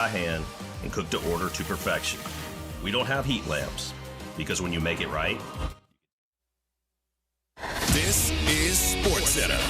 by hand and cooked to order to perfection. We don't have heat lamps because when you make it right. This is SportsCenter.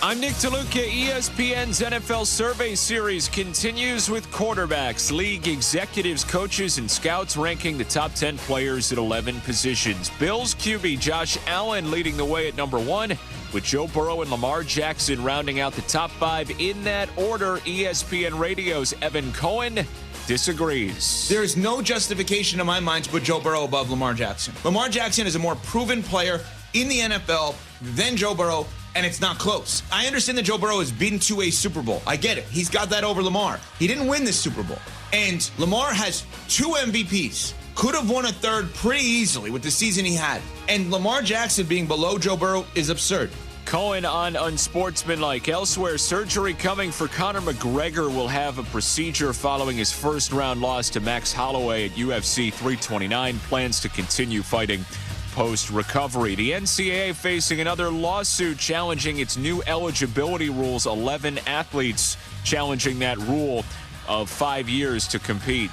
I'm Nick DeLuca. ESPN's NFL Survey Series continues with quarterbacks. League executives, coaches, and scouts ranking the top 10 players at 11 positions. Bills QB Josh Allen leading the way at number 1, with Joe Burrow and Lamar Jackson rounding out the top 5 in that order. ESPN Radio's Evan Cohen disagrees. There is no justification in my mind to put Joe Burrow above Lamar Jackson. Lamar Jackson is a more proven player in the NFL than Joe Burrow, and it's not close. I understand that Joe Burrow has been to a Super Bowl. I get it. He's got that over Lamar. He didn't win this Super Bowl. And Lamar has 2 MVPs. Could have won a third pretty easily with the season he had. And Lamar Jackson being below Joe Burrow is absurd. Cohen on unsportsmanlike. Elsewhere, surgery coming for Conor McGregor. Will have a procedure following his first-round loss to Max Holloway at UFC 329. Plans to continue fighting post-recovery. The NCAA facing another lawsuit challenging its new eligibility rules. 11 athletes challenging that rule of 5 years to compete.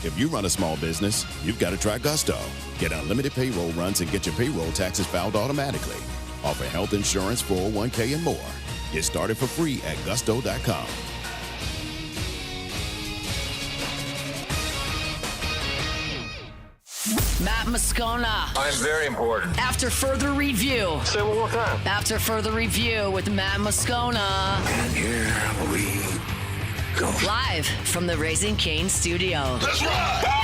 If you run a small business, you've got to try Gusto. Get unlimited payroll runs and get your payroll taxes filed automatically. Offer health insurance, 401k, and more. Get started for free at gusto.com. Matt Moscona. I'm very important. After further review. Say it one more time. After further review with Matt Moscona. And here we go. Live from the Raising Cane studio. Let's ride!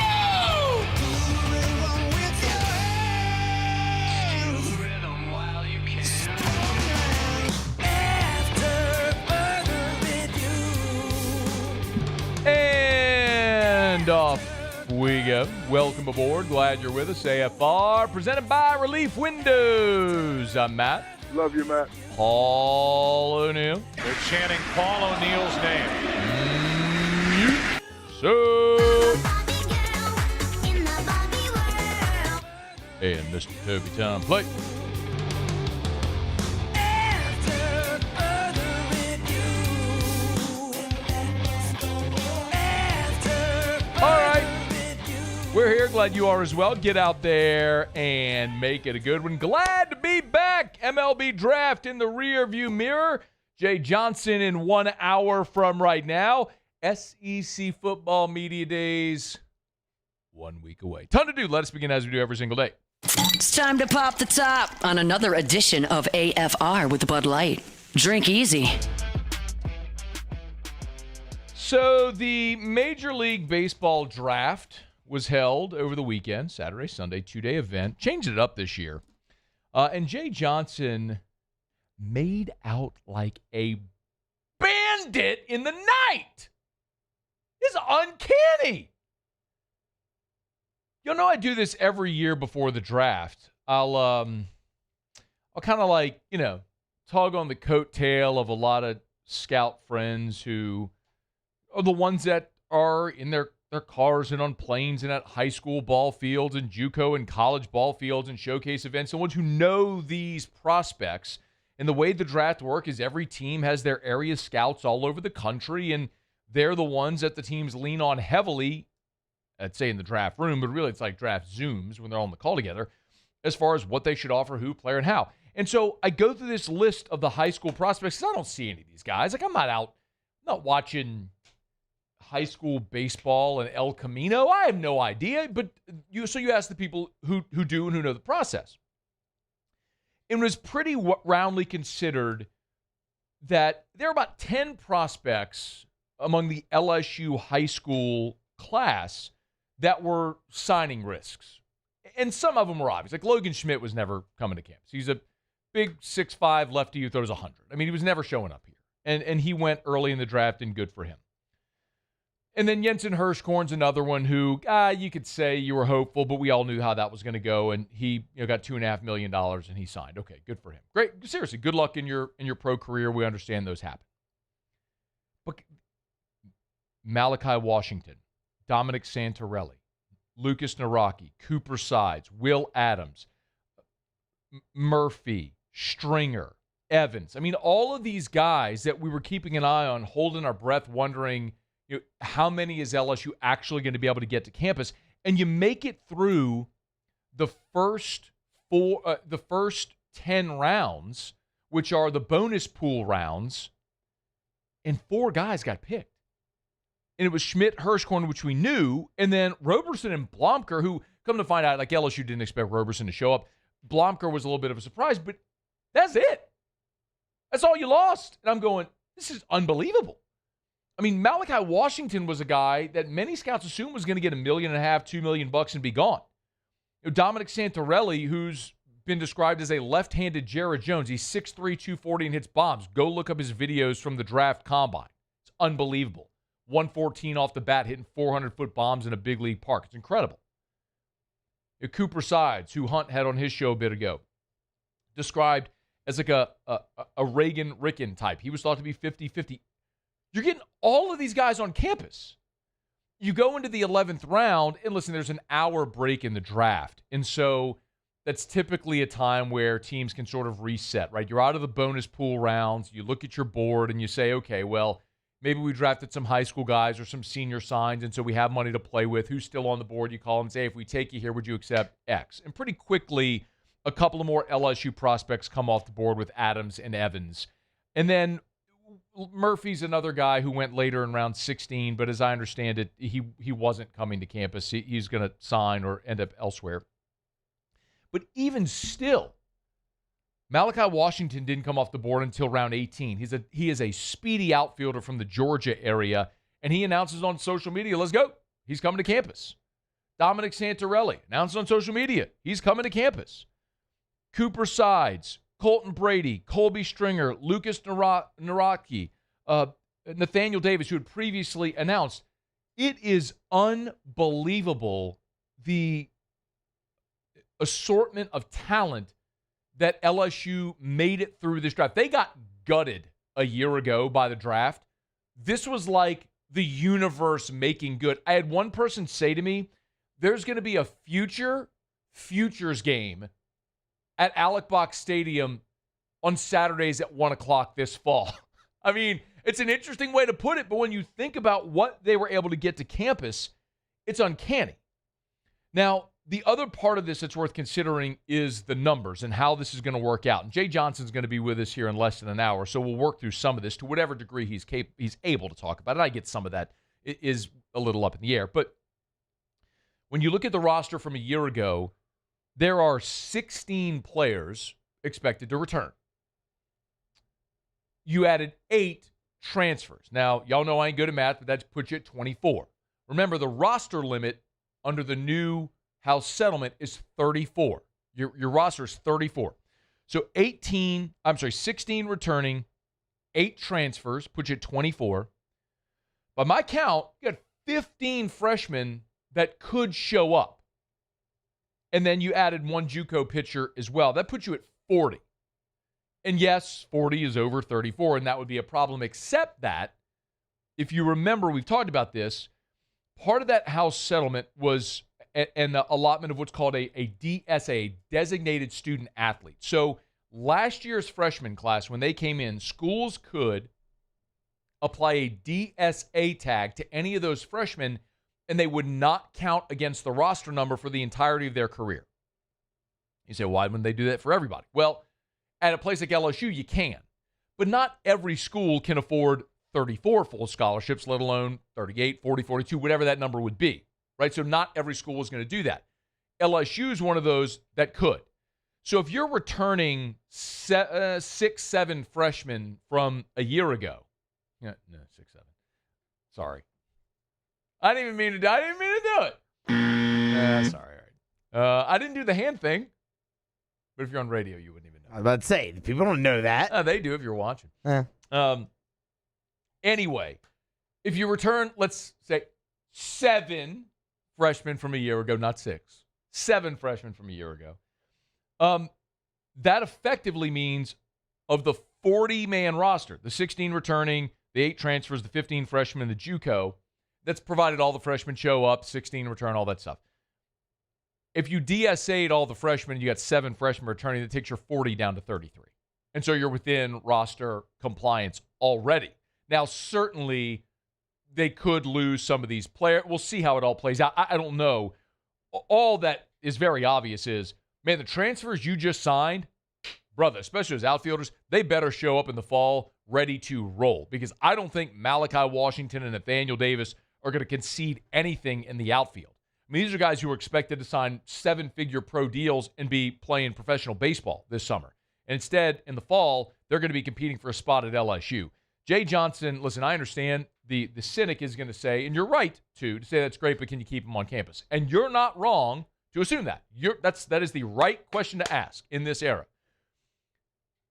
And off we go. Welcome aboard. Glad you're with us. AFR presented by Relief Windows. I'm Matt. Love you, Matt. Paul O'Neill. They're chanting Paul O'Neill's name. So. And Mr. Toby Tom Plate. All right. We're here. Glad you are as well. Get out there and make it a good one. Glad to be back. MLB Draft in the rearview mirror. Jay Johnson in 1 hour from right now. SEC football media days 1 week away. Ton to do. Let us begin as we do every single day. It's time to pop the top on another edition of AFR with Bud Light. Drink easy. So the Major League Baseball draft was held over the weekend, Saturday, Sunday, 2-day event. Changed it up this year. And Jay Johnson made out like a bandit in the night. It's uncanny. You know, I do this every year before the draft. I'll kind of like, tug on the coattail of a lot of scout friends who are the ones that are in their cars and on planes and at high school ball fields and JUCO and college ball fields and showcase events, and ones who know these prospects. And the way the draft works is every team has their area scouts all over the country, and they're the ones that the teams lean on heavily, I'd say in the draft room, but really it's like draft Zooms when they're all on the call together, as far as what they should offer, who, player, and how. And so I go through this list of the high school prospects, because I don't see any of these guys. Like, I'm not watching high school baseball in El Camino. I have no idea, but you ask the people who do and who know the process. It was pretty roundly considered that there are about 10 prospects among the LSU high school class that were signing risks. And some of them were obvious. Like Logan Schmidt was never coming to campus. He's a big 6'5" lefty who throws 100. I mean, he was never showing up here. And he went early in the draft, and good for him. And then Jensen Hirschkorn's another one who, you could say you were hopeful, but we all knew how that was going to go. And he got $2.5 million and he signed. Okay, good for him. Great. Seriously, good luck in your pro career. We understand those happen. But Malachi Washington, Dominic Santorelli, Lucas Naraki, Cooper Sides, Will Adams, Murphy, Stringer. Evans. I mean, all of these guys that we were keeping an eye on, holding our breath, wondering, how many is LSU actually going to be able to get to campus? And you make it through the first 10 rounds, which are the bonus pool rounds, and 4 guys got picked. And it was Schmidt, Hirschhorn, which we knew, and then Roberson and Blomker, who, come to find out, like LSU didn't expect Roberson to show up. Blomker was a little bit of a surprise, but that's it. That's all you lost. And I'm going, this is unbelievable. I mean, Malachi Washington was a guy that many scouts assumed was going to get $1.5 million, $2 million and be gone. Dominic Santarelli, who's been described as a left-handed Jared Jones. He's 6'3", 240 and hits bombs. Go look up his videos from the draft combine. It's unbelievable. 114 off the bat, hitting 400-foot bombs in a big league park. It's incredible. Cooper Sides, who Hunt had on his show a bit ago, described as like a Reagan Ricken type. He was thought to be 50-50. You're getting all of these guys on campus. You go into the 11th round, and listen, there's an hour break in the draft. And so that's typically a time where teams can sort of reset, right? You're out of the bonus pool rounds. You look at your board, and you say, okay, well, maybe we drafted some high school guys or some senior signs, and so we have money to play with. Who's still on the board? You call them and say, if we take you here, would you accept X? And pretty quickly, a couple of more LSU prospects come off the board with Adams and Evans. And then Murphy's another guy who went later in round 16, but as I understand it, he wasn't coming to campus. He's going to sign or end up elsewhere. But even still, Malachi Washington didn't come off the board until round 18. He is a speedy outfielder from the Georgia area, and he announces on social media, let's go. He's coming to campus. Dominic Santarelli announced on social media, he's coming to campus. Cooper Sides, Colton Brady, Colby Stringer, Lucas Naraki, Nathaniel Davis, who had previously announced. It is unbelievable the assortment of talent that LSU made it through this draft. They got gutted a year ago by the draft. This was like the universe making good. I had one person say to me, there's going to be a futures game at Alec Box Stadium on Saturdays at 1 o'clock this fall. I mean, it's an interesting way to put it, but when you think about what they were able to get to campus, it's uncanny. Now, the other part of this that's worth considering is the numbers and how this is going to work out. And Jay Johnson's going to be with us here in less than an hour, so we'll work through some of this to whatever degree he's able to talk about it. I get some of that. It is a little up in the air. But when you look at the roster from a year ago, there are 16 players expected to return. You added 8 transfers. Now, y'all know I ain't good at math, but that puts you at 24. Remember, the roster limit under the new house settlement is 34. Your roster is 34. So 16 returning, 8 transfers, puts you at 24. By my count, you got 15 freshmen that could show up. And then you added 1 JUCO pitcher as well. That puts you at 40. And yes, 40 is over 34, and that would be a problem, except that, if you remember, we've talked about this, part of that house settlement was an allotment of what's called a DSA, designated student athlete. So last year's freshman class, when they came in, schools could apply a DSA tag to any of those freshmen, and they would not count against the roster number for the entirety of their career. You say, why wouldn't they do that for everybody? Well, at a place like LSU, you can. But not every school can afford 34 full scholarships, let alone 38, 40, 42, whatever that number would be. Right? So not every school is going to do that. LSU is one of those that could. So if you're returning 6, 7 freshmen from a year ago, 6, 7. Sorry, I didn't mean to do it. Sorry. All right. I didn't do the hand thing. But if you're on radio, you wouldn't even know. I was about to say, people don't know that. They do if you're watching. Anyway, if you return, let's say 7 freshmen from a year ago, not 6. 7 freshmen from a year ago. That effectively means of the 40-man roster, the 16 returning, the 8 transfers, the 15 freshmen, the JUCO, that's provided all the freshmen show up, 16 return, all that stuff. If you DSA'd all the freshmen, you got 7 freshmen returning, that takes your 40 down to 33. And so you're within roster compliance already. Now, certainly they could lose some of these players. We'll see how it all plays out. I don't know. All that is very obvious is, man, the transfers you just signed, brother, especially as outfielders, they better show up in the fall ready to roll, because I don't think Malachi Washington and Nathaniel Davis are going to concede anything in the outfield. I mean, these are guys who are expected to sign 7-figure pro deals and be playing professional baseball this summer. And instead, in the fall, they're going to be competing for a spot at LSU. Jay Johnson, listen, I understand the cynic is going to say, and you're right to say that's great, but can you keep him on campus? And you're not wrong to assume that. That is the right question to ask in this era.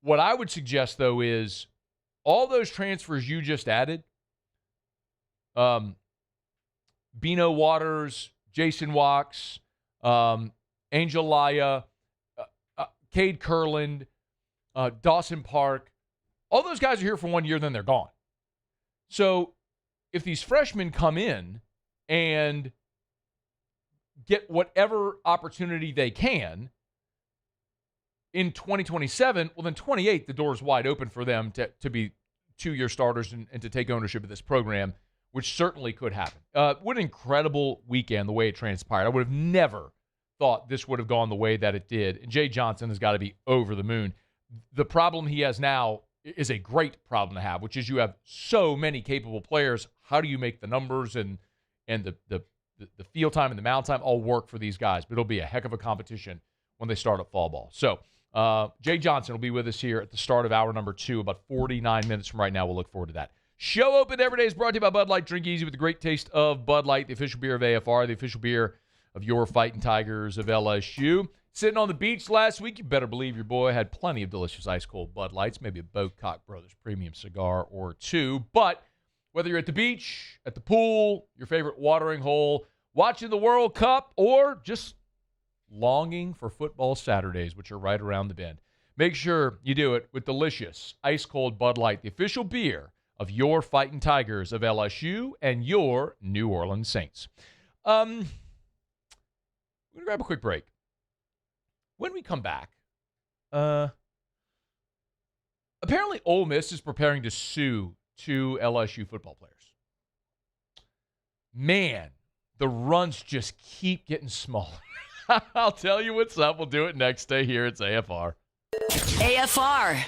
What I would suggest, though, is all those transfers you just added, Bino Waters, Jason Wachs, Angel Laya, Cade Kurland, Dawson Park, all those guys are here for 1 year, then they're gone. So if these freshmen come in and get whatever opportunity they can in 2027, well, then 28, the door is wide open for them to be 2-year starters and to take ownership of this program, which certainly could happen. What an incredible weekend, the way it transpired. I would have never thought this would have gone the way that it did. And Jay Johnson has got to be over the moon. The problem he has now is a great problem to have, which is you have so many capable players. How do you make the numbers and the field time and the mound time all work for these guys? But it'll be a heck of a competition when they start up fall ball. So Jay Johnson will be with us here at the start of hour number 2, about 49 minutes from right now. We'll look forward to that. Show Open Every Day is brought to you by Bud Light. Drink easy with the great taste of Bud Light, the official beer of AFR, the official beer of your Fighting Tigers of LSU. Sitting on the beach last week, you better believe your boy had plenty of delicious ice-cold Bud Lights, maybe a Bocock Brothers premium cigar or two. But whether you're at the beach, at the pool, your favorite watering hole, watching the World Cup, or just longing for football Saturdays, which are right around the bend, make sure you do it with delicious ice-cold Bud Light, the official beer of your Fighting Tigers of LSU and your New Orleans Saints. We're going to grab a quick break. When we come back, apparently Ole Miss is preparing to sue 2 LSU football players. Man, the runs just keep getting smaller. I'll tell you what's up. We'll do it next. Stay here. It's AFR. AFR.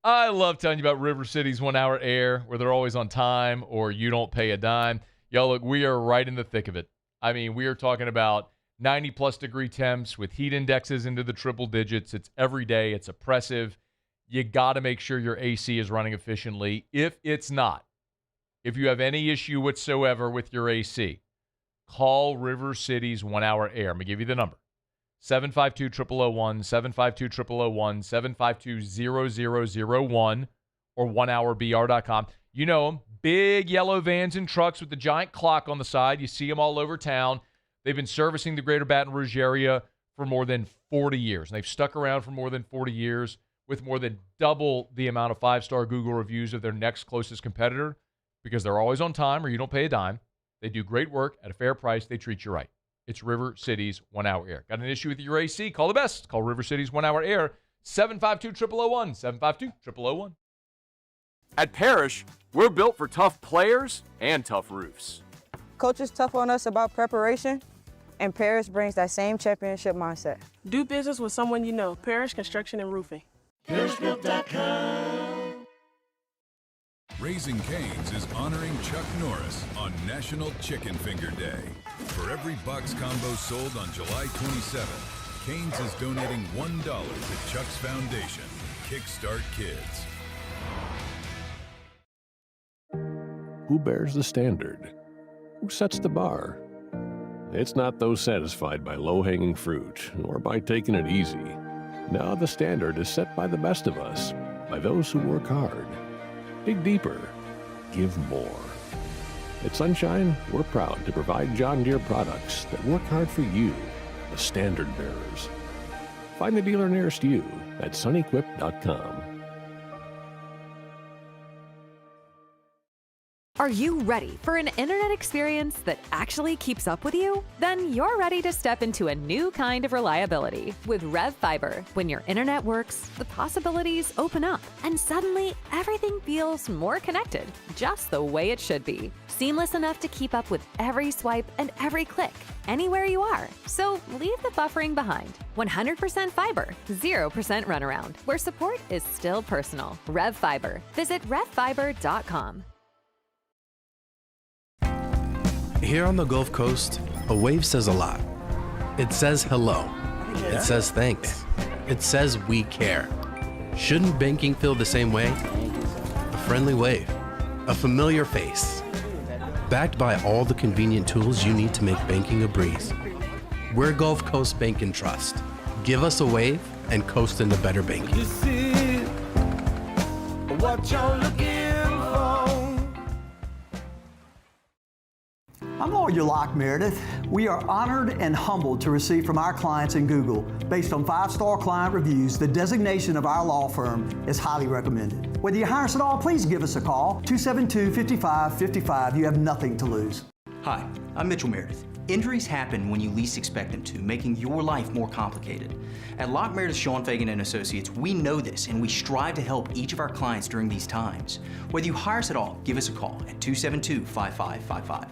I love telling you about River City's 1 hour air, where they're always on time or you don't pay a dime. Y'all, look, we are right in the thick of it. I mean, we are talking about 90-plus degree temps with heat indexes into the triple digits. It's every day. It's oppressive. You got to make sure your AC is running efficiently. If it's not, if you have any issue whatsoever with your AC, call River City's 1 hour air. I'm going to give you the number. 752-0001, 752-0001, 752-0001, or 1hourbr.com. You know them. Big yellow vans and trucks with the giant clock on the side. You see them all over town. They've been servicing the greater Baton Rouge area for more than 40 years. And they've stuck around for more than 40 years with more than double the amount of 5-star Google reviews of their next closest competitor, because they're always on time or you don't pay a dime. They do great work at a fair price. They treat you right. It's River City's 1 hour air. Got an issue with your AC? Call the best. Call River City's 1 hour air, 752-0001, 752-0001. At Parrish, we're built for tough players and tough roofs. Coach is tough on us about preparation, and Parrish brings that same championship mindset. Do business with someone you know. Parrish Construction and Roofing. ParrishBuilt.com. Raising Cane's is honoring Chuck Norris on National Chicken Finger Day. For every box combo sold on July 27th, Cane's is donating $1 to Chuck's Foundation, Kickstart Kids. Who bears the standard? Who sets the bar? It's not those satisfied by low-hanging fruit or by taking it easy. Now the standard is set by the best of us, by those who work hard. Dig deeper. Give more. At Sunshine, we're proud to provide John Deere products that work hard for you, the standard bearers. Find the dealer nearest you at sunequip.com. Are you ready for an internet experience that actually keeps up with you? Then you're ready to step into a new kind of reliability with Rev Fiber. When your internet works, the possibilities open up, and suddenly everything feels more connected, just the way it should be. Seamless enough to keep up with every swipe and every click, anywhere you are. So leave the buffering behind. 100% fiber, 0% runaround, where support is still personal. Rev Fiber. Visit revfiber.com. Here on the Gulf Coast, a wave says a lot. It says hello. It says thanks. It says we care. Shouldn't banking feel the same way? A friendly wave. A familiar face. Backed by all the convenient tools you need to make banking a breeze. We're Gulf Coast Bank and Trust. Give us a wave and coast into better banking. This is what you're looking for. I'm Lawyer Locke Meredith. We are honored and humbled to receive from our clients in Google, based on 5-star client reviews, the designation of our law firm is highly recommended. Whether you hire us at all, please give us a call, 272-5555. You have nothing to lose. Hi, I'm Mitchell Meredith. Injuries happen when you least expect them to, making your life more complicated. At Locke Meredith Schoenfagen and Associates, we know this, and we strive to help each of our clients during these times. Whether you hire us at all, give us a call at 272-5555.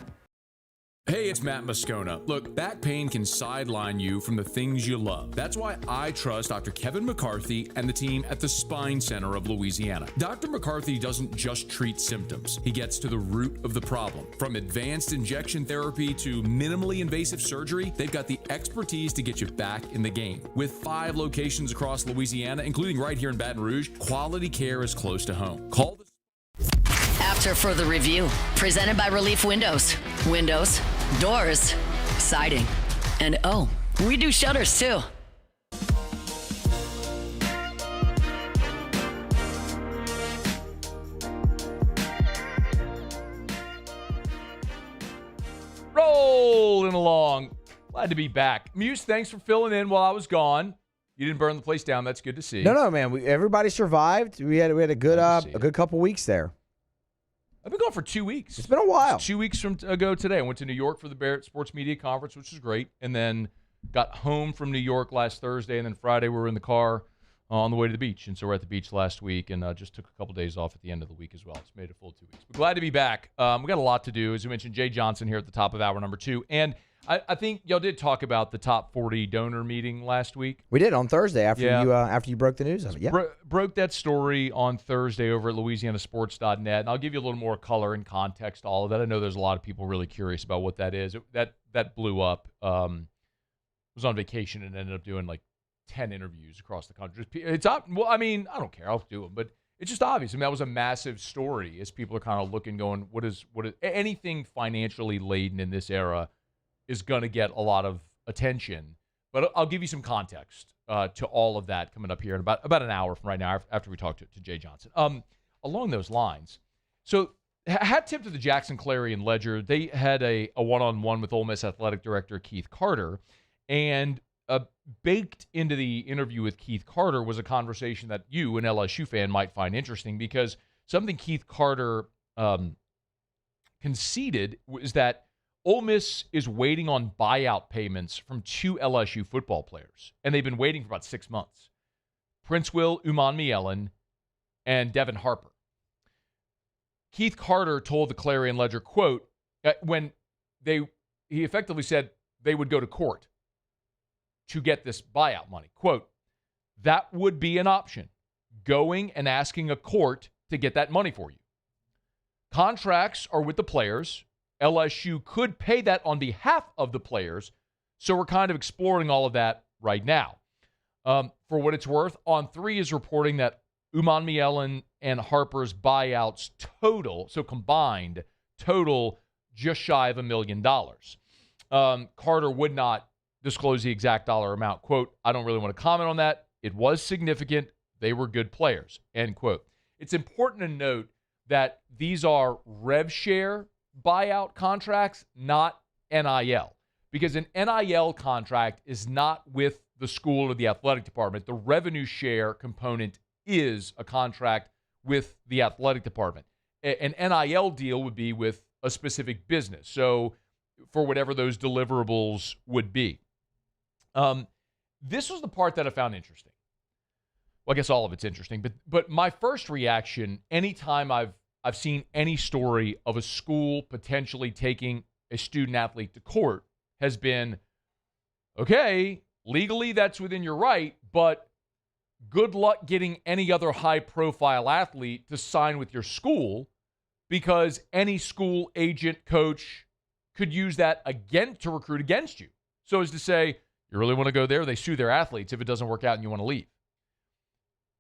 Hey, it's Matt Moscona. Look, back pain can sideline you from the things you love. That's why I trust Dr. Kevin McCarthy and the team at the Spine Center of Louisiana. Dr. McCarthy doesn't just treat symptoms. He gets to the root of the problem. From advanced injection therapy to minimally invasive surgery, they've got the expertise to get you back in the game. With 5 locations across Louisiana, including right here in Baton Rouge, quality care is close to home. Call the After further review, presented by Relief Windows. Windows, doors, siding, and oh, we do shutters too. Rolling along. Glad to be back. Muse, thanks for filling in while I was gone. You didn't burn the place down. That's good to see. No, man. Everybody survived. We had a good couple weeks there. I've been gone for 2 weeks. It's been a while. 2 weeks ago today. I went to New York for the Barrett Sports Media Conference, which was great, and then got home from New York last Thursday, and then Friday we were in the car on the way to the beach. And so we're at the beach last week, and just took a couple days off at the end of the week as well. It's made a full 2 weeks. But glad to be back. We got a lot to do. As we mentioned, Jay Johnson here at the top of hour number 2. And I think y'all did talk about the top 40 donor meeting last week. We did on Thursday after you broke the news of it. Yeah, broke that story on Thursday over at LouisianaSports.net, and I'll give you a little more color and context to all of that. I know there's a lot of people really curious about what that is. That blew up. Was on vacation and ended up doing like 10 interviews across the country. It's up. Well, I mean, I don't care. I'll do them, but it's just obvious. I mean, that was a massive story as people are kind of looking, going, what is anything financially laden in this era is going to get a lot of attention. But I'll give you some context to all of that coming up here in about an hour from right now after we talk to Jay Johnson. Along those lines, so hat tip to the Jackson Clarion Ledger. They had a one-on-one with Ole Miss Athletic Director Keith Carter, and baked into the interview with Keith Carter was a conversation that you, an LSU fan, might find interesting, because something Keith Carter conceded was that Ole Miss is waiting on buyout payments from 2 LSU football players, and they've been waiting for about 6 months. Prince Will Umanmielen and Devin Harper. Keith Carter told the Clarion Ledger, quote, when he effectively said they would go to court to get this buyout money. Quote, that would be an option, going and asking a court to get that money for you. Contracts are with the players. LSU could pay that on behalf of the players, so we're kind of exploring all of that right now. For what it's worth, On3 is reporting that Umanmielen and Harper's buyouts combined total just shy of $1 million. Carter would not disclose the exact dollar amount. Quote, I don't really want to comment on that. It was significant. They were good players, end quote. It's important to note that these are rev share buyout contracts, not NIL, because an NIL contract is not with the school or the athletic department. The revenue share component is a contract with the athletic department. an NIL deal would be with a specific business. So for whatever those deliverables would be. This was the part that I found interesting. Well, I guess all of it's interesting, but my first reaction anytime I've seen any story of a school potentially taking a student athlete to court has been, okay, legally that's within your right, but good luck getting any other high-profile athlete to sign with your school, because any school agent, coach could use that again to recruit against you. So as to say, you really want to go there? They sue their athletes if it doesn't work out and you want to leave.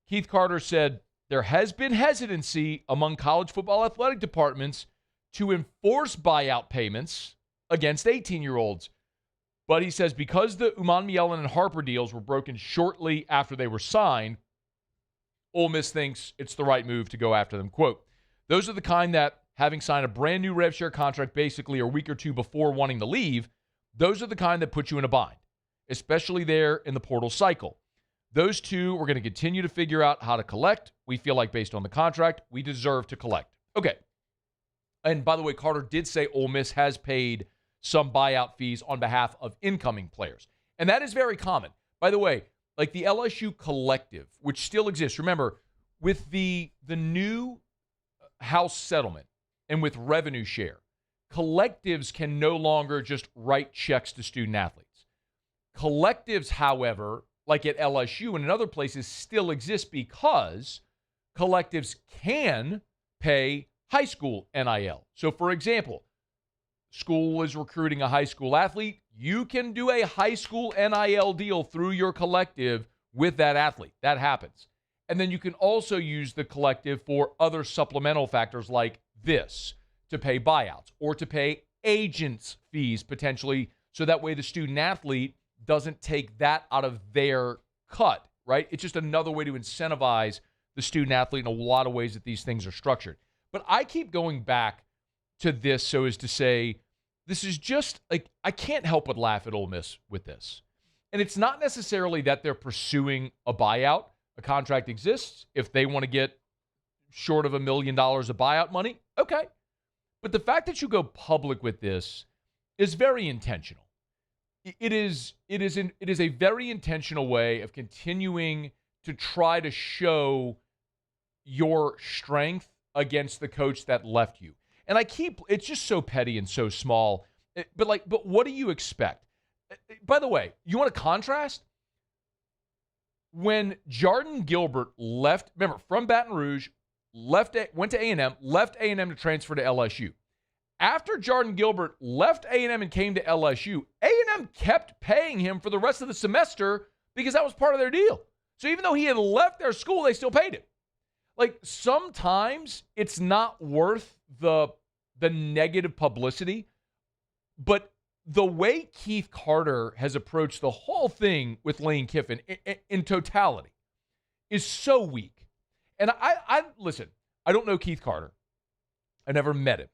Keith Carter said there has been hesitancy among college football athletic departments to enforce buyout payments against 18-year-olds. But he says because the Umanmielen and Harper deals were broken shortly after they were signed, Ole Miss thinks it's the right move to go after them. Quote, those are the kind that, having signed a brand new rev share contract basically a week or two before wanting to leave, those are the kind that put you in a bind, especially there in the portal cycle. Those two, we're going to continue to figure out how to collect. We feel like based on the contract, we deserve to collect. Okay. And by the way, Carter did say Ole Miss has paid some buyout fees on behalf of incoming players. And that is very common. By the way, like the LSU Collective, which still exists. Remember, with the new house settlement and with revenue share, collectives can no longer just write checks to student athletes. Collectives, however, like at LSU and in other places, still exist because collectives can pay high school NIL. So, for example, school is recruiting a high school athlete. You can do a high school NIL deal through your collective with that athlete. That happens. And then you can also use the collective for other supplemental factors like this, to pay buyouts or to pay agents' fees potentially, so that way the student athlete doesn't take that out of their cut, right? It's just another way to incentivize the student athlete in a lot of ways that these things are structured. But I keep going back to this so as to say, this is just like, I can't help but laugh at Ole Miss with this. And it's not necessarily that they're pursuing a buyout. A contract exists. If they want to get short of $1 million of buyout money, okay. But the fact that you go public with this is very intentional. It is a very intentional way of continuing to try to show your strength against the coach that left you. And it's just so petty and so small. But what do you expect? By the way, you want a contrast? When Jordan Gilbert left, remember, from Baton Rouge, went to A&M, left A&M to transfer to LSU. After Jordan Gilbert left A&M and came to LSU, A&M kept paying him for the rest of the semester because that was part of their deal. So even though he had left their school, they still paid him. Like, sometimes it's not worth the negative publicity, but the way Keith Carter has approached the whole thing with Lane Kiffin in totality is so weak. And I listen, I don't know Keith Carter. I never met him.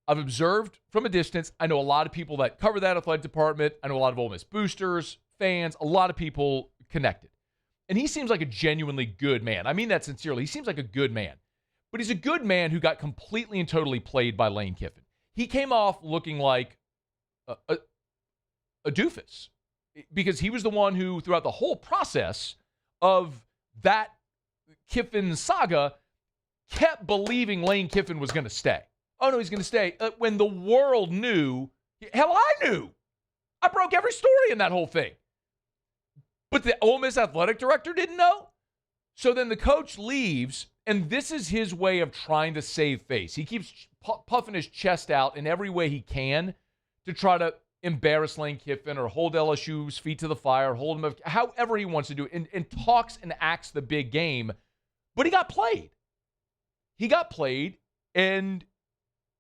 I've observed from a distance. I know a lot of people that cover that athletic department. I know a lot of Ole Miss boosters, fans, a lot of people connected. And he seems like a genuinely good man. I mean that sincerely. He seems like a good man. But he's a good man who got completely and totally played by Lane Kiffin. He came off looking like a doofus because he was the one who, throughout the whole process of that Kiffin saga, kept believing Lane Kiffin was going to stay. Oh, no, he's going to stay. When the world knew, hell, I knew. I broke every story in that whole thing. But the Ole Miss athletic director didn't know. So then the coach leaves, and this is his way of trying to save face. He keeps puffing his chest out in every way he can to try to embarrass Lane Kiffin or hold LSU's feet to the fire, hold him up, however he wants to do it, and talks and acts the big game. But he got played. He got played and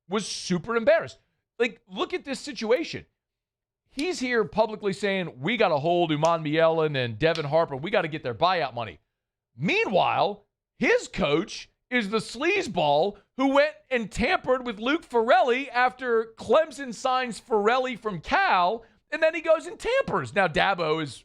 was super embarrassed. Like, look at this situation. He's here publicly saying, we got to hold Umanmielen and Devin Harper. We got to get their buyout money. Meanwhile, his coach is the sleazeball who went and tampered with Luke Farrelly after Clemson signs Farrelly from Cal, and then he goes and tampers. Now, Dabo's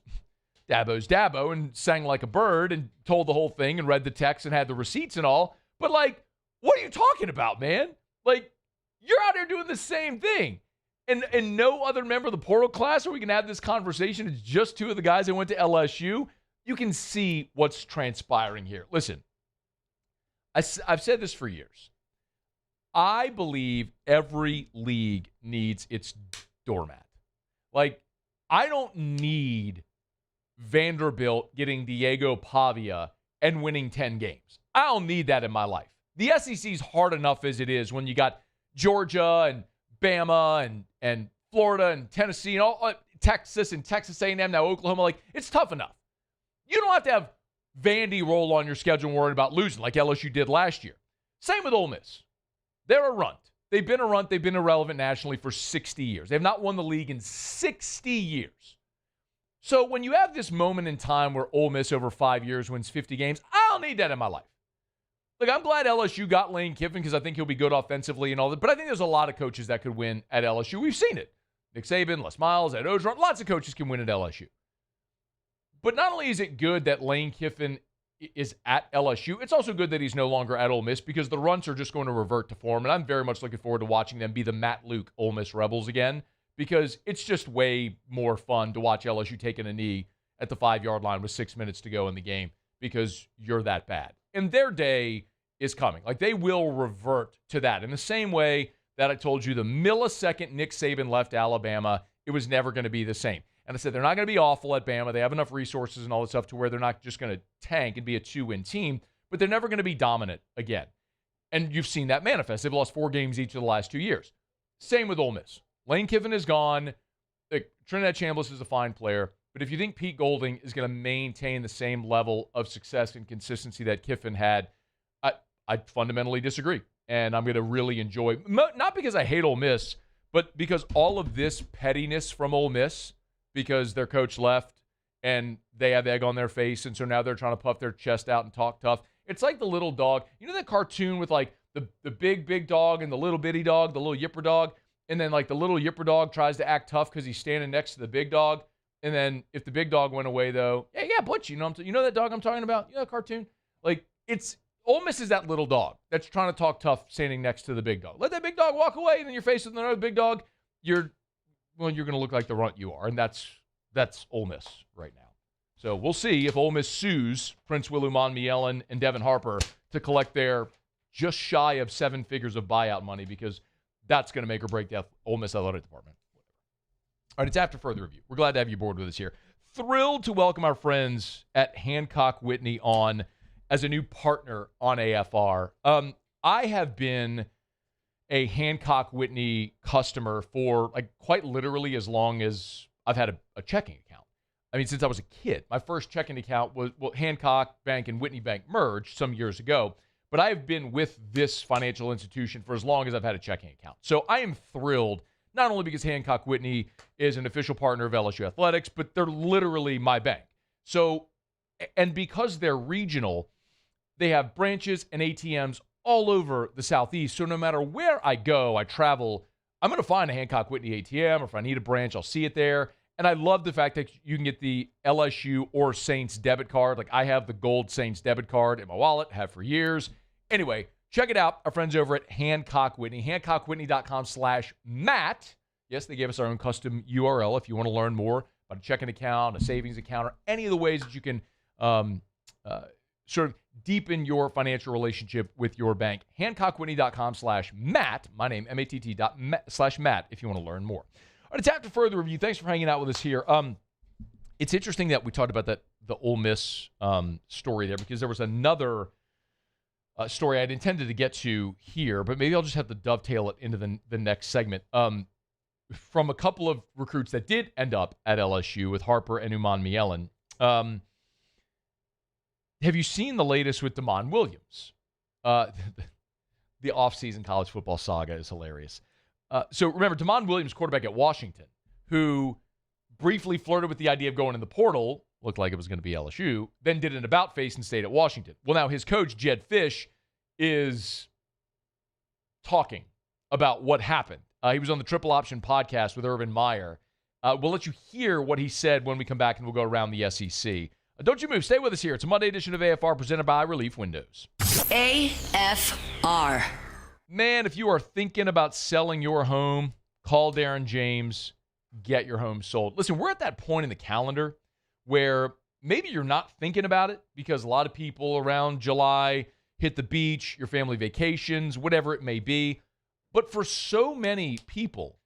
Dabo and sang like a bird and told the whole thing and read the text and had the receipts and all. But, like, what are you talking about, man? Like, you're out here doing the same thing. And no other member of the portal class, or we can have this conversation. It's just two of the guys that went to LSU. You can see what's transpiring here. Listen, I've said this for years. I believe every league needs its doormat. Like, I don't need Vanderbilt getting Diego Pavia and winning 10 games. I don't need that in my life. The SEC's hard enough as it is when you got Georgia and Bama and Florida and Tennessee and all Texas and Texas A&M, now Oklahoma. Like, it's tough enough. You don't have to have Vandy roll on your schedule and worry about losing like LSU did last year. Same with Ole Miss. They're a runt. They've been a runt. They've been irrelevant nationally for 60 years. They have not won the league in 60 years. So when you have this moment in time where Ole Miss over 5 years wins 50 games, I don't need that in my life. Look, I'm glad LSU got Lane Kiffin because I think he'll be good offensively and all that. But I think there's a lot of coaches that could win at LSU. We've seen it. Nick Saban, Les Miles, Ed Orgeron. Lots of coaches can win at LSU. But not only is it good that Lane Kiffin is at LSU, it's also good that he's no longer at Ole Miss because the runts are just going to revert to form. And I'm very much looking forward to watching them be the Matt Luke Ole Miss Rebels again because it's just way more fun to watch LSU taking a knee at the 5-yard line with 6 minutes to go in the game because you're that bad. And their day is coming. Like, they will revert to that. In the same way that I told you the millisecond Nick Saban left Alabama, it was never going to be the same. And I said they're not going to be awful at Bama. They have enough resources and all this stuff to where they're not just going to tank and be a 2-win team, but they're never going to be dominant again. And you've seen that manifest. They've lost 4 games each of the last 2 years. Same with Ole Miss. Lane Kiffin is gone. Trinidad Chambliss is a fine player. But if you think Pete Golding is going to maintain the same level of success and consistency that Kiffin had, I fundamentally disagree. And I'm going to really enjoy, not because I hate Ole Miss, but because all of this pettiness from Ole Miss, because their coach left and they have egg on their face, and so now they're trying to puff their chest out and talk tough. It's like the little dog. You know that cartoon with like the big dog and the little bitty dog, the little yipper dog? And then like the little yipper dog tries to act tough because he's standing next to the big dog. And then if the big dog went away, though, yeah, Butch, you know that dog I'm talking about? You know that cartoon? Like, Ole Miss is that little dog that's trying to talk tough standing next to the big dog. Let that big dog walk away, and then you're facing another big dog. You're going to look like the runt you are, and that's Ole Miss right now. So we'll see if Ole Miss sues Prince Willie Monmielen and Devin Harper to collect their just shy of 7 figures of buyout money, because that's going to make or break the Ole Miss athletic department. All right, it's after further review. We're glad to have you aboard with us here. Thrilled to welcome our friends at Hancock Whitney on as a new partner on AFR. I have been a Hancock Whitney customer for like quite literally as long as I've had a checking account. I mean, since I was a kid. My first checking account was, Hancock Bank and Whitney Bank merged some years ago, but I've been with this financial institution for as long as I've had a checking account. So I am thrilled, not only because Hancock Whitney is an official partner of LSU Athletics, but they're literally my bank. So, and because they're regional, they have branches and ATMs all over the Southeast. So no matter where I go, I travel, I'm going to find a Hancock Whitney ATM, or if I need a branch, I'll see it there. And I love the fact that you can get the LSU or Saints debit card. Like, I have the gold Saints debit card in my wallet, have for years. Anyway, check it out. Our friends over at Hancock Whitney, HancockWhitney.com/Matt. Yes, they gave us our own custom URL if you want to learn more about a checking account, a savings account, or any of the ways that you can sort of deepen your financial relationship with your bank. HancockWhitney.com/Matt. My name, MATT./Matt, if you want to learn more. All right, it's after further review. Thanks for hanging out with us here. It's interesting that we talked about the Ole Miss story there, because there was another story I'd intended to get to here, but maybe I'll just have to dovetail it into the next segment. From a couple of recruits that did end up at LSU with Harper and Monmielen. Have you seen the latest with Damon Williams? The offseason college football saga is hilarious. So remember, Damon Williams, quarterback at Washington, who briefly flirted with the idea of going in the portal, looked like it was going to be LSU, then did an about-face and stayed at Washington. Well, now his coach, Jed Fish, is talking about what happened. He was on the Triple Option podcast with Urban Meyer. We'll let you hear what he said when we come back, and we'll go around the SEC. Don't you move. Stay with us here. It's a Monday edition of AFR presented by Relief Windows. AFR. R. Man, if you are thinking about selling your home, call Darren James, get your home sold. Listen, we're at that point in the calendar where maybe you're not thinking about it because a lot of people around July hit the beach, your family vacations, whatever it may be. But for so many people,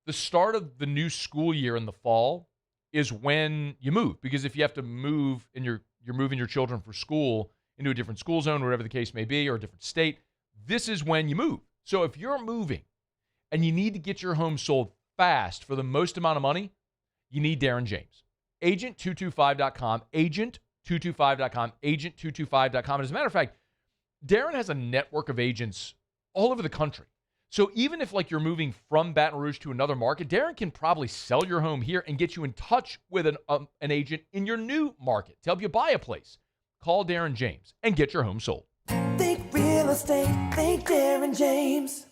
the start of the new school year in the fall is when you move. Because if you have to move and you're moving your children for school into a different school zone, whatever the case may be, or a different state, this is when you move. So if you're moving and you need to get your home sold fast for the most amount of money, you need Darren James. Agent225.com, agent225.com, agent225.com. And as a matter of fact, Darren has a network of agents all over the country. So even if like you're moving from Baton Rouge to another market, Darren can probably sell your home here and get you in touch with an agent in your new market to help you buy a place. Call Darren James and get your home sold. Think real estate, think Darren James.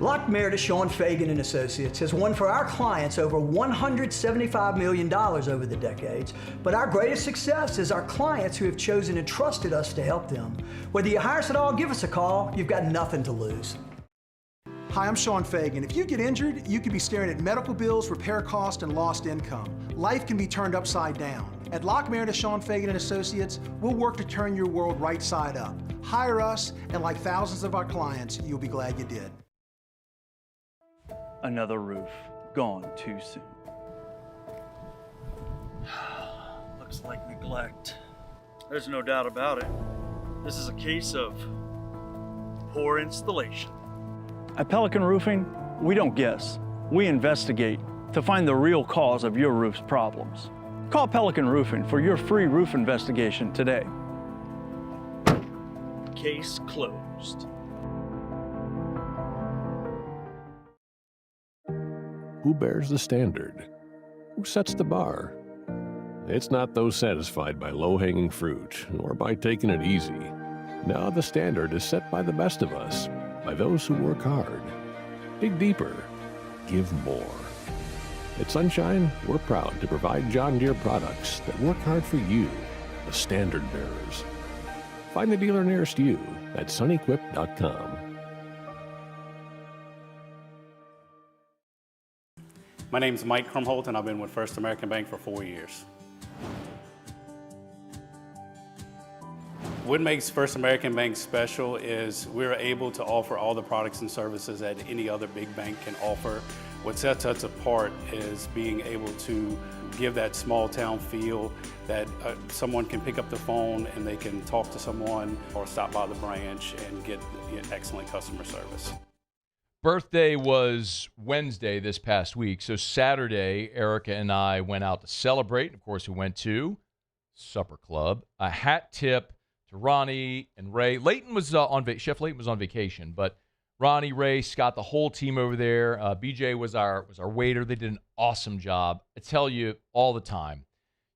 Lock Meredith, Sean Fagan and Associates has won for our clients over $175 million over the decades, but our greatest success is our clients who have chosen and trusted us to help them. Whether you hire us at all, give us a call. You've got nothing to lose. Hi, I'm Sean Fagan. If you get injured, you could be staring at medical bills, repair costs, and lost income. Life can be turned upside down. At Lock Meredith, Sean Fagan and Associates, we'll work to turn your world right side up. Hire us, and like thousands of our clients, you'll be glad you did. Another roof gone too soon. Looks like neglect. There's no doubt about it. This is a case of poor installation. At Pelican Roofing, we don't guess. We investigate to find the real cause of your roof's problems. Call Pelican Roofing for your free roof investigation today. Case closed. Who bears the standard? Who sets the bar? It's not those satisfied by low-hanging fruit or by taking it easy. Now the standard is set by the best of us, by those who work hard. Dig deeper. Give more. At Sunshine, we're proud to provide John Deere products that work hard for you, the standard bearers. Find the dealer nearest you at sunequip.com. My name's Mike Krumholt, and I've been with First American Bank for 4 years. What makes First American Bank special is we're able to offer all the products and services that any other big bank can offer. What sets us apart is being able to give that small town feel that someone can pick up the phone and they can talk to someone or stop by the branch and get excellent customer service. Birthday was Wednesday this past week, so Saturday, Erica and I went out to celebrate. Of course, we went to Supper Club. A hat tip to Ronnie and Ray. Leighton was Chef Leighton was on vacation, but Ronnie, Ray, Scott, the whole team over there. BJ was our waiter. They did an awesome job. I tell you all the time,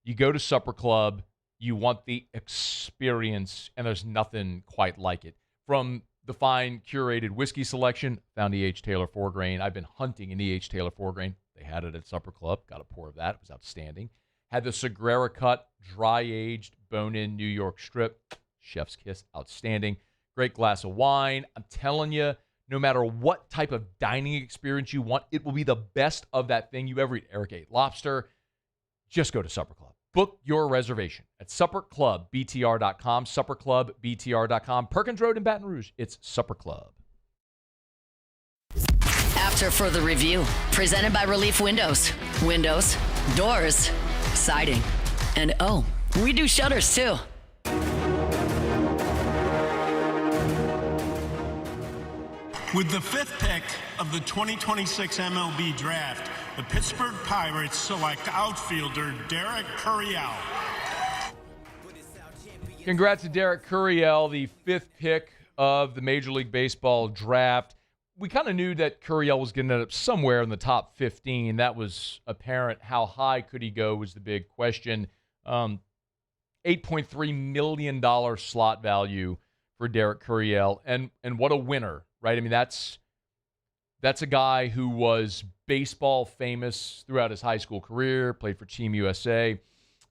you go to Supper Club, you want the experience, and there's nothing quite like it. From the fine curated whiskey selection, found E.H. Taylor 4-grain. I've been hunting an E.H. Taylor 4-grain. They had it at Supper Club. Got a pour of that. It was outstanding. Had the Sagrera cut, dry-aged, bone-in New York strip. Chef's kiss. Outstanding. Great glass of wine. I'm telling you, no matter what type of dining experience you want, it will be the best of that thing you ever eat. Eric ate lobster. Just go to Supper Club. Book your reservation at supperclubbtr.com, supperclubbtr.com. Perkins Road in Baton Rouge. It's Supper Club. After further review, presented by Relief Windows. Windows, doors, siding, and oh, we do shutters too. With the 5th pick of the 2026 MLB Draft, the Pittsburgh Pirates select outfielder Derek Curiel. Congrats to Derek Curiel, the 5th pick of the Major League Baseball Draft. We kind of knew that Curiel was going to end up somewhere in the top 15. That was apparent. How high could he go was the big question. $8.3 million slot value for Derek Curiel, and what a winner. Right, I mean that's a guy who was baseball famous throughout his high school career. Played for Team USA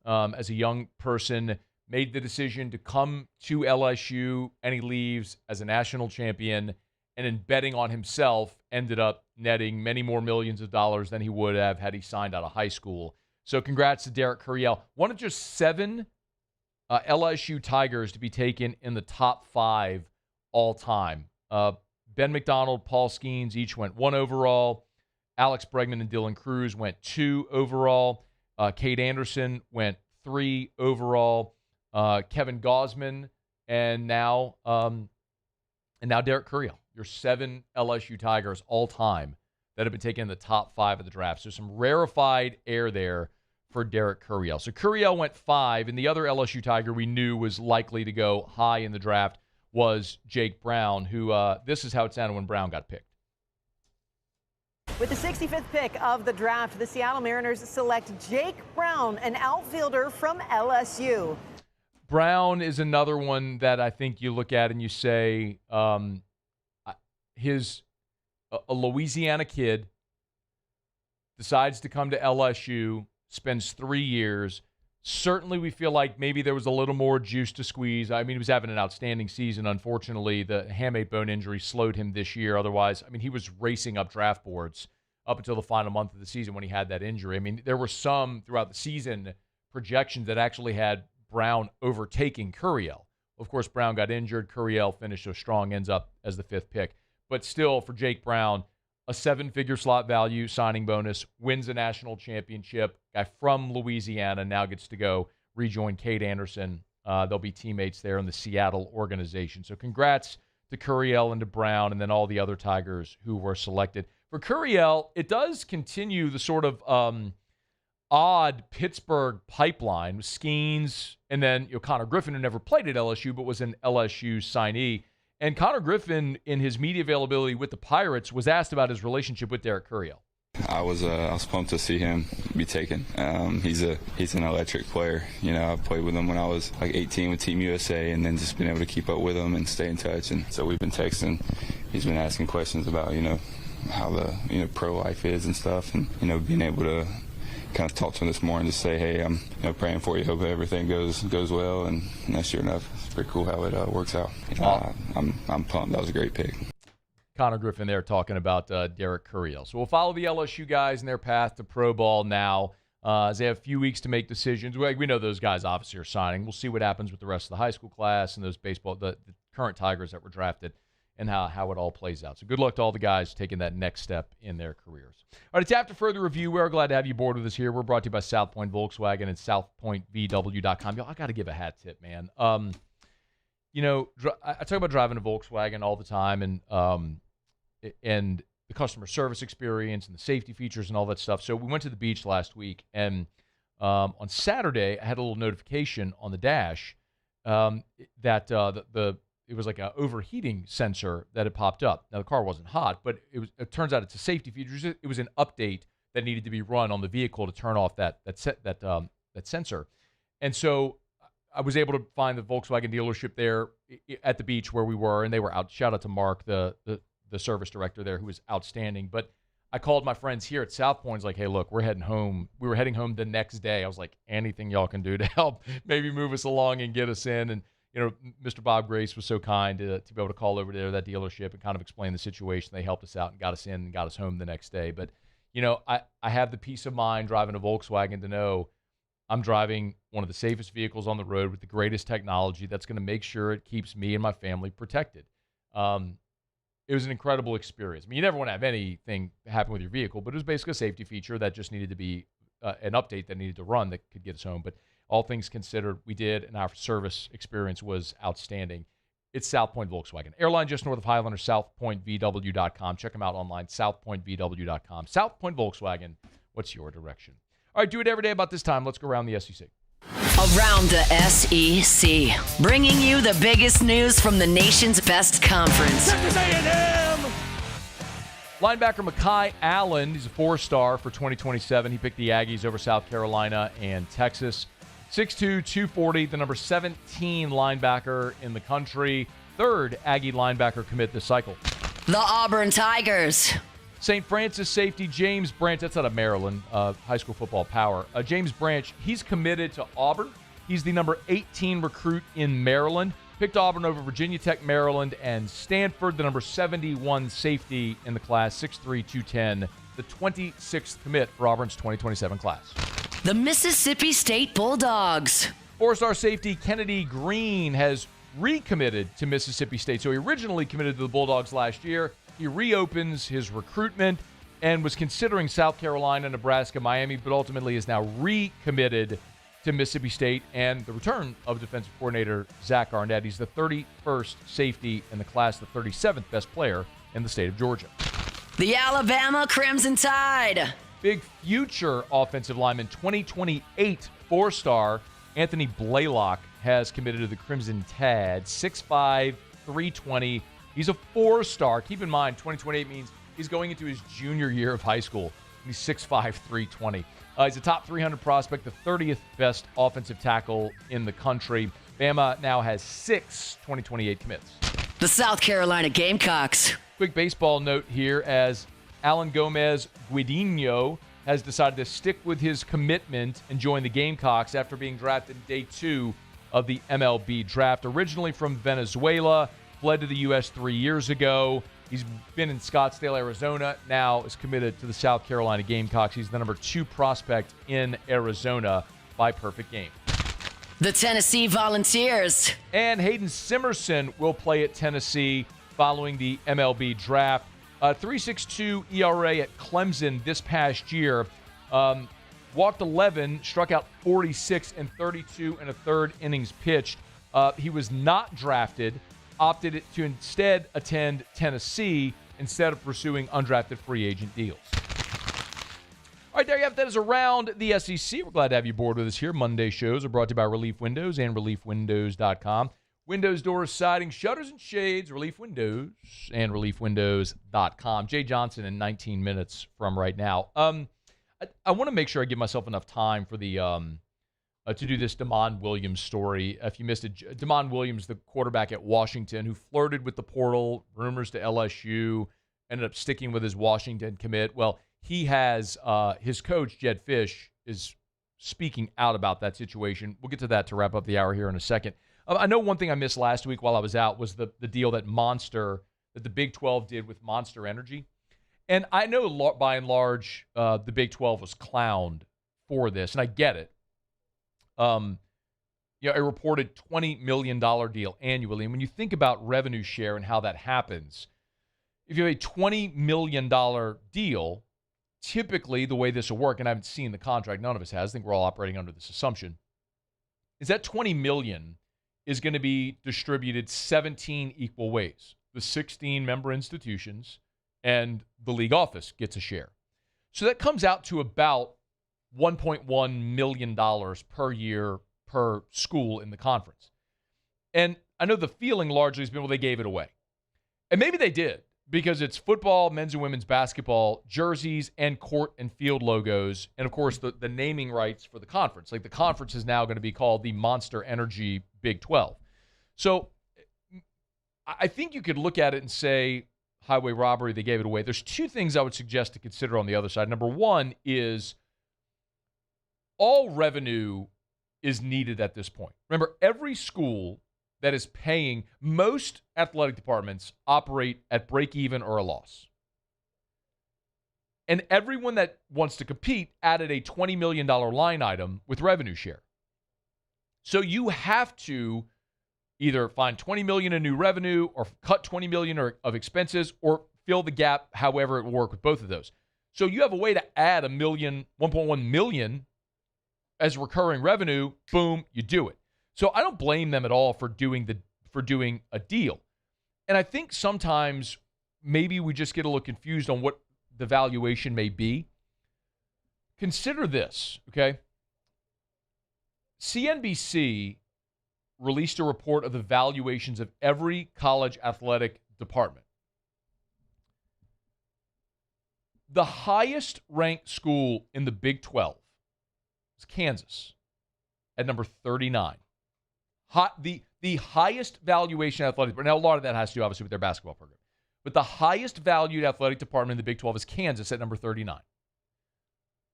as a young person. made the decision to come to LSU, and he leaves as a national champion, and in betting on himself, ended up netting many more millions of dollars than he would have had he signed out of high school. So congrats to Derek Curiel. One of just 7 LSU Tigers to be taken in the top 5 all time. Ben McDonald, Paul Skeens each went 1 overall. Alex Bregman and Dylan Cruz went 2 overall. Cade Anderson went 3 overall. Kevin Gosman, and now Derek Curiel. Your 7 LSU Tigers all time that have been taken in the top 5 of the draft. So some rarefied air there for Derek Curiel. So Curiel went 5, and the other LSU Tiger we knew was likely to go high in the draft was Jake Brown, who this is how it sounded when Brown got picked. With the 65th pick of the draft, the Seattle Mariners select Jake Brown, an outfielder from LSU. Brown is another one that I think you look at and you say, a Louisiana kid decides to come to LSU, spends 3 years. Certainly we feel like maybe there was a little more juice to squeeze. I mean, he was having an outstanding season. Unfortunately, the hamate bone injury slowed him this year. Otherwise, I mean, he was racing up draft boards up until the final month of the season when he had that injury. I mean, there were some throughout the season projections that actually had Brown overtaking Curiel. Of course, Brown got injured. Curiel finished so strong, ends up as the 5th pick. But still, for Jake Brown, a 7-figure slot value signing bonus, wins a national championship. Guy from Louisiana now gets to go rejoin Cade Anderson. They'll be teammates there in the Seattle organization. So congrats to Curiel and to Brown and then all the other Tigers who were selected. For Curiel, it does continue the sort of odd Pittsburgh pipeline with Skeens and then Connor Griffin, who never played at LSU but was an LSU signee. And Connor Griffin, in his media availability with the Pirates, was asked about his relationship with Derek Curiel. I was pumped to see him be taken. He's an electric player. You know, I played with him when I was like 18 with Team USA, and then just been able to keep up with him and stay in touch. And so we've been texting. He's been asking questions about how the pro life is and stuff, and being able to kind of talk to him this morning, just say, hey, I'm praying for you, hope everything goes well, and sure enough, it's pretty cool how it works out. I'm pumped. That was a great pick. Connor Griffin there talking about Derek Curiel. So we'll follow the LSU guys in their path to pro ball now, as they have a few weeks to make decisions. We know those guys obviously are signing. We'll see what happens with the rest of the high school class and those the current Tigers that were drafted, and how it all plays out. So good luck to all the guys taking that next step in their careers. All right, it's After Further Review. We're glad to have you aboard with us here. We're brought to you by South Point Volkswagen and southpointvw.com. Y'all, I got to give a hat tip, man. I talk about driving a Volkswagen all the time and the customer service experience and the safety features and all that stuff. So we went to the beach last week, and on Saturday, I had a little notification on the dash that it was like an overheating sensor that had popped up. Now, the car wasn't hot, but it turns out it's a safety feature. It was an update that needed to be run on the vehicle to turn off that sensor. And so I was able to find the Volkswagen dealership there at the beach where we were, and they were out. Shout out to Mark, the service director there, who was outstanding. But I called my friends here at South Point. I was like, hey, look, we're heading home. We were heading home the next day. I was like, anything y'all can do to help maybe move us along and get us in. And Mr. Bob Grace was so kind to be able to call over there to that dealership and kind of explain the situation. They helped us out and got us in and got us home the next day. But, I have the peace of mind driving a Volkswagen to know I'm driving one of the safest vehicles on the road with the greatest technology that's going to make sure it keeps me and my family protected. It was an incredible experience. I mean, you never want to have anything happen with your vehicle, but it was basically a safety feature that just needed to be an update that needed to run that could get us home. But all things considered, we did, and our service experience was outstanding. It's South Point Volkswagen. Airline just north of Highlander, southpointvw.com. Check them out online, southpointvw.com. South Point Volkswagen, what's your direction? All right, do it every day about this time. Let's go around the SEC. Around the SEC, bringing you the biggest news from the nation's best conference. Texas A&M! Linebacker Mekhi Allen, he's a 4-star for 2027. He picked the Aggies over South Carolina and Texas. 6'2", 240, the number 17 linebacker in the country. Third Aggie linebacker commit this cycle. The Auburn Tigers. St. Francis safety James Branch, that's out of Maryland, high school football power. James Branch, he's committed to Auburn. He's the number 18 recruit in Maryland. Picked Auburn over Virginia Tech, Maryland, and Stanford. The number 71 safety in the class, 6'3", 210. The 26th commit for Auburn's 2027 class. The Mississippi State Bulldogs. Four-star safety Kennedy Green has recommitted to Mississippi State. So he originally committed to the Bulldogs last year. He reopens his recruitment and was considering South Carolina, Nebraska, Miami, but ultimately is now recommitted to Mississippi State and the return of defensive coordinator Zach Arnett. He's the 31st safety in the class, the 37th best player in the state of Georgia. The Alabama Crimson Tide. Big future offensive lineman, 2028 four-star Anthony Blaylock has committed to the Crimson Tide, 6'5", 320. He's a four-star. Keep in mind, 2028 means he's going into his junior year of high school. He's 6'5", 320. He's a top 300 prospect, the 30th best offensive tackle in the country. Bama now has 6 2028 commits. The South Carolina Gamecocks. Quick baseball note here as Alan Gomez Guidino has decided to stick with his commitment and join the Gamecocks after being drafted in day 2 of the MLB Draft. Originally from Venezuela, fled to the U.S. 3 years ago. He's been in Scottsdale, Arizona, now is committed to the South Carolina Gamecocks. He's the number 2 prospect in Arizona by perfect game. The Tennessee Volunteers. And Hayden Simerson will play at Tennessee following the MLB Draft. 3.62 ERA at Clemson this past year. Walked 11, struck out 46 in 32 and a third innings pitched. He was not drafted. Opted to instead attend Tennessee instead of pursuing undrafted free agent deals. All right, there you have it. That is around the SEC. We're glad to have you aboard with us here. Monday shows are brought to you by Relief Windows and ReliefWindows.com. Windows, doors, siding, shutters, and shades, Relief Windows and ReliefWindows.com. Jay Johnson in 19 minutes from right now. I want to make sure I give myself enough time for the to do this Damon Williams story. If you missed it, Damon Williams, the quarterback at Washington, who flirted with the portal, rumors to LSU, ended up sticking with his Washington commit. Well, he has his coach, Jed Fish, is speaking out about that situation. We'll get to that to wrap up the hour here in a second. I know one thing I missed last week while I was out was the deal that the Big 12 did with Monster Energy. And I know by and large the Big 12 was clowned for this, and I get it. A reported $20 million deal annually. And when you think about revenue share and how that happens, if you have a $20 million deal, typically the way this will work, and I haven't seen the contract, none of us has, I think we're all operating under this assumption, is that $20 million is going to be distributed 17 equal ways. The 16 member institutions and the league office gets a share. So that comes out to about $1.1 million per year per school in the conference. And I know the feeling largely has been, well, they gave it away. And maybe they did, because it's football, men's and women's basketball, jerseys, and court and field logos, and, of course, the naming rights for the conference. Like, the conference is now going to be called the Monster Energy Big 12. So I think you could look at it and say, highway robbery, they gave it away. There's 2 things I would suggest to consider on the other side. Number one is all revenue is needed at this point. Remember, every school that is paying, most athletic departments operate at break even or a loss. And everyone that wants to compete added a $20 million line item with revenue share. So you have to either find $20 million in new revenue or cut $20 million of expenses or fill the gap however it will work with both of those. So you have a way to add $1.1 million as recurring revenue, boom, you do it. So I don't blame them at all for doing a deal. And I think sometimes maybe we just get a little confused on what the valuation may be. Consider this, okay? CNBC released a report of the valuations of every college athletic department. The highest ranked school in the Big 12 is Kansas at number 39. The highest valuation athletic department. Now, a lot of that has to do, obviously, with their basketball program. But the highest valued athletic department in the Big 12 is Kansas at number 39.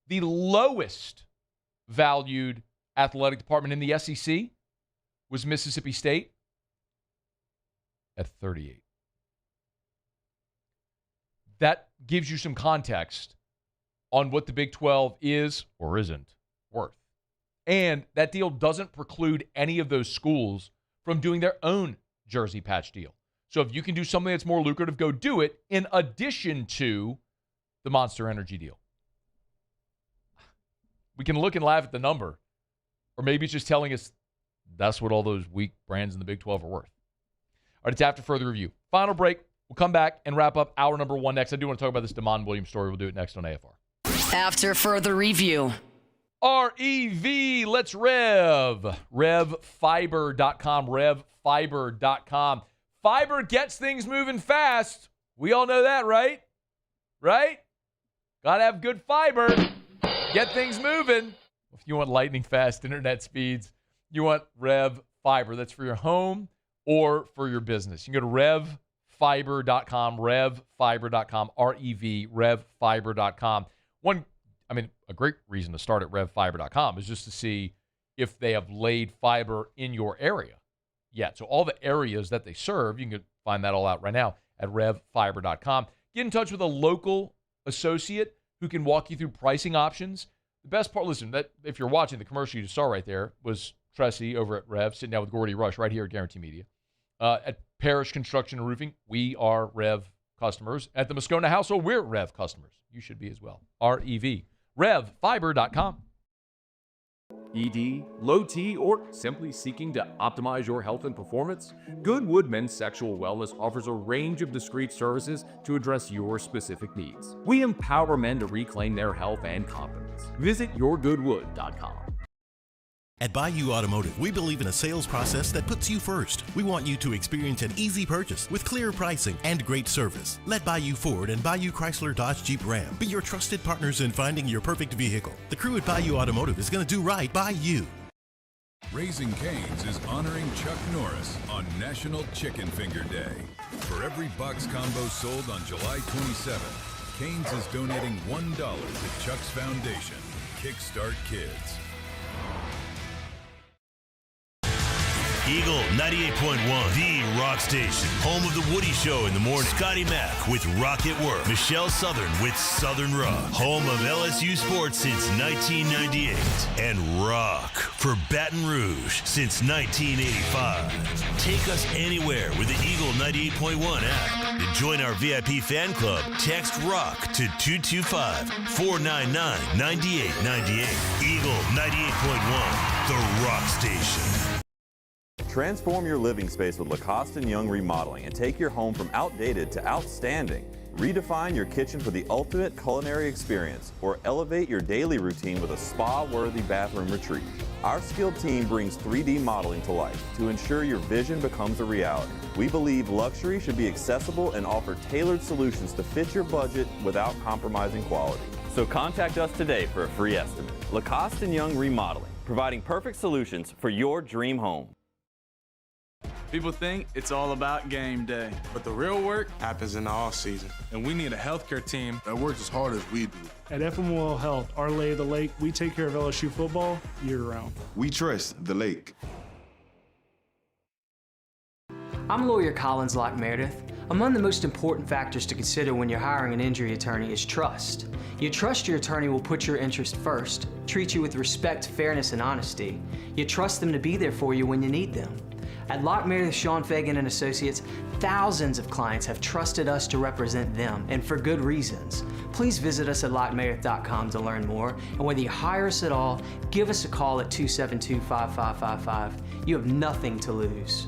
The lowest valued athletic department in the SEC was Mississippi State at 38. That gives you some context on what the Big 12 is or isn't worth. And that deal doesn't preclude any of those schools from doing their own jersey patch deal. So if you can do something that's more lucrative, go do it in addition to the Monster Energy deal. We can look and laugh at the number, or maybe it's just telling us that's what all those weak brands in the Big 12 are worth. All right, it's after further review. Final break. We'll come back and wrap up hour number 1 next. I do want to talk about this DeMond Williams story. We'll do it next on AFR. After further review. REV, let's rev. RevFiber.com, RevFiber.com. Fiber gets things moving fast. We all know that, right? Right? Got to have good fiber. Get things moving. If you want lightning fast internet speeds, you want Rev Fiber. That's for your home or for your business. You can go to RevFiber.com, RevFiber.com, R-E-V, RevFiber.com. A great reason to start at RevFiber.com is just to see if they have laid fiber in your area yet. So all the areas that they serve, you can find that all out right now at RevFiber.com. Get in touch with a local associate who can walk you through pricing options. The best part, listen, that if you're watching the commercial you just saw right there, was Tressie over at Rev, sitting down with Gordy Rush right here at Guarantee Media. At Parish Construction and Roofing, we are Rev customers. At the Moscona household, we're Rev customers. You should be as well. R-E-V. RevFiber.com. ED, low T, or simply seeking to optimize your health and performance? Goodwood Men's Sexual Wellness offers a range of discreet services to address your specific needs. We empower men to reclaim their health and confidence. Visit yourgoodwood.com. At Bayou Automotive, we believe in a sales process that puts you first. We want you to experience an easy purchase with clear pricing and great service. Let Bayou Ford and Bayou Chrysler Dodge Jeep Ram be your trusted partners in finding your perfect vehicle. The crew at Bayou Automotive is going to do right by you. Raising Cane's is honoring Chuck Norris on National Chicken Finger Day. For every box combo sold on July 27th, Cane's is donating $1 to Chuck's Foundation, Kickstart Kids. Eagle 98.1, the rock station. Home of the Woody Show in the morning. Scotty Mack with Rock at Work. Michelle Southern with Southern Rock. Home of LSU sports since 1998. And rock for Baton Rouge since 1985. Take us anywhere with the Eagle 98.1 app. To join our VIP fan club, text ROCK to 225-499-9898. Eagle 98.1, the rock station. Transform your living space with Lacoste & Young Remodeling and take your home from outdated to outstanding. Redefine your kitchen for the ultimate culinary experience or elevate your daily routine with a spa-worthy bathroom retreat. Our skilled team brings 3D modeling to life to ensure your vision becomes a reality. We believe luxury should be accessible and offer tailored solutions to fit your budget without compromising quality. So contact us today for a free estimate. Lacoste & Young Remodeling, providing perfect solutions for your dream home. People think it's all about game day, but the real work happens in the off season. And we need a healthcare team that works as hard as we do. At FML Health, our Lay of the Lake, we take care of LSU football year-round. We trust the lake. I'm lawyer Collins Locke Meredith. Among the most important factors to consider when you're hiring an injury attorney is trust. You trust your attorney will put your interest first, treat you with respect, fairness, and honesty. You trust them to be there for you when you need them. At Locke Meredith, Sean Fagan and Associates, thousands of clients have trusted us to represent them, and for good reasons. Please visit us at LockeMeredith.com to learn more, and whether you hire us at all, give us a call at 272-5555. You have nothing to lose.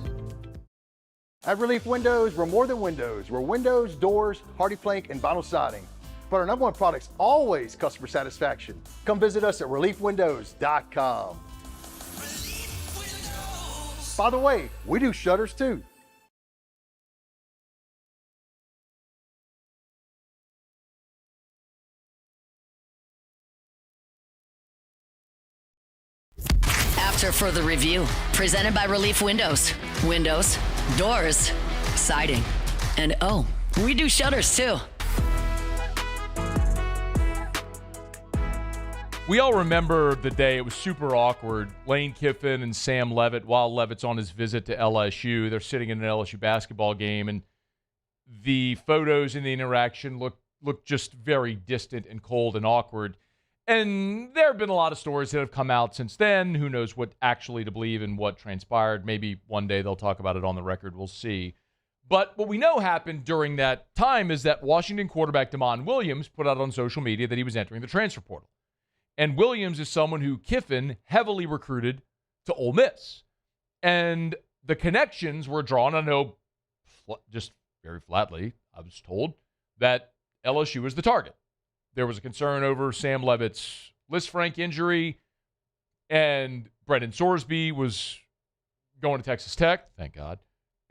At Relief Windows, we're more than windows. We're windows, doors, hardy plank, and vinyl siding. But our number one product's always customer satisfaction. Come visit us at ReliefWindows.com. By the way, we do shutters too. After further review, presented by Relief Windows. Windows, doors, siding, and oh, we do shutters too. We all remember the day. It was super awkward. Lane Kiffin and Sam Levitt, while Levitt's on his visit to LSU, they're sitting in an LSU basketball game, and the photos and the interaction look just very distant and cold and awkward. And there have been a lot of stories that have come out since then. Who knows what actually to believe and what transpired. Maybe one day they'll talk about it on the record. We'll see. But what we know happened during that time is that Washington quarterback Damon Williams put out on social media that he was entering the transfer portal. And Williams is someone who Kiffin heavily recruited to Ole Miss. And the connections were drawn. I know, just very flatly, I was told that LSU was the target. There was a concern over Sam Levitt's Lisfranc injury, and Brendan Sorsby was going to Texas Tech, thank God.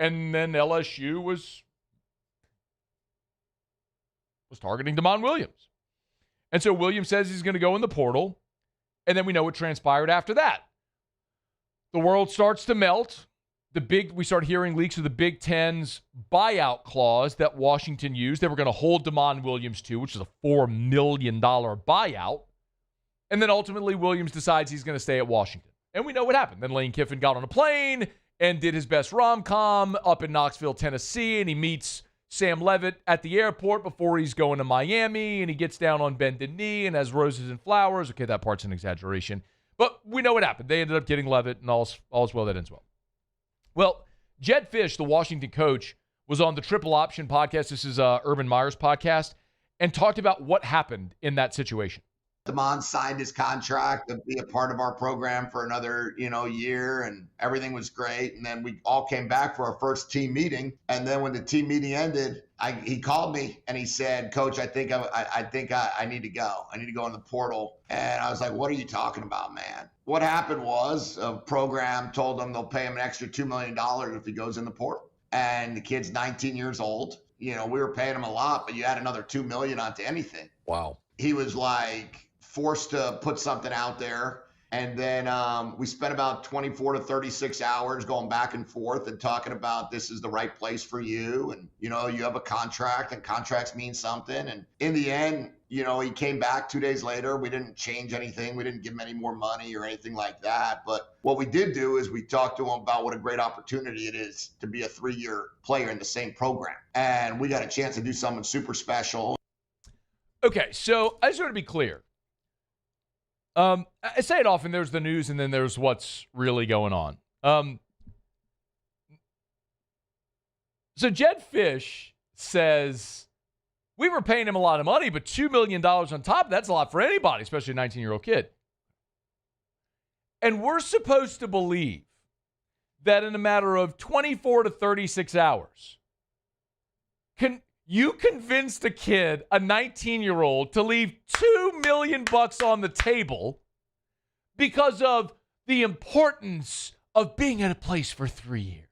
And then LSU was targeting Damon Williams. And so Williams says he's going to go in the portal, and then we know what transpired after that. The world starts to melt. We start hearing leaks of the Big Ten's buyout clause that Washington used. They were going to hold Damon Williams to, which is a $4 million buyout. And then ultimately Williams decides he's going to stay at Washington. And we know what happened. Then Lane Kiffin got on a plane and did his best rom-com up in Knoxville, Tennessee, and he meets Sam Levitt at the airport before he's going to Miami, and he gets down on bended knee and has roses and flowers. Okay, that part's an exaggeration. But we know what happened. They ended up getting Levitt, and all's well that ends well. Well, Jed Fish, the Washington coach, was on the Triple Option podcast. This is Urban Meyer's podcast, and talked about what happened in that situation. Damon signed his contract to be a part of our program for another, year, and everything was great. And then we all came back for our first team meeting. And then when the team meeting ended, he called me and he said, "Coach, I think I need to go. I need to go in the portal." And I was like, "What are you talking about, man?" What happened was a program told him they'll pay him an extra $2 million if he goes in the portal. And the kid's 19 years old. We were paying him a lot, but you add another $2 million onto anything. Wow. He was forced to put something out there. And then we spent about 24 to 36 hours going back and forth and talking about this is the right place for you. And, you have a contract and contracts mean something. And in the end, he came back 2 days later. We didn't change anything. We didn't give him any more money or anything like that. But what we did do is we talked to him about what a great opportunity it is to be a 3-year player in the same program. And we got a chance to do something super special. Okay, so I just want to be clear. I say it often, there's the news and then there's what's really going on. So Jed Fish says, we were paying him a lot of money, but $2 million on top, that's a lot for anybody, especially a 19-year-old kid. And we're supposed to believe that in a matter of 24 to 36 hours, you convinced a kid, a 19-year-old, to leave $2 million on the table because of the importance of being at a place for 3 years.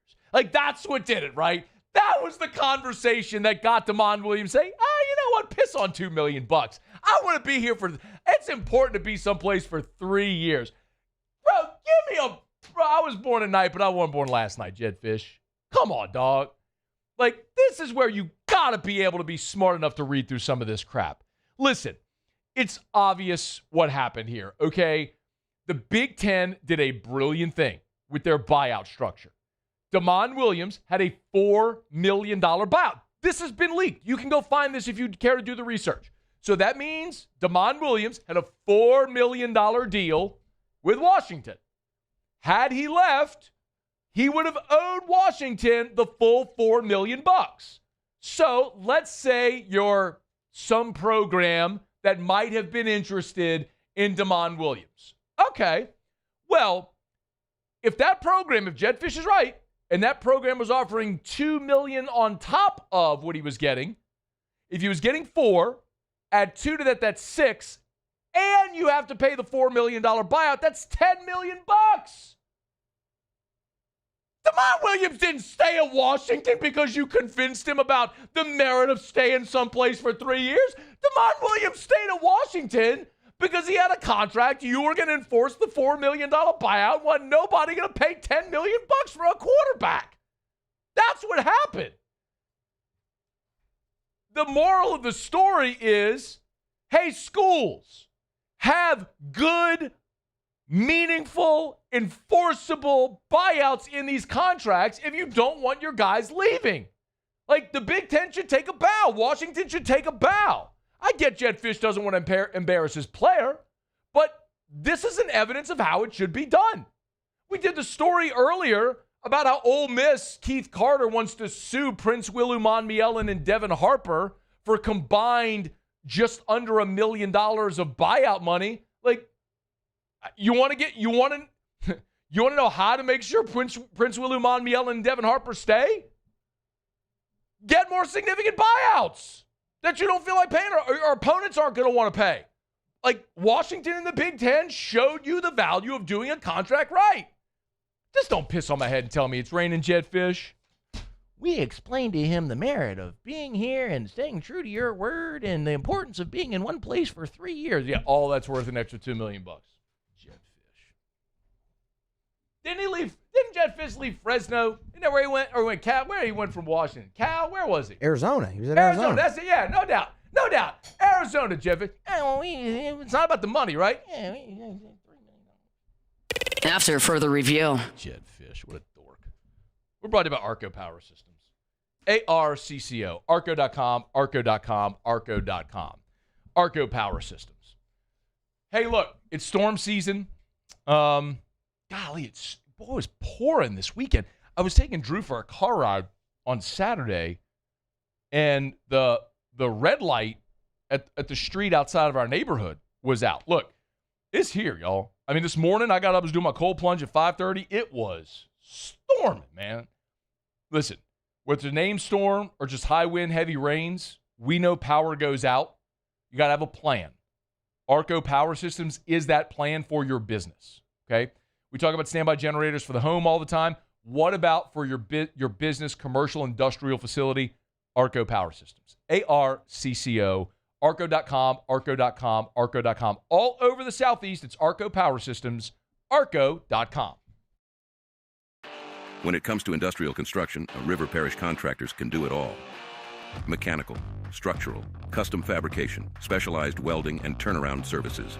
That's what did it, right? That was the conversation that got Damon Williams saying, you know what? Piss on $2 million. I want to be here it's important to be someplace for 3 years. Bro, I was born tonight, but I wasn't born last night, Jed Fish. Come on, dog. This is where you got to be able to be smart enough to read through some of this crap. Listen, it's obvious what happened here, okay? The Big Ten did a brilliant thing with their buyout structure. Damon Williams had a $4 million buyout. This has been leaked. You can go find this if you care to do the research. So that means Damon Williams had a $4 million deal with Washington. Had he left, he would have owed Washington the full $4 million. So let's say you're some program that might have been interested in Damon Williams. Okay, well, if Jed Fish is right, and that program was offering $2 million on top of what he was getting, if he was getting 4, add 2 to that, that's 6, and you have to pay the $4 million buyout, that's $10 million. Damon Williams didn't stay at Washington because you convinced him about the merit of staying someplace for 3 years. Damon Williams stayed at Washington because he had a contract. You were going to enforce the $4 million buyout. Wasn't nobody going to pay $10 million for a quarterback. That's what happened. The moral of the story is, hey, schools, have good, meaningful, enforceable buyouts in these contracts if you don't want your guys leaving. Like, the Big Ten should take a bow. Washington should take a bow. I get Jedd Fisch doesn't want to embarrass his player, but this is an evidence of how it should be done. We did the story earlier about how Ole Miss, Keith Carter, wants to sue Prince Willie Monmielen and Devin Harper for combined just under $1 million of buyout money. Like, you want to know how to make sure Prince Willie Monmielen and Devin Harper stay? Get more significant buyouts that you don't feel like paying, or opponents aren't going to want to pay. Like, Washington and the Big Ten showed you the value of doing a contract right. Just don't piss on my head and tell me it's raining Jedd Fisch. We explained to him the merit of being here and staying true to your word and the importance of being in one place for 3 years. Yeah, all that's worth an extra $2 million. Jedd Fisch. Didn't Jedd Fisch leave Fresno? Isn't that where he went? Or he went Cal? Where he went from Washington? Cal? Where was he? Arizona. He was at Arizona. That's it. Yeah, no doubt. No doubt. Arizona, Jedd Fisch. It's not about the money, right? After further review. Jedd Fisch, what a dork. We're brought to you by Arco Power Systems. ARCCO. Arco.com, Arco.com, Arco.com. Arco Power Systems. Hey, look, it's storm season. Golly, it was pouring this weekend. I was taking Drew for a car ride on Saturday, and the red light at the street outside of our neighborhood was out. Look, it's here, y'all. I mean, this morning I got up, I was doing my cold plunge at 5:30. It was storming, man. Listen, whether it's a named storm or just high wind, heavy rains, we know power goes out. You got to have a plan. Arco Power Systems is that plan for your business, okay? We talk about standby generators for the home all the time. What about for your business, commercial, industrial facility? Arco Power Systems. ARCCO. Arco.com, Arco.com, Arco.com. All over the Southeast, it's Arco Power Systems, Arco.com. When it comes to industrial construction, River Parish contractors can do it all. Mechanical, structural, custom fabrication, specialized welding, and turnaround services.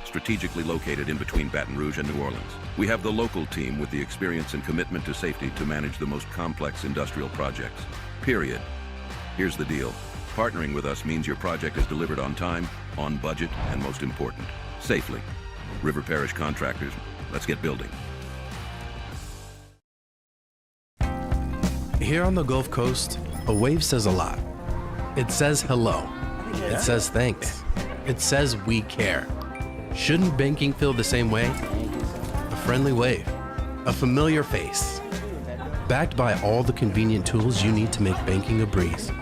Strategically located in between Baton Rouge and New Orleans, we have the local team with the experience and commitment to safety to manage the most complex industrial projects. Period. Here's the deal. Partnering with us means your project is delivered on time, on budget, and most important, safely. River Parish Contractors, let's get building. Here on the Gulf Coast, a wave says a lot. It says hello. It says thanks. It says we care. Shouldn't banking feel the same way? A friendly wave, a familiar face, backed by all the convenient tools you need to make banking a breeze.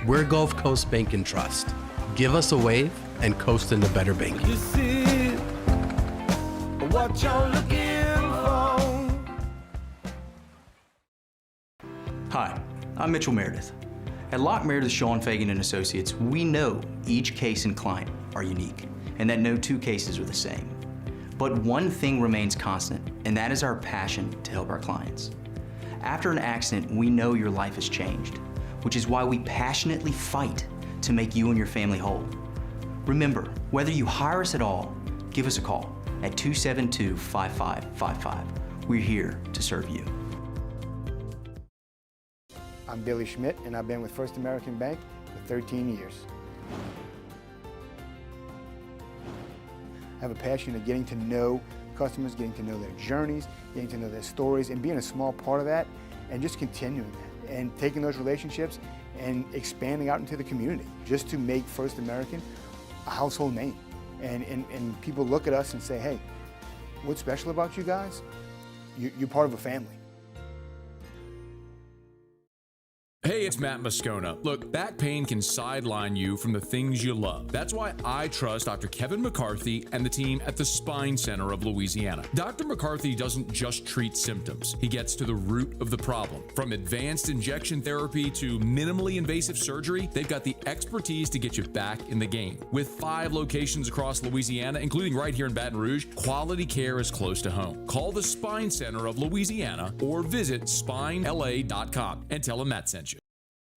We're Gulf Coast Bank and Trust. Give us a wave and coast into better banking. This is what you're looking for. Hi, I'm Mitchell Meredith. At Locke Meredith, Sean Fagan and Associates, we know each case and client are unique, and that no two cases are the same. But one thing remains constant, and that is our passion to help our clients. After an accident, we know your life has changed, which is why we passionately fight to make you and your family whole. Remember, whether you hire us at all, give us a call at 272-5555. We're here to serve you. I'm Billy Schmidt, and I've been with First American Bank for 13 years. I have a passion of getting to know customers, getting to know their journeys, getting to know their stories, and being a small part of that, and just continuing that, and taking those relationships and expanding out into the community, just to make First American a household name. And people look at us and say, hey, what's special about you guys? You're part of a family. Hey, it's Matt Moscona. Look, back pain can sideline you from the things you love. That's why I trust Dr. Kevin McCarthy and the team at the Spine Center of Louisiana. Dr. McCarthy doesn't just treat symptoms. He gets to the root of the problem. From advanced injection therapy to minimally invasive surgery, they've got the expertise to get you back in the game. With 5 locations across Louisiana, including right here in Baton Rouge, quality care is close to home. Call the Spine Center of Louisiana or visit spinela.com and tell them Matt sent you.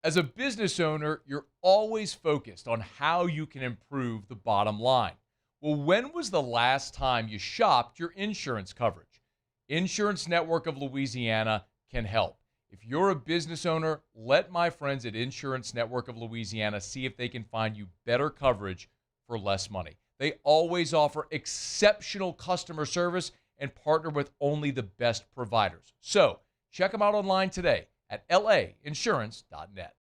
As a business owner, you're always focused on how you can improve the bottom line. Well, when was the last time you shopped your insurance coverage? Insurance Network of Louisiana can help. If you're a business owner, let my friends at Insurance Network of Louisiana see if they can find you better coverage for less money. They always offer exceptional customer service and partner with only the best providers. So check them out online today at lainsurance.net.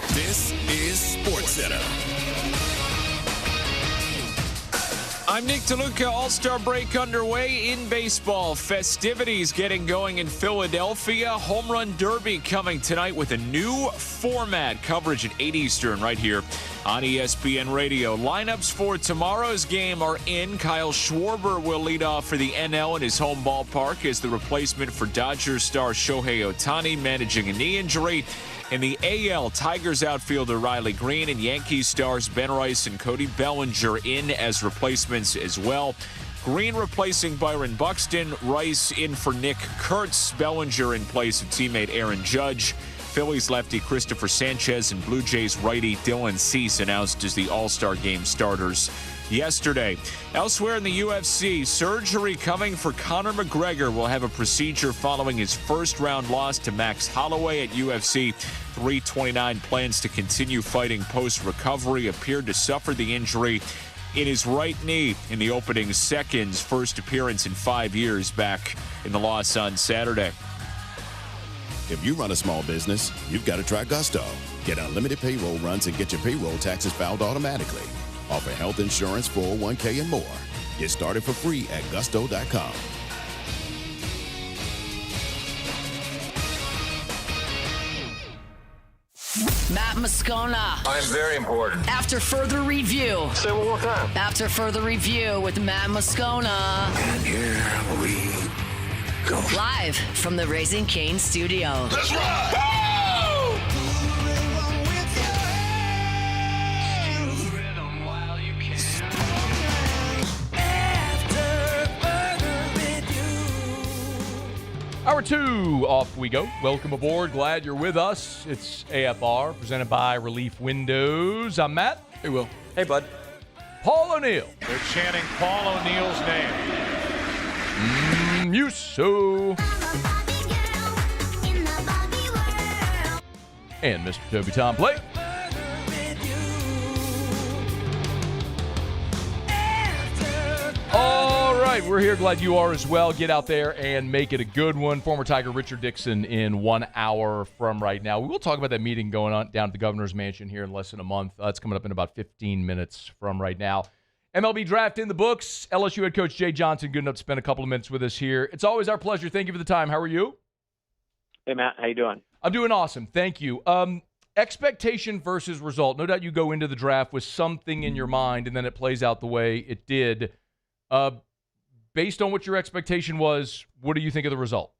This is SportsCenter. I'm Nick DeLuca. All-Star break underway in baseball. Festivities getting going in Philadelphia. Home Run Derby coming tonight with a new format. Coverage at 8 Eastern right here on ESPN Radio. Lineups for tomorrow's game are in. Kyle Schwarber will lead off for the NL in his home ballpark as the replacement for Dodgers star Shohei Ohtani managing a knee injury. In the AL, Tigers outfielder Riley Green and Yankees stars Ben Rice and Cody Bellinger in as replacements as well. Green replacing Byron Buxton, Rice in for Nick Kurtz, Bellinger in place of teammate Aaron Judge. Phillies lefty Christopher Sanchez and Blue Jays righty Dylan Cease announced as the All-Star Game starters yesterday. Elsewhere in the UFC, surgery coming for Conor McGregor. Will have a procedure following his first-round loss to Max Holloway at UFC 329. Plans to continue fighting post-recovery. Appeared to suffer the injury in his right knee in the opening seconds. First appearance in 5 years back in the loss on Saturday. If you run a small business, you've got to try Gusto. Get unlimited payroll runs and get your payroll taxes filed automatically. Offer health insurance, 401k, and more. Get started for free at gusto.com. Matt Moscona. I'm very important. After further review. Say it one more time. After further review with Matt Moscona. And here we go. Live from the Raising Cane studio. Let's ride! Hour 2, off we go. Welcome aboard. Glad you're with us. It's AFR, presented by Relief Windows. I'm Matt. Hey, Will. Hey, bud. Paul O'Neill. They're chanting Paul O'Neill's name. Muso. And Mr. Toby Tom Blake. All right, we're here. Glad you are as well. Get out there and make it a good one. Former Tiger Richard Dickson in 1 hour from right now. We will talk about that meeting going on down at the governor's mansion here in less than a month. That's coming up in about 15 minutes from right now. MLB Draft in the books. LSU head coach Jay Johnson, good enough to spend a couple of minutes with us here. It's always our pleasure. Thank you for the time. How are you? Hey, Matt. How you doing? I'm doing awesome. Thank you. Expectation versus result. No doubt you go into the draft with something in your mind, and then it plays out the way it did. Based on what your expectation was, what do you think of the result?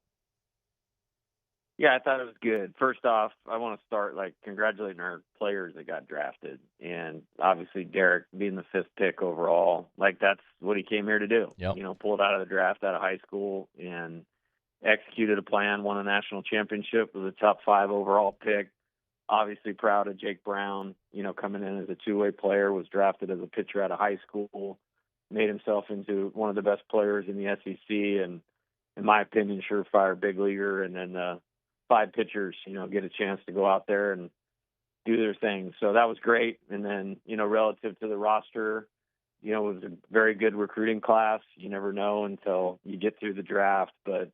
Yeah, I thought it was good. First off, I want to start congratulating our players that got drafted, and obviously Derek being the 5th pick overall. That's what he came here to do. Yep. Pulled out of the draft out of high school and executed a plan, won a national championship, was a top 5 overall pick. Obviously proud of Jake Brown, coming in as a two-way player, was drafted as a pitcher out of high school, made himself into one of the best players in the SEC, and in my opinion, surefire big leaguer. And then 5 pitchers, get a chance to go out there and do their thing. So that was great. And then, relative to the roster, it was a very good recruiting class. You never know until you get through the draft, but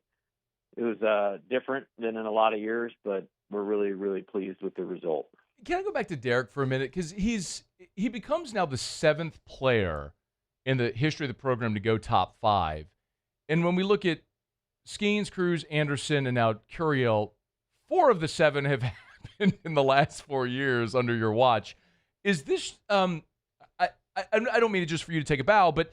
it was different than in a lot of years, but we're really, really pleased with the result. Can I go back to Derek for a minute? Because he becomes now the 7th player in the history of the program to go top 5. And when we look at Skeens, Cruz, Anderson, and now Curiel, 4 of the 7 have happened in the last 4 years under your watch. Is this I don't mean it just for you to take a bow, but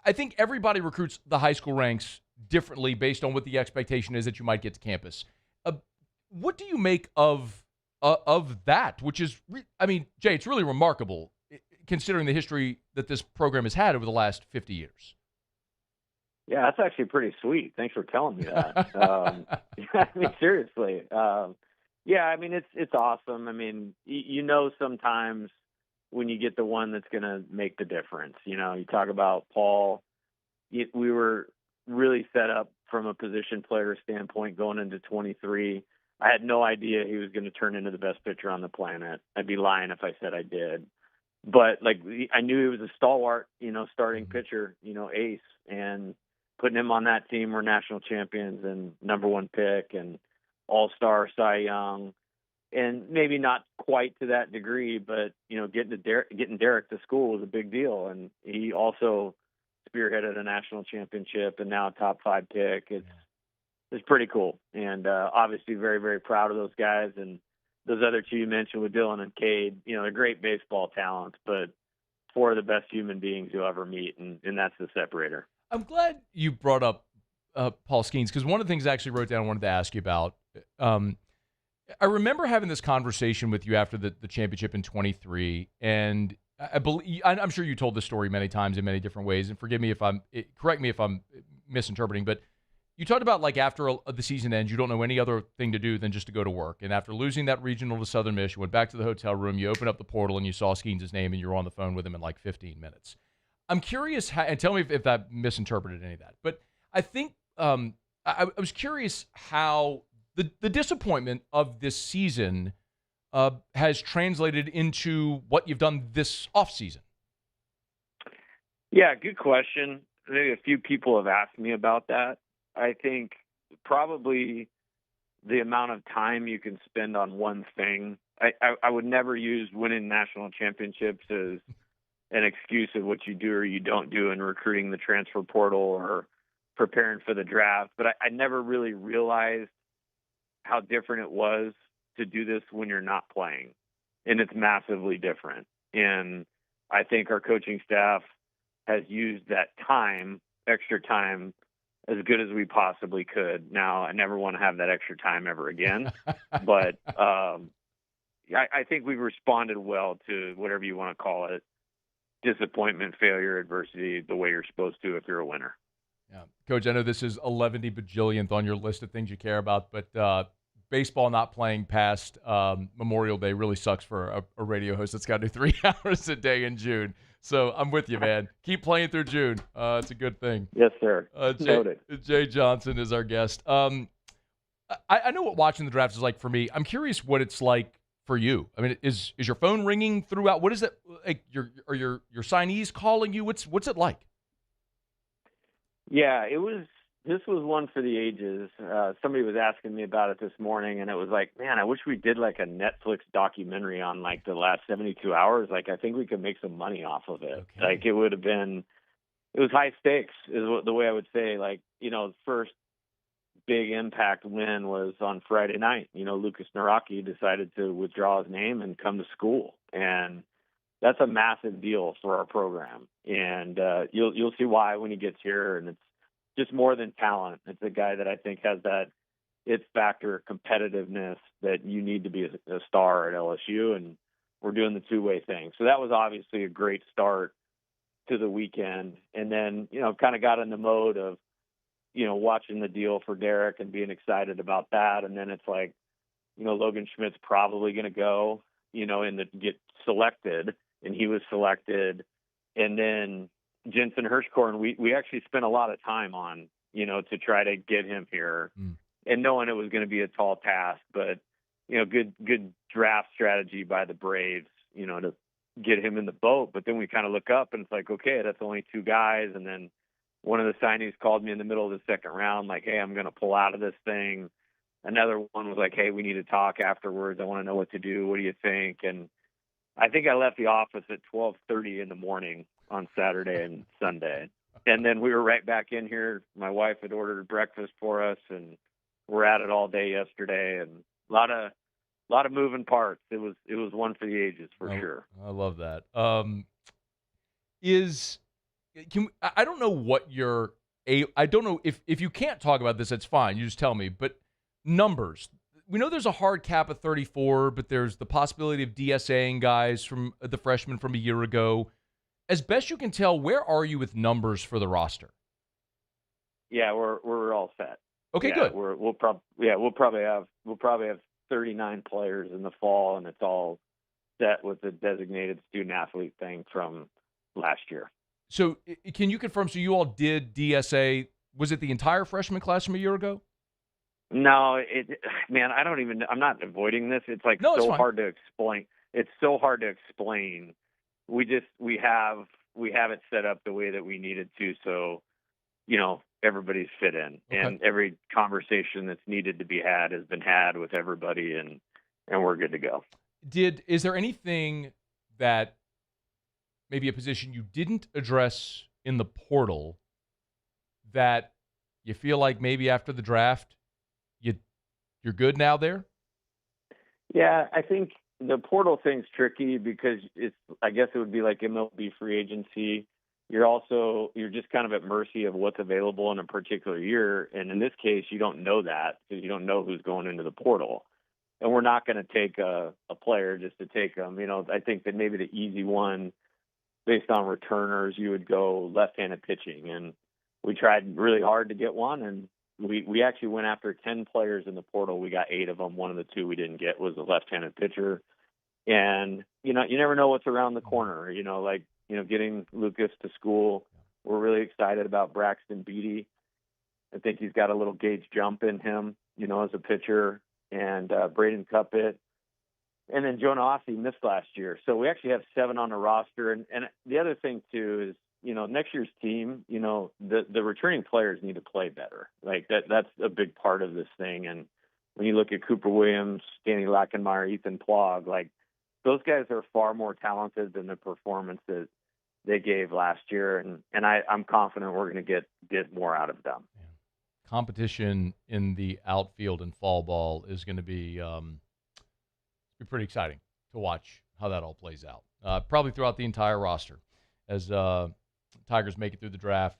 I think everybody recruits the high school ranks differently based on what the expectation is that you might get to campus. What do you make of that? Which is, Jay, it's really remarkable considering the history that this program has had over the last 50 years. Yeah, that's actually pretty sweet. Thanks for telling me that. I mean, seriously. Yeah, I mean, it's awesome. I mean, sometimes when you get the one that's going to make the difference. You talk about Paul. We were really set up from a position player standpoint going into 23. I had no idea he was going to turn into the best pitcher on the planet. I'd be lying if I said I did. But I knew he was a stalwart, starting pitcher, ace, and putting him on that team, we're national champions and number one pick and all-star Cy Young. And maybe not quite to that degree, but, getting Derek to school was a big deal. And he also spearheaded a national championship and now a top 5 pick. It's pretty cool. And obviously very, very proud of those guys. And those other two you mentioned with Dylan and Cade, they're great baseball talents, but 4 of the best human beings you'll ever meet. And that's the separator. I'm glad you brought up Paul Skeens, because one of the things I actually wrote down I wanted to ask you about, I remember having this conversation with you after the championship in 23, and I'm sure you told this story many times in many different ways, and correct me if I'm misinterpreting, but you talked about after the season ends, you don't know any other thing to do than just to go to work. And after losing that regional to Southern Miss, you went back to the hotel room, you opened up the portal, and you saw Skeens' name, and you were on the phone with him in 15 minutes. I'm curious, and tell me if I misinterpreted any of that, but I think I was curious how the disappointment of this season has translated into what you've done this offseason. Yeah, good question. I think a few people have asked me about that. I think probably the amount of time you can spend on one thing. I would never use winning national championships as an excuse of what you do or you don't do in recruiting the transfer portal or preparing for the draft. But I never really realized how different it was to do this when you're not playing. And it's massively different. And I think our coaching staff has used that time, extra time, as good as we possibly could. Now, I never want to have that extra time ever again. But I think we've responded well to whatever you want to call it, disappointment, failure, adversity, the way you're supposed to if you're a winner. Yeah. Coach, I know this is 11 bajillionth on your list of things you care about, but baseball not playing past Memorial Day really sucks for a radio host that's got to do 3 hours a day in June. So I'm with you, man. Keep playing through June. It's a good thing. Yes, sir. Jay Johnson is our guest. I know what watching the draft is like for me. I'm curious what it's like for you. I mean, is your phone ringing throughout? What is it like? Are your signees calling you? What's it like? Yeah, this was one for the ages. Somebody was asking me about it this morning, and it was like, man, I wish we did a Netflix documentary on the last 72 hours. I think we could make some money off of it. Okay. It was high stakes is the way I would say. The first big impact win was on Friday night. Lucas Naraki decided to withdraw his name and come to school. And that's a massive deal for our program. And you'll see why when he gets here. And it's just more than talent. It's a guy that I think has that it factor competitiveness that you need to be a star at LSU. And we're doing the two-way thing. So that was obviously a great start to the weekend. And then, kind of got in the mode of, watching the deal for Derek and being excited about that. And then it's Logan Schmidt's probably going to go, and get selected. And he was selected. And then Jensen Hirschkorn, we actually spent a lot of time on, to try to get him here. And knowing it was going to be a tall task, but, good draft strategy by the Braves, to get him in the boat. But then we kind of look up and it's like, okay, that's only 2 guys. And then one of the signees called me in the middle of the second round, like, hey, I'm going to pull out of this thing. Another one was like, hey, we need to talk afterwards. I want to know what to do. What do you think? And I think I left the office at 12:30 in the morning on Saturday and Sunday. And then we were right back in here. My wife had ordered breakfast for us, and we're at it all day yesterday. And a lot of moving parts. It was one for the ages for sure. I love that. I don't know what I don't know if you can't talk about this, that's fine. You just tell me. But numbers. We know there's a hard cap of 34, but there's the possibility of DSAing guys from the freshmen from a year ago. As best you can tell, where are you with numbers for the roster? we're all set. Okay, yeah, good. We'll probably have 39 players in the fall, and it's all set with the designated student athlete thing from last year. So can you confirm? So you all did DSA? Was it the entire freshman class from a year ago? No, man, I'm not avoiding this. It's like it's so fine. hard to explain. It's so hard to explain. We have it set up the way that we needed to, so everybody's fit in, and every conversation that's needed to be had has been had with everybody, and we're good to go. Is there anything that maybe a position you didn't address in the portal that you feel like maybe after the draft you're good now there? Yeah, I think the portal thing's tricky because I guess it would be like MLB free agency. You're just kind of at mercy of what's available in a particular year. And in this case, you don't know that because you don't know who's going into the portal. And we're not going to take a player just to take them. I think that maybe the easy one based on returners, you would go left-handed pitching. And we tried really hard to get one, and we actually went after 10 players in the portal. We got 8 of them. One of the 2 we didn't get was a left-handed pitcher. And, you never know what's around the corner, getting Lucas to school. We're really excited about Braxton Beatty. I think he's got a little gauge jump in him, as a pitcher, and Braden Cuppett. And then Jonah Ossie missed last year. So we actually have 7 on the roster. And the other thing, too, is, next year's team, the returning players need to play better. Like that's a big part of this thing. And when you look at Cooper Williams, Danny Lackenmeyer, Ethan Plog, like those guys are far more talented than the performance that they gave last year. And I'm confident we're going to get more out of them. Yeah. Competition in the outfield and fall ball is going to be pretty exciting to watch how that all plays out. Probably throughout the entire roster as Tigers make it through the draft.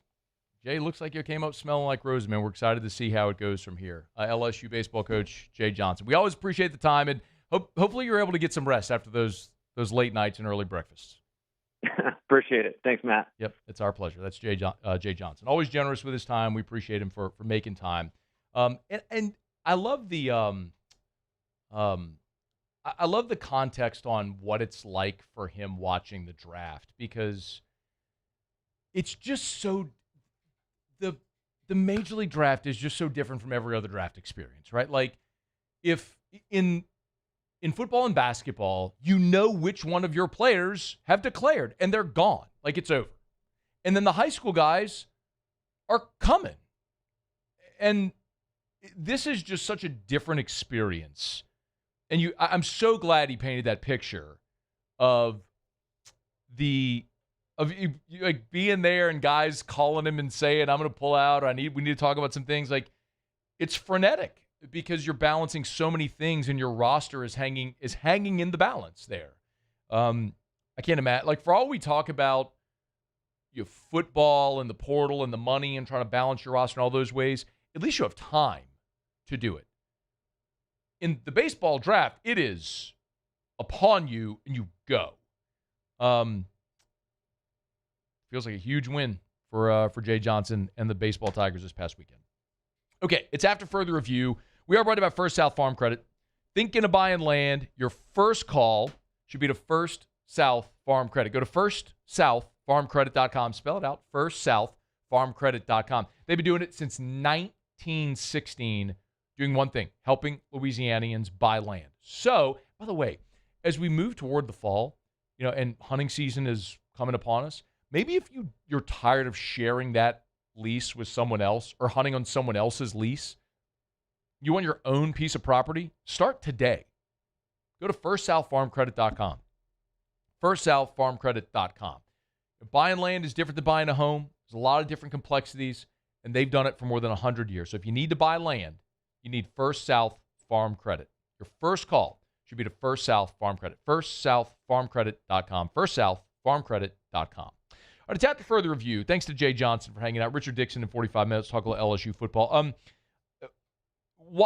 Jay, looks like you came up smelling like roses, man. We're excited to see how it goes from here. LSU baseball coach Jay Johnson. We always appreciate the time, and hopefully you're able to get some rest after those late nights and early breakfasts. Appreciate it. Thanks, Matt. Yep, it's our pleasure. That's Jay Johnson. Always generous with his time. We appreciate him for making time. And I love the I love the context on what it's like for him watching the draft, because it's just so the Major League Draft is just so different from every other draft experience, right? Like if in football and basketball, which one of your players have declared and they're gone, like it's over. And then the high school guys are coming. And this is just such a different experience. And I'm so glad he painted that picture of like being there and guys calling him and saying, I'm going to pull out, or we need to talk about some things. Like it's frenetic because you're balancing so many things and your roster is hanging in the balance there. I can't imagine, like for all we talk about football and the portal and the money and trying to balance your roster in all those ways, at least you have time to do it. In the baseball draft, it is upon you and you go. Feels like a huge win for Jay Johnson and the baseball Tigers this past weekend. Okay, it's after further review. We are brought to you by First South Farm Credit. Thinking of buying land, your first call should be to First South Farm Credit. Go to firstsouthfarmcredit.com. Spell it out, firstsouthfarmcredit.com. They've been doing it since 1916, doing one thing, helping Louisianians buy land. So, by the way, as we move toward the fall, and hunting season is coming upon us, maybe if you're tired of sharing that lease with someone else or hunting on someone else's lease, you want your own piece of property, start today. Go to firstsouthfarmcredit.com. Firstsouthfarmcredit.com. Buying land is different than buying a home. There's a lot of different complexities, and they've done it for more than 100 years. So if you need to buy land, you need First South Farm Credit. Your first call should be to First South Farm Credit. Firstsouthfarmcredit.com. Firstsouthfarmcredit.com. All right, it's after further review. Thanks to Jay Johnson for hanging out. Richard Dickson in 45 minutes, talk about LSU football.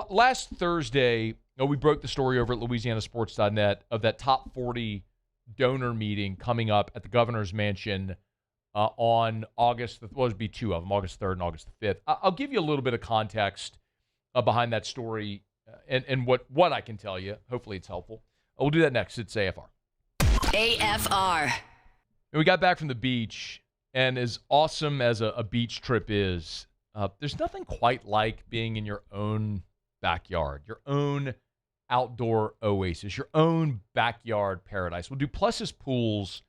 Last Thursday, we broke the story over at LouisianaSports.net of that top 40 donor meeting coming up at the governor's mansion on August, well, it'd be two of them, August 3rd and August the 5th. I'll give you a little bit of context behind that story and what I can tell you. Hopefully it's helpful. We'll do that next. It's AFR. AFR. And we got back from the beach, and as awesome as a beach trip is, there's nothing quite like being in your own backyard, your own outdoor oasis, your own backyard paradise. Well, Duplessis Pools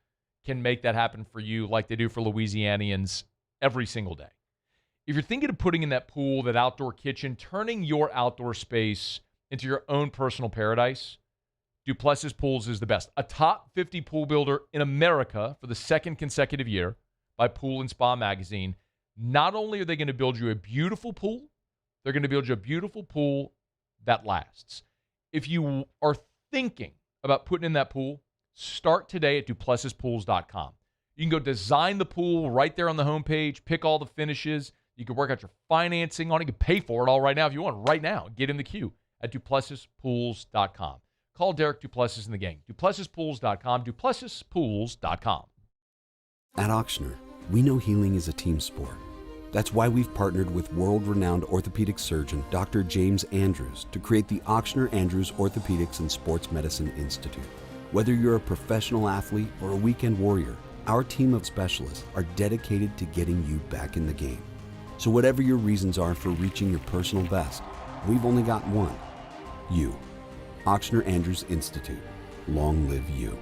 can make that happen for you like they do for Louisianians every single day. If you're thinking of putting in that pool, that outdoor kitchen, turning your outdoor space into your own personal paradise, Duplessis Pools is the best. A top 50 pool builder in America for the second consecutive year by Pool and Spa Magazine. Not only are they going to build you a beautiful pool, they're going to build you a beautiful pool that lasts. If you are thinking about putting in that pool, start today at DuplessisPools.com. You can go design the pool right there on the homepage, pick all the finishes. You can work out your financing on it. You can pay for it all right now if you want right now. Get in the queue at DuplessisPools.com. Call Derek Duplessis and the gang. DuplessisPools.com, DuplessisPools.com. At Ochsner, we know healing is a team sport. That's why we've partnered with world-renowned orthopedic surgeon Dr. James Andrews to create the Ochsner Andrews Orthopedics and Sports Medicine Institute. Whether you're a professional athlete or a weekend warrior, our team of specialists are dedicated to getting you back in the game. So whatever your reasons are for reaching your personal best, we've only got one: you. Ochsner Andrews Institute. Long live you.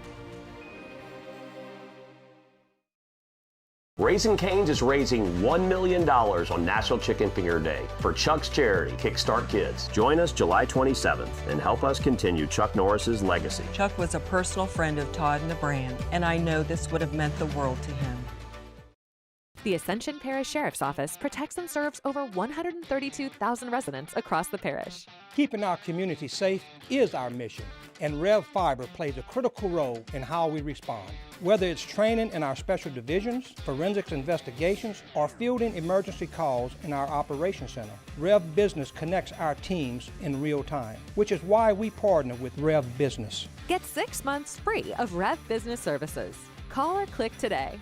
Raising Cane's is raising $1 million on National Chicken Finger Day for Chuck's charity, Kickstart Kids. Join us July 27th and help us continue Chuck Norris's legacy. Chuck was a personal friend of Todd and the brand, and I know this would have meant the world to him. The Ascension Parish Sheriff's Office protects and serves over 132,000 residents across the parish. Keeping our community safe is our mission, and Rev Fiber plays a critical role in how we respond. Whether it's training in our special divisions, forensics investigations, or fielding emergency calls in our operations center, Rev Business connects our teams in real time, which is why we partner with Rev Business. Get 6 months free of Rev Business services. Call or click today.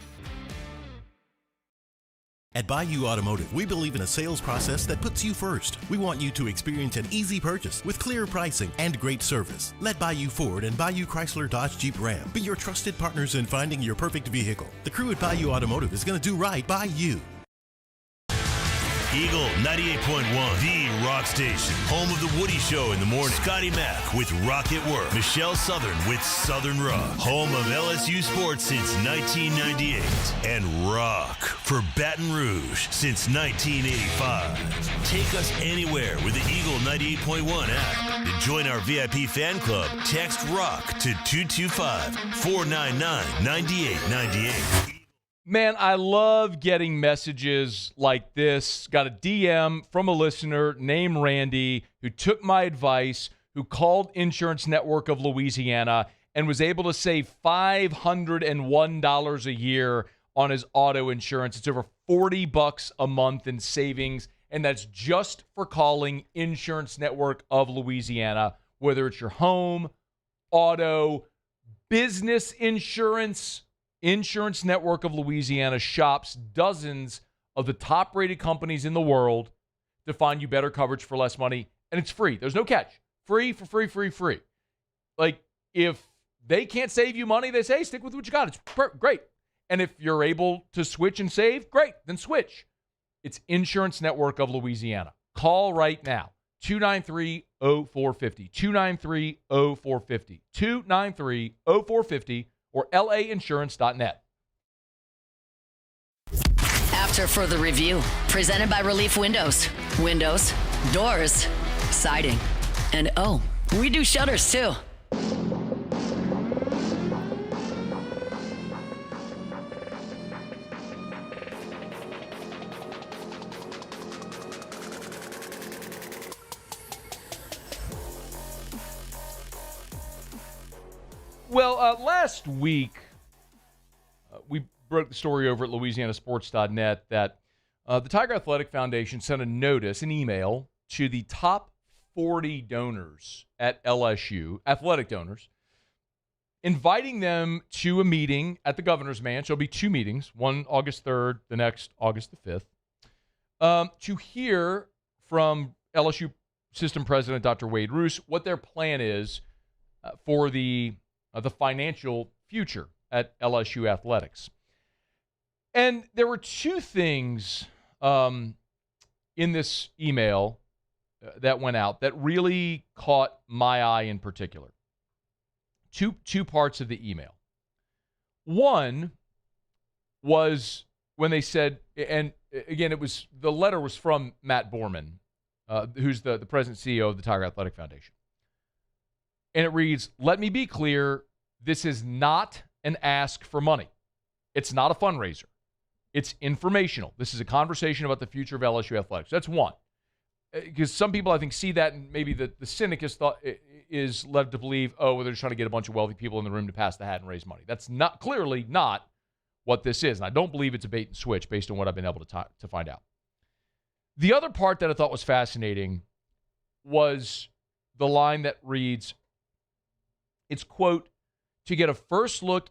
At Bayou Automotive, we believe in a sales process that puts you first. We want you to experience an easy purchase with clear pricing and great service. Let Bayou Ford and Bayou Chrysler Dodge Jeep Ram be your trusted partners in finding your perfect vehicle. The crew at Bayou Automotive is going to do right by you. Eagle 98.1, the rock station. Home of the Woody Show in the morning. Scotty Mack with Rock at Work. Michelle Southern with Southern Rock. Home of LSU sports since 1998. And rock for Baton Rouge since 1985. Take us anywhere with the Eagle 98.1 app. To join our VIP fan club, text ROCK to 225-499-9898. Man, I love getting messages like this. Got a DM from a listener named Randy who took my advice, who called Insurance Network of Louisiana and was able to save $501 a year on his auto insurance. It's over $40 a month in savings, and that's just for calling Insurance Network of Louisiana, whether it's your home, auto, business insurance. Insurance Network of Louisiana shops dozens of the top-rated companies in the world to find you better coverage for less money, and it's free. There's no catch. Free for free, free, free. Like, if they can't save you money, they say, hey, stick with what you got. It's great. And if you're able to switch and save, great, then switch. It's Insurance Network of Louisiana. Call right now. 293-0450. 293-0450. 293-0450. Or lainsurance.net. After further review, presented by Relief Windows. Windows, doors, siding, and oh, we do shutters too. Well, last week, we broke the story over at LouisianaSports.net that the Tiger Athletic Foundation sent a notice, an email, to the top 40 donors at LSU, athletic donors, inviting them to a meeting at the governor's mansion. There'll be 2 meetings, one August 3rd, the next August the 5th, to hear from LSU System President Dr. Wade Rouse what their plan is for the financial future at LSU Athletics. And there were 2 things in this email that went out that really caught my eye in particular. Two parts of the email. One was when they said, and again, the letter was from Matt Borman, who's the president and CEO of the Tiger Athletic Foundation. And it reads, "Let me be clear, this is not an ask for money. It's not a fundraiser. It's informational. This is a conversation about the future of LSU athletics." That's one. Because some people, I think, see that, and maybe the cynic is led to believe, oh, well, they're just trying to get a bunch of wealthy people in the room to pass the hat and raise money. That's clearly not what this is. And I don't believe it's a bait and switch based on what I've been able to find out. The other part that I thought was fascinating was the line that reads, it's, quote, "to get a first look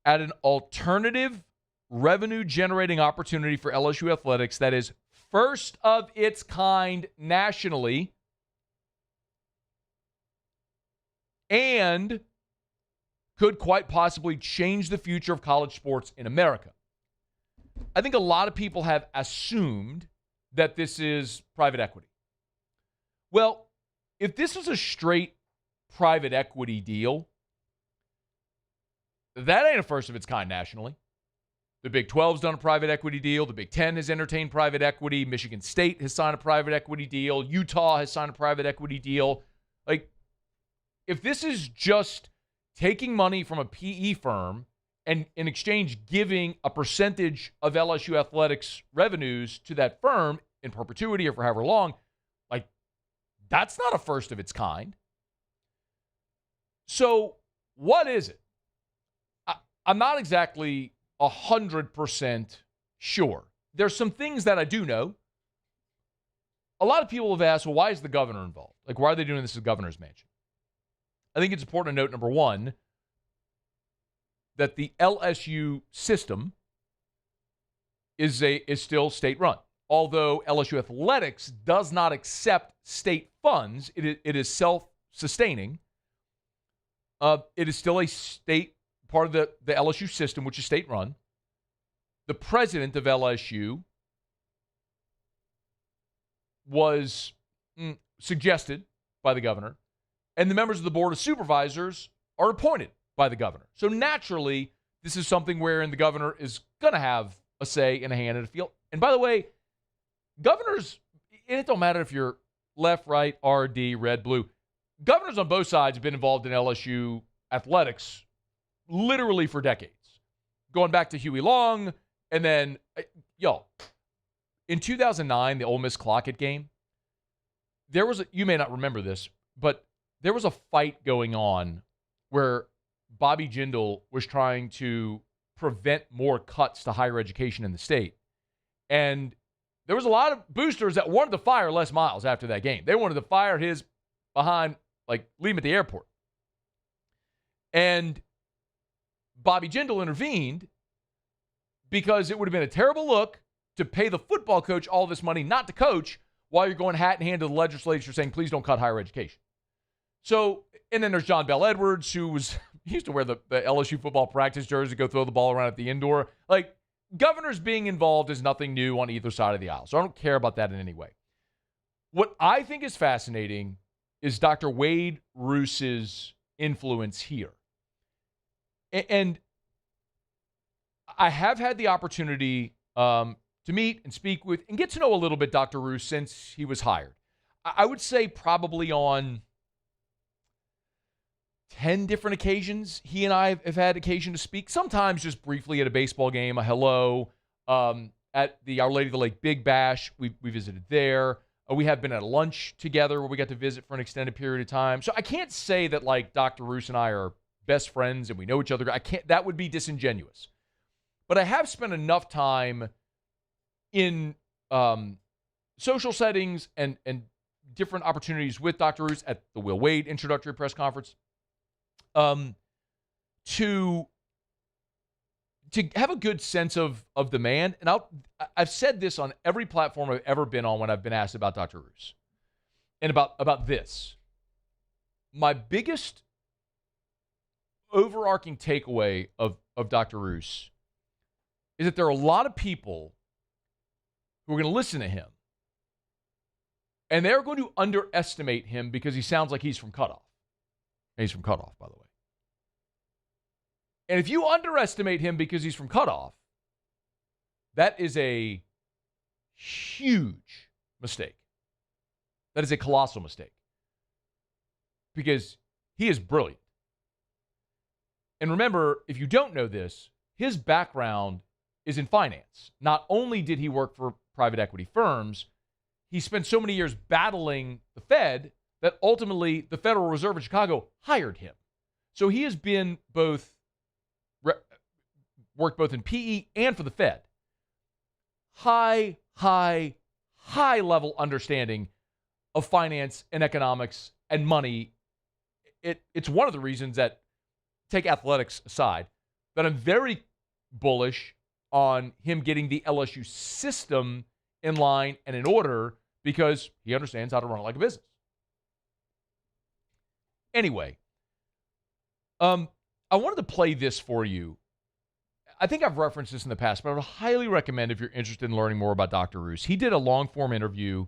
at an alternative revenue-generating opportunity for LSU athletics that is first of its kind nationally and could quite possibly change the future of college sports in America." I think a lot of people have assumed that this is private equity. Well, if this is a straight private equity deal, that ain't a first of its kind nationally. The Big 12's done a private equity deal. The Big 10 has entertained private equity. Michigan State has signed a private equity deal. Utah has signed a private equity deal. Like, if this is just taking money from a PE firm and in exchange giving a percentage of LSU athletics revenues to that firm in perpetuity or for however long, like, that's not a first of its kind. So what is it? I'm not exactly 100% sure. There's some things that I do know. A lot of people have asked, well, why is the governor involved? Like, why are they doing this at the governor's mansion? I think it's important to note, number one, that the LSU system is still state-run. Although LSU Athletics does not accept state funds, it is self-sustaining. It is still a state part of the LSU system, which is state-run. The president of LSU was suggested by the governor, and the members of the Board of Supervisors are appointed by the governor. So naturally, this is something wherein the governor is going to have a say and a hand and a feel. And by the way, governors, it don't matter if you're left, right, RD, red, blue. Governors on both sides have been involved in LSU athletics literally for decades, going back to Huey Long, and then, in 2009, the Ole Miss Clockett game, there was you may not remember this, but there was a fight going on where Bobby Jindal was trying to prevent more cuts to higher education in the state. And there was a lot of boosters that wanted to fire Les Miles after that game. They wanted to fire his behind, leave him at the airport. And Bobby Jindal intervened because it would have been a terrible look to pay the football coach all this money not to coach while you're going hat in hand to the legislature saying, please don't cut higher education. So, and then there's John Bell Edwards, he used to wear the LSU football practice jersey, go throw the ball around at the indoor. Governors being involved is nothing new on either side of the aisle. So I don't care about that in any way. What I think is fascinating is Dr. Wade Rouse's influence here. And I have had the opportunity to meet and speak with and get to know a little bit Dr. Rouse since he was hired. I would say probably on 10 different occasions he and I have had occasion to speak, sometimes just briefly at a baseball game, a hello, at the Our Lady of the Lake Big Bash. We visited there. We have been at a lunch together where we got to visit for an extended period of time. So I can't say that Dr. Rouse and I are best friends and we know each other. That would be disingenuous. But I have spent enough time in social settings and different opportunities with Dr. Rouse at the Will Wade introductory press conference to have a good sense of the man, and I've said this on every platform I've ever been on when I've been asked about Dr. Rouse and about this. My biggest overarching takeaway of Dr. Rouse is that there are a lot of people who are going to listen to him, and they're going to underestimate him because he sounds like he's from Cutoff. And he's from Cutoff, by the way. And if you underestimate him because he's from Cutoff, that is a huge mistake. That is a colossal mistake. Because he is brilliant. And remember, if you don't know this, his background is in finance. Not only did he work for private equity firms, he spent so many years battling the Fed that ultimately the Federal Reserve in Chicago hired him. So he has been worked both in PE and for the Fed. High level understanding of finance and economics and money. It's one of the reasons that, take athletics aside, that I'm very bullish on him getting the LSU system in line and in order because he understands how to run it like a business. Anyway, I wanted to play this for you. I think I've referenced this in the past, but I would highly recommend if you're interested in learning more about Dr. Rouse. He did a long-form interview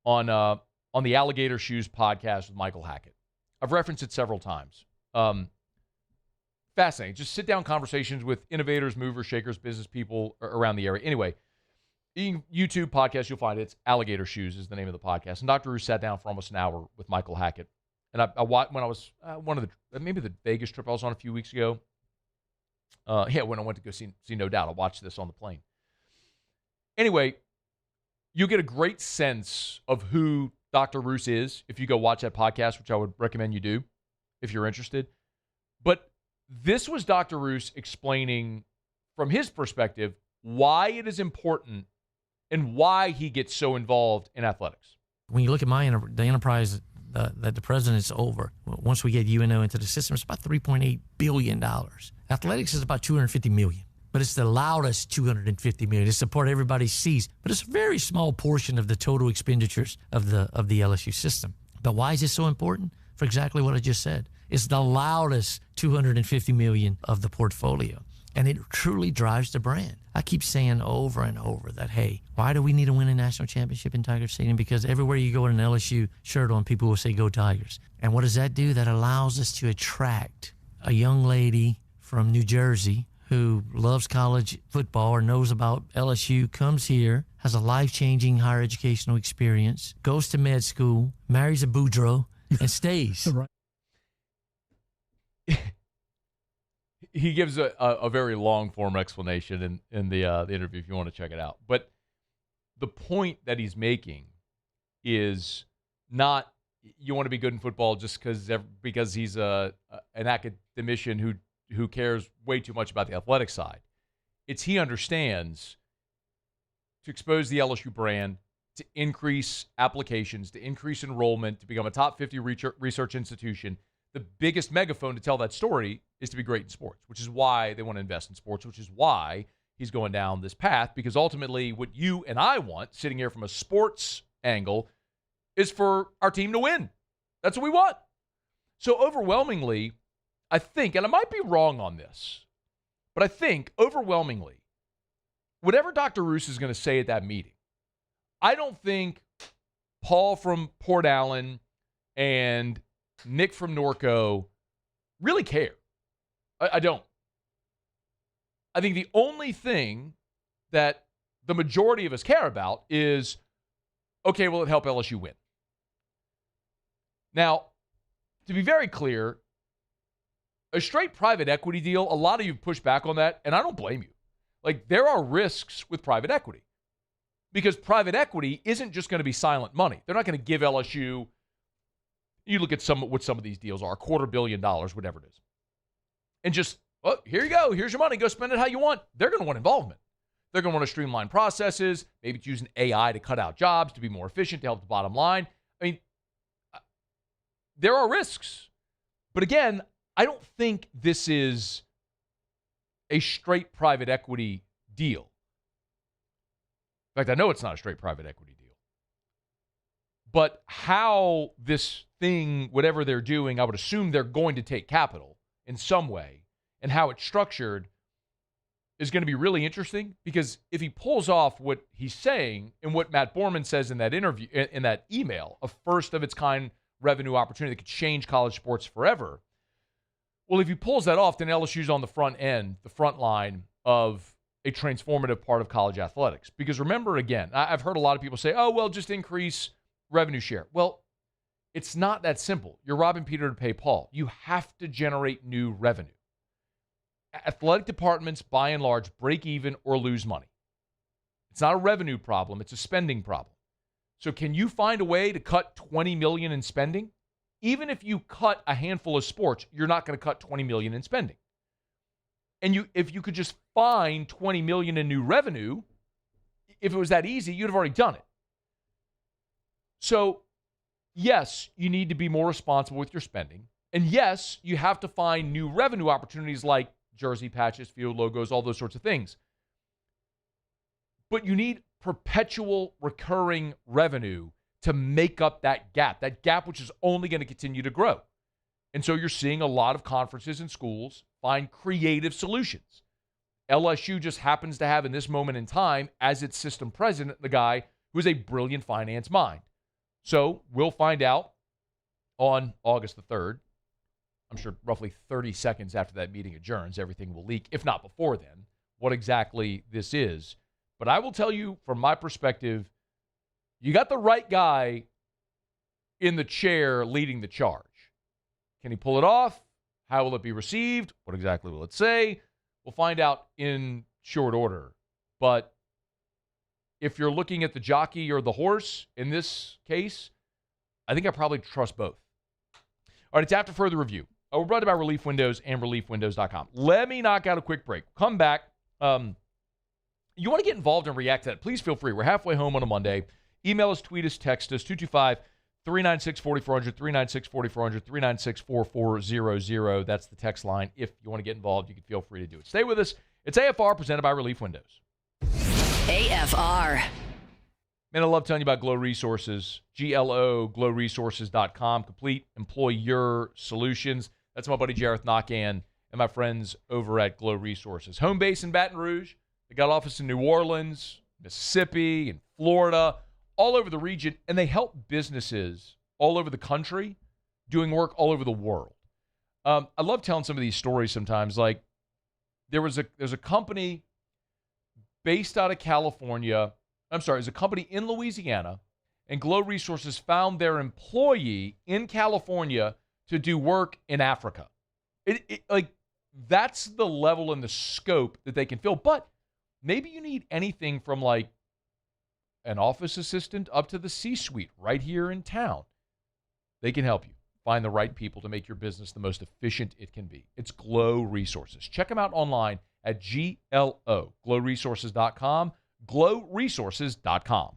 on the Alligator Shoes podcast with Michael Hackett. I've referenced it several times. Fascinating. Just sit-down conversations with innovators, movers, shakers, business people around the area. Anyway, YouTube podcast, you'll find it. It's Alligator Shoes is the name of the podcast. And Dr. Rouse sat down for almost an hour with Michael Hackett. And I watched when I was maybe the Vegas trip I was on a few weeks ago. When I went to go see No Doubt. I watched this on the plane. Anyway, you get a great sense of who Dr. Rouse is if you go watch that podcast, which I would recommend you do if you're interested. But this was Dr. Rouse explaining from his perspective why it is important and why he gets so involved in athletics. When you look at the enterprise that the president's over, once we get UNO into the system, it's about $3.8 billion. Athletics is about $250 million, but it's the loudest $250 million. It's the part everybody sees, but it's a very small portion of the total expenditures of the LSU system. But why is it so important? For exactly what I just said. It's the loudest $250 million of the portfolio, and it truly drives the brand. I keep saying over and over that, hey, why do we need to win a national championship in Tiger Stadium? Because everywhere you go with an LSU shirt on, people will say, go Tigers. And what does that do? That allows us to attract a young lady from New Jersey who loves college football or knows about LSU, comes here, has a life-changing higher educational experience, goes to med school, marries a Boudreaux, and stays. Right. He gives a very long-form explanation in the interview if you want to check it out. But the point that he's making is not you want to be good in football just because he's an academician who cares way too much about the athletic side. It's he understands to expose the LSU brand, to increase applications, to increase enrollment, to become a top 50 research institution. The biggest megaphone to tell that story is to be great in sports, which is why they want to invest in sports, which is why he's going down this path, because ultimately what you and I want, sitting here from a sports angle, is for our team to win. That's what we want. So overwhelmingly, I think, and I might be wrong on this, but I think overwhelmingly, whatever Dr. Rouse is going to say at that meeting, I don't think Paul from Port Allen and Nick from Norco really care. I don't. I think the only thing that the majority of us care about is, okay, will it help LSU win? Now, to be very clear, a straight private equity deal, a lot of you push back on that, and I don't blame you. Like, there are risks with private equity because private equity isn't just going to be silent money. They're not going to give LSU, you look at what some of these deals are, $250 million, whatever it is, and just, oh, here you go. Here's your money. Go spend it how you want. They're going to want involvement. They're going to want to streamline processes, maybe using AI to cut out jobs, to be more efficient, to help the bottom line. I mean, there are risks. But again, I don't think this is a straight private equity deal. In fact, I know it's not a straight private equity deal. But how this thing, whatever they're doing, I would assume they're going to take capital in some way, and how it's structured is going to be really interesting, because if he pulls off what he's saying and what Matt Borman says in that interview, in that email, a first of its kind revenue opportunity that could change college sports forever. Well, if he pulls that off, then LSU's on the front end, the front line of a transformative part of college athletics. Because remember, again, I've heard a lot of people say, oh, well, just increase revenue share. Well, it's not that simple. You're robbing Peter to pay Paul. You have to generate new revenue. Athletic departments, by and large, break even or lose money. It's not a revenue problem. It's a spending problem. So can you find a way to cut $20 million in spending? Even if you cut a handful of sports, you're not going to cut $20 million in spending. And if you could just find $20 million in new revenue, if it was that easy, you'd have already done it. So, yes, you need to be more responsible with your spending. And yes, you have to find new revenue opportunities like jersey patches, field logos, all those sorts of things. But you need perpetual recurring revenue to make up that gap which is only going to continue to grow. And so you're seeing a lot of conferences and schools find creative solutions. LSU just happens to have, in this moment in time, as its system president, the guy who is a brilliant finance mind. So we'll find out on August the 3rd. I'm sure roughly 30 seconds after that meeting adjourns, everything will leak, if not before then, what exactly this is. But I will tell you, from my perspective, you got the right guy in the chair leading the charge. Can he pull it off? How will it be received? What exactly will it say? We'll find out in short order. But if you're looking at the jockey or the horse in this case, I think I probably trust both. All right, it's after further review. We're brought to you by Relief Windows and ReliefWindows.com. Let me knock out a quick break. Come back. You want to get involved and react to that, please feel free. We're halfway home on a Monday. Email us, tweet us, text us, 225-396-4400, 396-4400, 396-4400. That's the text line. If you want to get involved, you can feel free to do it. Stay with us. It's AFR presented by Relief Windows. AFR. Man, I love telling you about Glow Resources. glowresources.com. Complete employer solutions. That's my buddy Jareth Knockan and my friends over at Glow Resources. Home base in Baton Rouge. They got office in New Orleans, Mississippi, and Florida, all over the region. And they help businesses all over the country doing work all over the world. I love telling some of these stories sometimes. Like, there's a company based out of California. There's a company in Louisiana, and Glow Resources found their employee in California to do work in Africa. That's the level and the scope that they can fill. But maybe you need anything from like an office assistant up to the C-suite right here in town. They can help you find the right people to make your business the most efficient it can be. It's Glow Resources. Check them out online at glowresources.com, glowresources.com.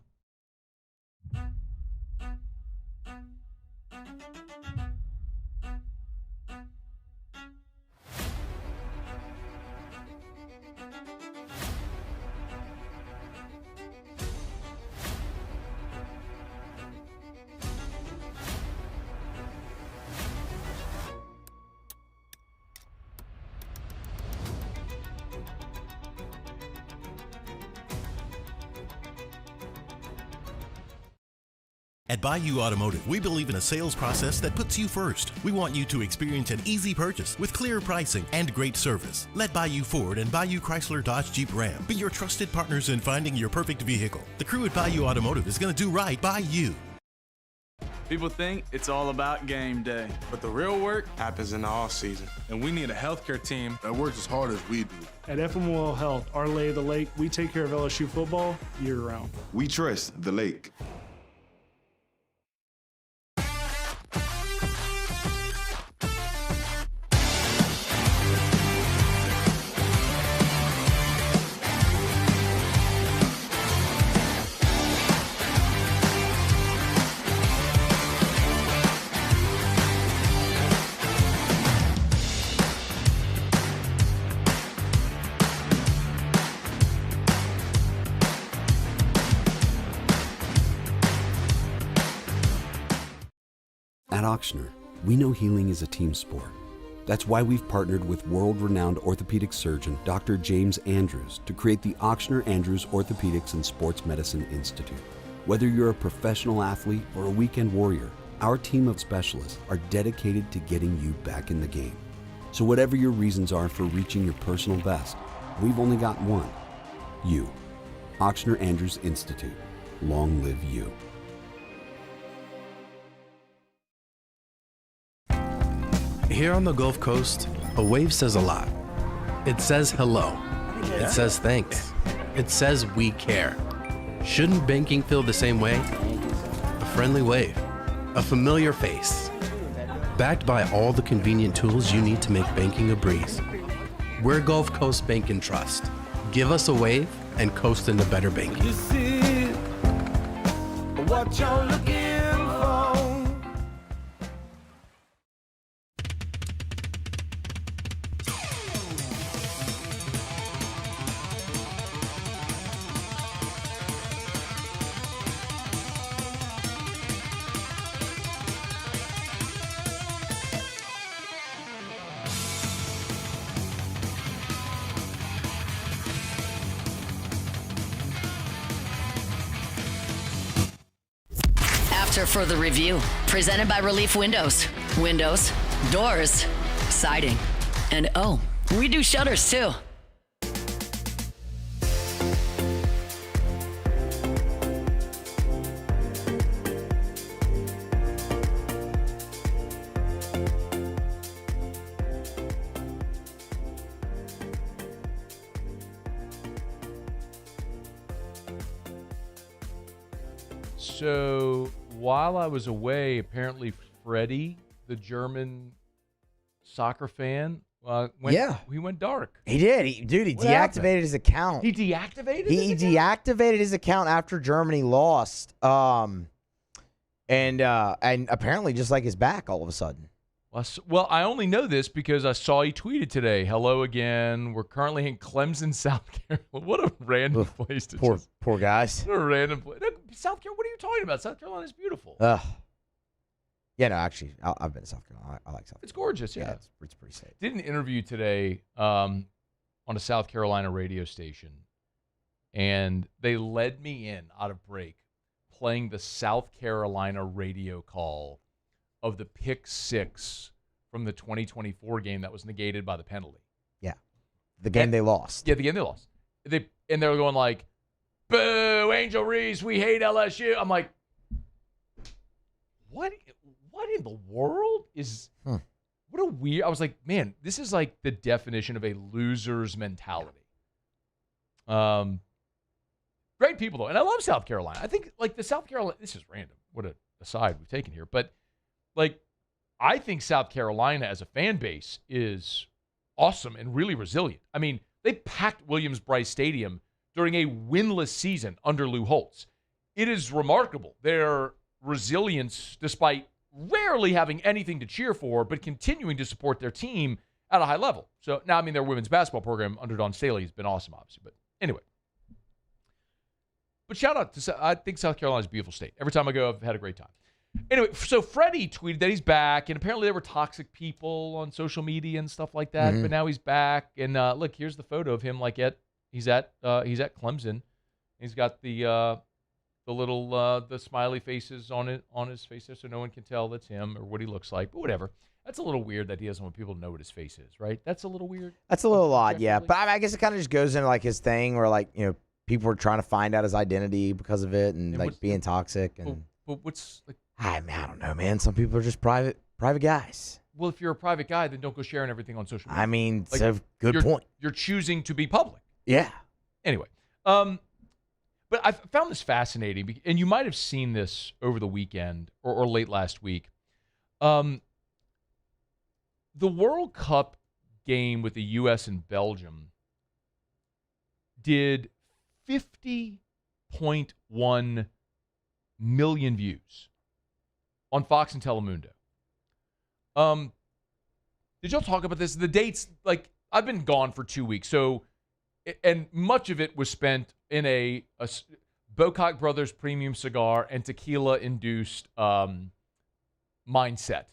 At Bayou Automotive, we believe in a sales process that puts you first. We want you to experience an easy purchase with clear pricing and great service. Let Bayou Ford and Bayou Chrysler Dodge Jeep Ram be your trusted partners in finding your perfect vehicle. The crew at Bayou Automotive is going to do right by you. People think it's all about game day, but the real work happens in the off season, and we need a healthcare team that works as hard as we do. At FMOL Health, our lay of the lake, we take care of LSU football year-round. We trust the lake. At Auctioner, we know healing is a team sport. That's why we've partnered with world-renowned orthopedic surgeon Dr. James Andrews to create the Auctioner Andrews Orthopedics and Sports Medicine Institute. Whether you're a professional athlete or a weekend warrior, our team of specialists are dedicated to getting you back in the game. So whatever your reasons are for reaching your personal best, we've only got one: you. Auctioner Andrews Institute. Long live you. Here on the Gulf Coast, a wave says a lot. It says hello. It says thanks. It says we care. Shouldn't banking feel the same way? A friendly wave. A familiar face. Backed by all the convenient tools you need to make banking a breeze. We're Gulf Coast Bank and Trust. Give us a wave and coast into better banking. This is what you're looking for. After further review, presented by Relief Windows. Windows, doors, siding, and oh, we do shutters too. So while I was away, apparently Freddie, the German soccer fan, he went dark. He did. He What deactivated happened? his account. He deactivated He his account? deactivated his account after Germany lost. And apparently just like his back all of a sudden. Well, I only know this because I saw he tweeted today. Hello again. We're currently in Clemson, South Carolina. What a random place to Poor guys. What a random place. South Carolina. What are you talking about? South Carolina is beautiful. Yeah, no, actually, I've been to South Carolina. I like South Carolina. It's gorgeous, yeah. It's pretty safe. Did an interview today on a South Carolina radio station, and they led me in out of break playing the South Carolina radio call of the pick six from the 2024 game that was negated by the penalty. Yeah. The game they lost. Yeah, the game they lost. They were going like, boo, Angel Reese, we hate LSU. I'm like, what in the world is what a weird. I was like, man, this is like the definition of a loser's mentality. Great people though, and I love South Carolina. I think like the South Carolina, this is random. What a aside we've taken here, but like I think South Carolina as a fan base is awesome and really resilient. I mean, they packed Williams-Brice Stadium during a winless season under Lou Holtz. It is remarkable, their resilience, despite rarely having anything to cheer for, but continuing to support their team at a high level. So now, I mean, their women's basketball program under Dawn Staley has been awesome, obviously. But anyway. But shout out to, I think South Carolina's a beautiful state. Every time I go, I've had a great time. Anyway, so Freddie tweeted that he's back, and apparently there were toxic people on social media and stuff like that. But now he's back, and look, here's the photo of him. Like he's at Clemson. He's got the little the smiley faces on his face there, so no one can tell that's him or what he looks like. But whatever. That's a little weird that he doesn't want people to know what his face is, right? That's a little weird. That's a little odd, yeah. But I guess it kind of just goes into like his thing where like, you know, people were trying to find out his identity because of it and like being toxic and but what's like I don't know, man. Some people are just private guys. Well, if you're a private guy, then don't go sharing everything on social media. I mean, like, it's a good point. You're choosing to be public. Yeah. Anyway, but I found this fascinating, and you might have seen this over the weekend or late last week. The World Cup game with the U.S. and Belgium did 50.1 million views on Fox and Telemundo. Did y'all talk about this? The dates, like, I've been gone for 2 weeks, so, and much of it was spent in a Bocock Brothers premium cigar and tequila-induced mindset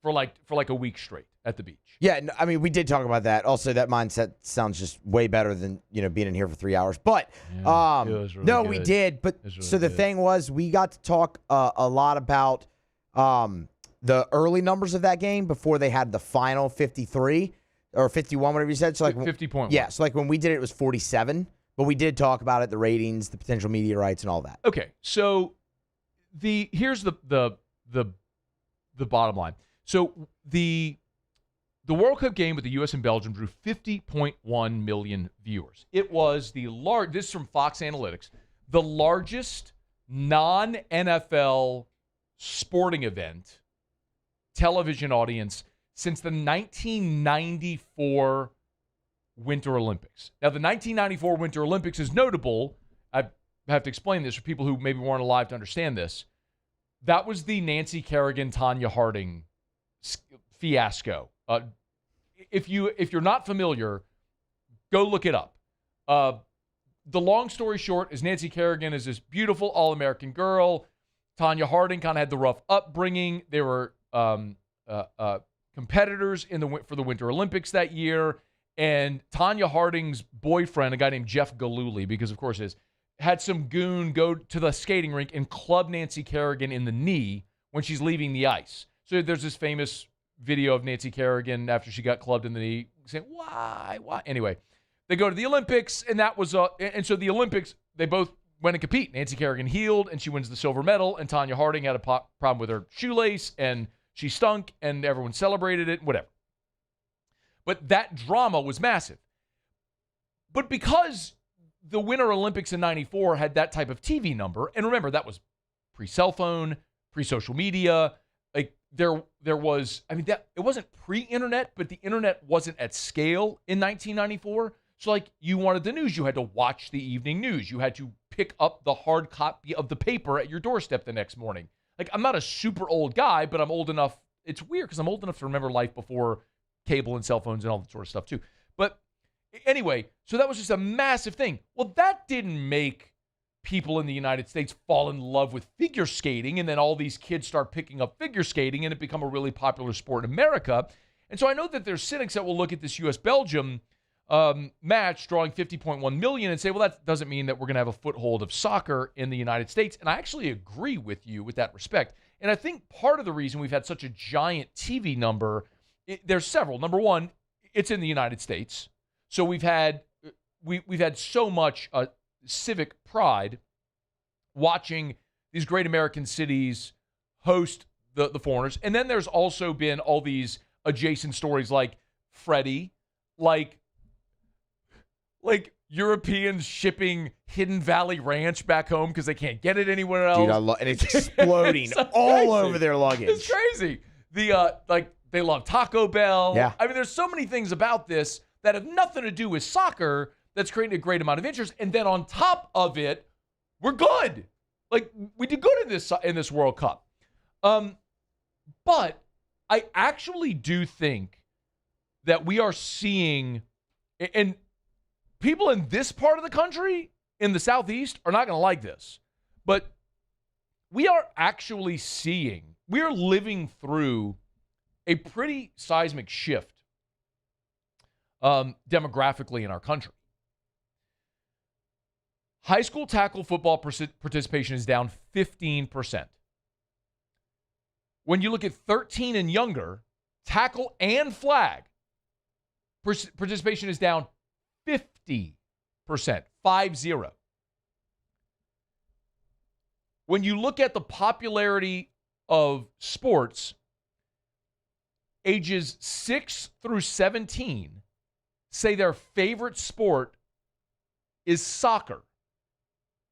for like a week straight at the beach. Yeah, I mean, we did talk about that. Also, that mindset sounds just way better than, being in here for 3 hours. But, we did. But so the thing was, we got to talk a lot about the early numbers of that game before they had the final 53 or 51, whatever you said. So like 50.1. Yeah, so like when we did it was 47. But we did talk about it, the ratings, the potential media rights, and all that. Okay, so here's the bottom line. So the World Cup game with the U.S. and Belgium drew 50.1 million viewers. It was this is from Fox Analytics, the largest non-NFL sporting event television audience since the 1994 Winter Olympics. Now, the 1994 Winter Olympics is notable. I have to explain this for people who maybe weren't alive to understand this. That was the Nancy Kerrigan, Tanya Harding fiasco. If you're not familiar, go look it up. The long story short is Nancy Kerrigan is this beautiful All-American girl. Tanya Harding kind of had the rough upbringing. They were competitors for the Winter Olympics that year. And Tanya Harding's boyfriend, a guy named Jeff Gillooly, because of course had some goon go to the skating rink and club Nancy Kerrigan in the knee when she's leaving the ice. So there's this famous video of Nancy Kerrigan after she got clubbed in the knee saying, why? Anyway, they go to the Olympics, and that was and so the Olympics, they both went and compete. Nancy Kerrigan healed, and she wins the silver medal, and Tanya Harding had a problem with her shoelace, and she stunk, and everyone celebrated it, whatever. But that drama was massive. But because the Winter Olympics in 94 had that type of TV number, and remember, that was pre-cell phone, pre-social media, like there was, it wasn't pre-internet, but the internet wasn't at scale in 1994. So like you wanted the news, you had to watch the evening news. You had to pick up the hard copy of the paper at your doorstep the next morning. Like, I'm not a super old guy, but I'm old enough. It's weird because I'm old enough to remember life before cable and cell phones and all that sort of stuff too. But anyway, so that was just a massive thing. Well, that didn't make people in the United States fall in love with figure skating, and then all these kids start picking up figure skating, and it become a really popular sport in America. And so I know that there's cynics that will look at this U.S.-Belgium match drawing 50.1 million and say, well, that doesn't mean that we're going to have a foothold of soccer in the United States. And I actually agree with you with that respect. And I think part of the reason we've had such a giant TV number, there's several. Number one, it's in the United States. So we've had so much civic pride watching these great American cities host the foreigners. And then there's also been all these adjacent stories like Freddie, like Europeans shipping Hidden Valley Ranch back home because they can't get it anywhere else. Dude, and it's exploding all over their luggage. It's crazy. They love Taco Bell. Yeah. I mean, there's so many things about this that have nothing to do with soccer that's creating a great amount of interest. And then on top of it, we're good. Like, we did good in this World Cup. But I actually do think that we are seeing, and people in this part of the country, in the Southeast, are not going to like this. But we are actually we are living through a pretty seismic shift demographically in our country. High school tackle football participation is down 15%. When you look at 13 and younger, tackle and flag, participation is down 50%, 50. When you look at the popularity of sports, ages 6 through 17 say their favorite sport is soccer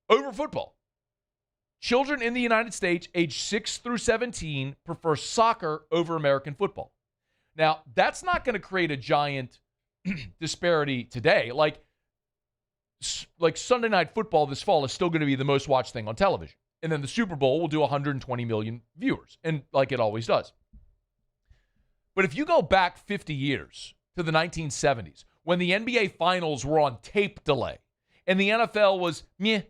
over football. Children in the United States, age 6 through 17, prefer soccer over American football. Now, that's not going to create a giant disparity today. Like Sunday Night Football this fall is still going to be the most watched thing on television. And then the Super Bowl will do 120 million viewers, and like it always does. But if you go back 50 years to the 1970s, when the NBA Finals were on tape delay, and the NFL was,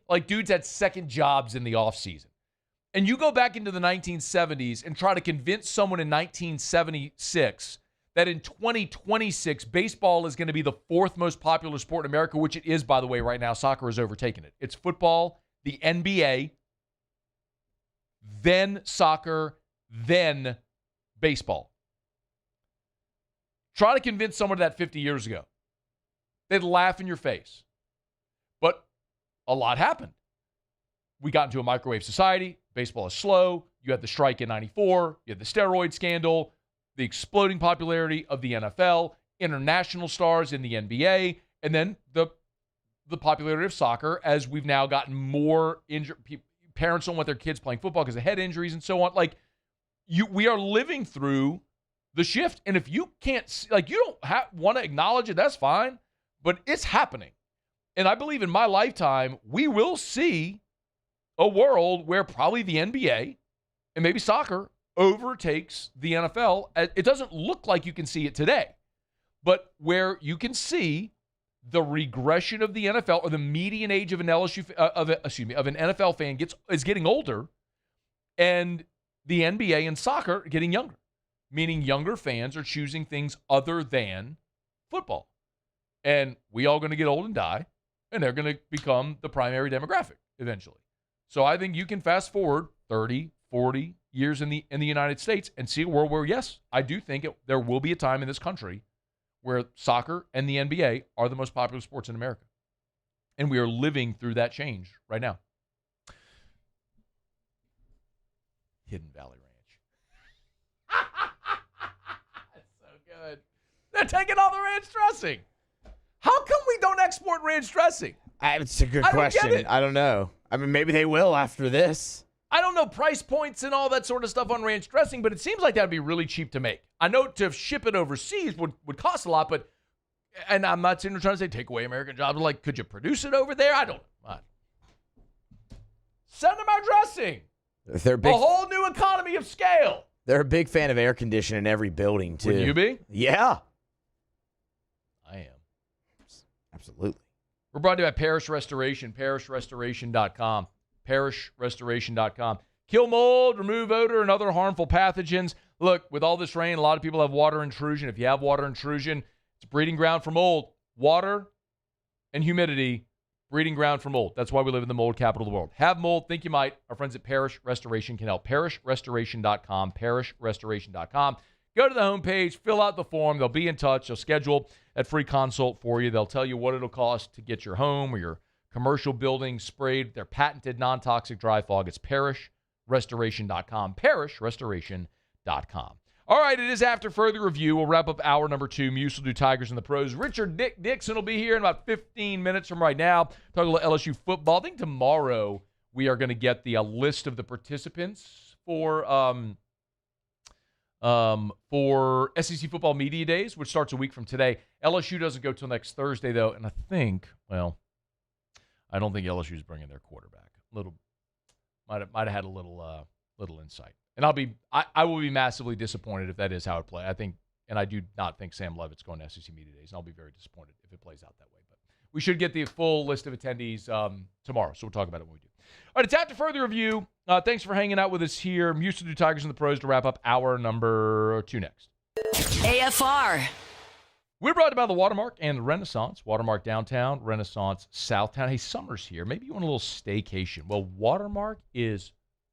like dudes had second jobs in the offseason, and you go back into the 1970s and try to convince someone in 1976 that in 2026, baseball is going to be the fourth most popular sport in America, which it is, by the way, right now. Soccer has overtaken it. It's football, the NBA, then soccer, then baseball. Try to convince someone of that 50 years ago. They'd laugh in your face. But a lot happened. We got into a microwave society. Baseball is slow. You had the strike in 94. You had the steroid scandal, the exploding popularity of the NFL, international stars in the NBA, and then the popularity of soccer as we've now gotten more injured. Parents don't want their kids playing football because of head injuries and so on. We are living through the shift. And if you can't, you don't want to acknowledge it, that's fine. But it's happening. And I believe in my lifetime, we will see a world where probably the NBA and maybe soccer overtakes the NFL. It doesn't look like you can see it today, but where you can see the regression of the NFL, or the median age of an of an NFL fan is getting older, and the NBA and soccer are getting younger, meaning younger fans are choosing things other than football. And we all going to get old and die, and they're going to become the primary demographic eventually. So I think you can fast forward 30, 40 years in the United States and see a world where, yes, I do think there will be a time in this country where soccer and the NBA are the most popular sports in America. And we are living through that change right now. Hidden Valley Ranch. That's so good. They're taking all the ranch dressing. How come we don't export ranch dressing? It's a good question. I don't know. I mean, maybe they will after this. I don't know price points and all that sort of stuff on ranch dressing, but it seems like that would be really cheap to make. I know to ship it overseas would cost a lot, and I'm not sitting there trying to say take away American jobs. Like, could you produce it over there? I don't know. Send them our dressing. They're big, a whole new economy of scale. They're a big fan of air conditioning in every building, too. Would you be? Yeah. I am. Absolutely. We're brought to you by Parish Restoration, parishrestoration.com. parishrestoration.com. Kill mold, remove odor, and other harmful pathogens. Look, with all this rain, a lot of people have water intrusion. If you have water intrusion, it's a breeding ground for mold. Water and humidity, breeding ground for mold. That's why we live in the mold capital of the world. Have mold, think you might. Our friends at Parish Restoration can help. parishrestoration.com, parishrestoration.com. Go to the homepage, fill out the form. They'll be in touch. They'll schedule a free consult for you. They'll tell you what it'll cost to get your home or your commercial building sprayed. Their patented non-toxic dry fog. It's parishrestoration.com, parishrestoration.com. All right, it is after further review. We'll wrap up hour number 2. Muse will do Tigers and the Pros. Richard Dickson will be here in about 15 minutes from right now. Talking about LSU football. I think tomorrow we are going to get the list of the participants for SEC Football Media Days, which starts a week from today. LSU doesn't go till next Thursday, though, and I don't think LSU is bringing their quarterback. Might have had a little insight, and I will be massively disappointed if that is how it plays. I do not think Sam Levitt's going to SEC Media Days, and I'll be very disappointed if it plays out that way. But we should get the full list of attendees tomorrow, so we'll talk about it when we do. All right, it's after further review. Thanks for hanging out with us here. Muse to do Tigers and the Pros to wrap up hour number 2 next. AFR. We're brought to you by the Watermark and the Renaissance. Watermark downtown, Renaissance Southtown. Hey, summer's here. Maybe you want a little staycation. Well, Watermark is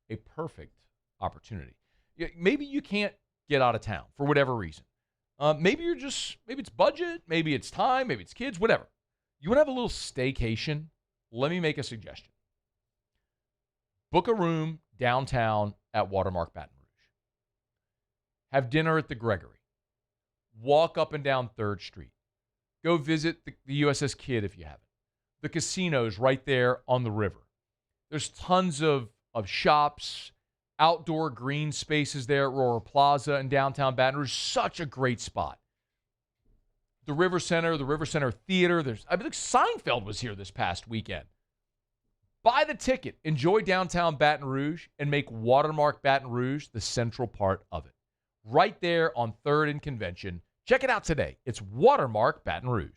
a perfect opportunity. Maybe you can't get out of town for whatever reason. Maybe it's budget, maybe it's time, maybe it's kids, whatever. You want to have a little staycation? Let me make a suggestion. Book a room downtown at Watermark Baton Rouge. Have dinner at the Gregory. Walk up and down 3rd Street. Go visit the USS Kidd if you haven't. The casino's right there on the river. There's tons of shops, outdoor green spaces there at Aurora Plaza in downtown Baton Rouge. Such a great spot. The River Center Theater. Seinfeld was here this past weekend. Buy the ticket. Enjoy downtown Baton Rouge and make Watermark Baton Rouge the central part of it. Right there on 3rd and Convention. Check it out today. It's Watermark Baton Rouge.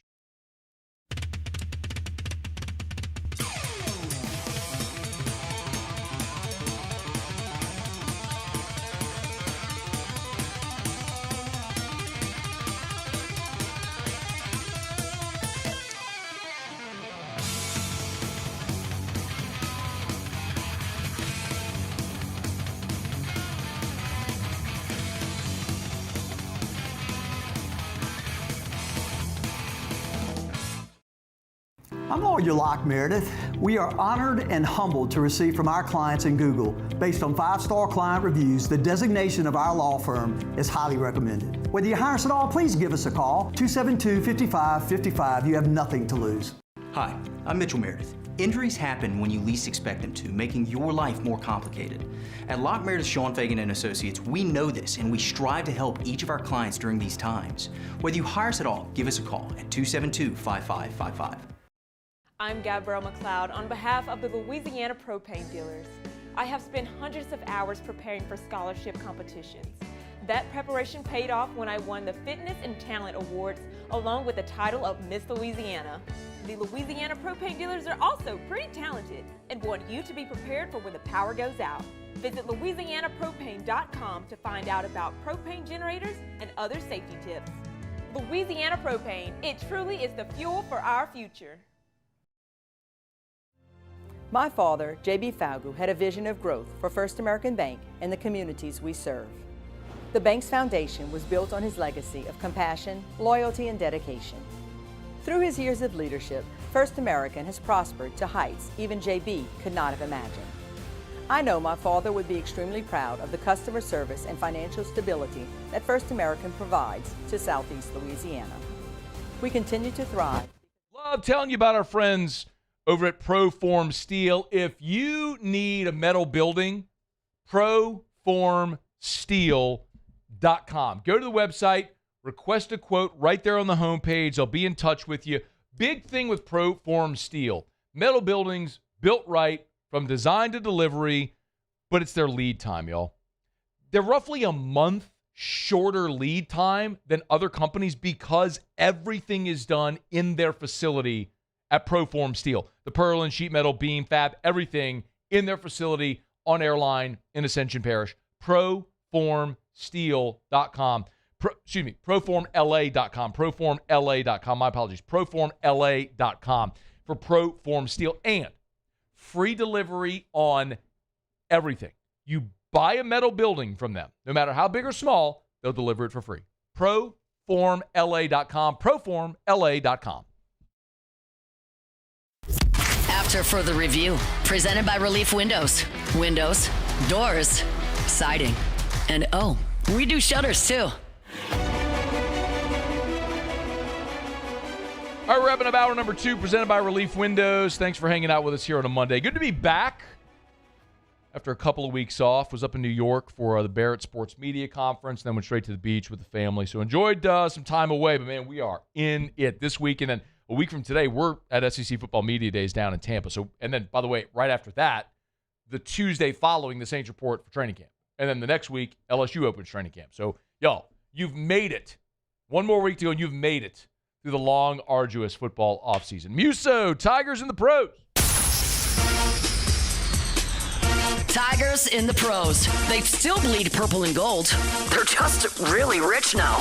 I'm Lawyer Locke Meredith. We are honored and humbled to receive from our clients in Google, based on 5-star client reviews, the designation of our law firm is highly recommended. Whether you hire us at all, please give us a call, 272-5555. You have nothing to lose. Hi, I'm Mitchell Meredith. Injuries happen when you least expect them to, making your life more complicated. At Locke Meredith, Sean Fagan and Associates, we know this, and we strive to help each of our clients during these times. Whether you hire us at all, give us a call at 272-5555. I'm Gabrielle McLeod on behalf of the Louisiana Propane Dealers. I have spent hundreds of hours preparing for scholarship competitions. That preparation paid off when I won the Fitness and Talent Awards along with the title of Miss Louisiana. The Louisiana Propane Dealers are also pretty talented and want you to be prepared for when the power goes out. Visit LouisianaPropane.com to find out about propane generators and other safety tips. Louisiana Propane, it truly is the fuel for our future. My father, J.B. Falgu, had a vision of growth for First American Bank and the communities we serve. The bank's foundation was built on his legacy of compassion, loyalty, and dedication. Through his years of leadership, First American has prospered to heights even J.B. could not have imagined. I know my father would be extremely proud of the customer service and financial stability that First American provides to Southeast Louisiana. We continue to thrive. Love telling you about our friends over at Proform Steel. If you need a metal building, proformsteel.com. Go to the website, request a quote right there on the homepage. I'll be in touch with you. Big thing with Proform Steel. Metal buildings built right from design to delivery, but it's their lead time, y'all. They're roughly a month shorter lead time than other companies because everything is done in their facility at Proform Steel. The Pearl and sheet metal beam fab, everything in their facility on Airline in Ascension Parish. Proformsteel.com. Proformla.com. Proformla.com. My apologies. Proformla.com for Proform Steel. And free delivery on everything. You buy a metal building from them, no matter how big or small, they'll deliver it for free. Proformla.com. Proformla.com. After further review, presented by Relief Windows. Windows, doors, siding, and oh, we do shutters too. All right, wrapping up hour number 2, presented by Relief Windows. Thanks for hanging out with us here on a Monday. Good to be back after a couple of weeks off. Was up in New York for the Barrett Sports Media Conference, then went straight to the beach with the family. So enjoyed some time away, but man, we are in it this week. And then a week from today, we're at SEC Football Media Days down in Tampa. So, and then, by the way, right after that, the Tuesday following the Saints report for training camp. And then the next week, LSU opens training camp. So, y'all, you've made it. One more week to go, and you've made it through the long, arduous football offseason. Muso, Tigers in the pros. Tigers in the pros. They still bleed purple and gold. They're just really rich now.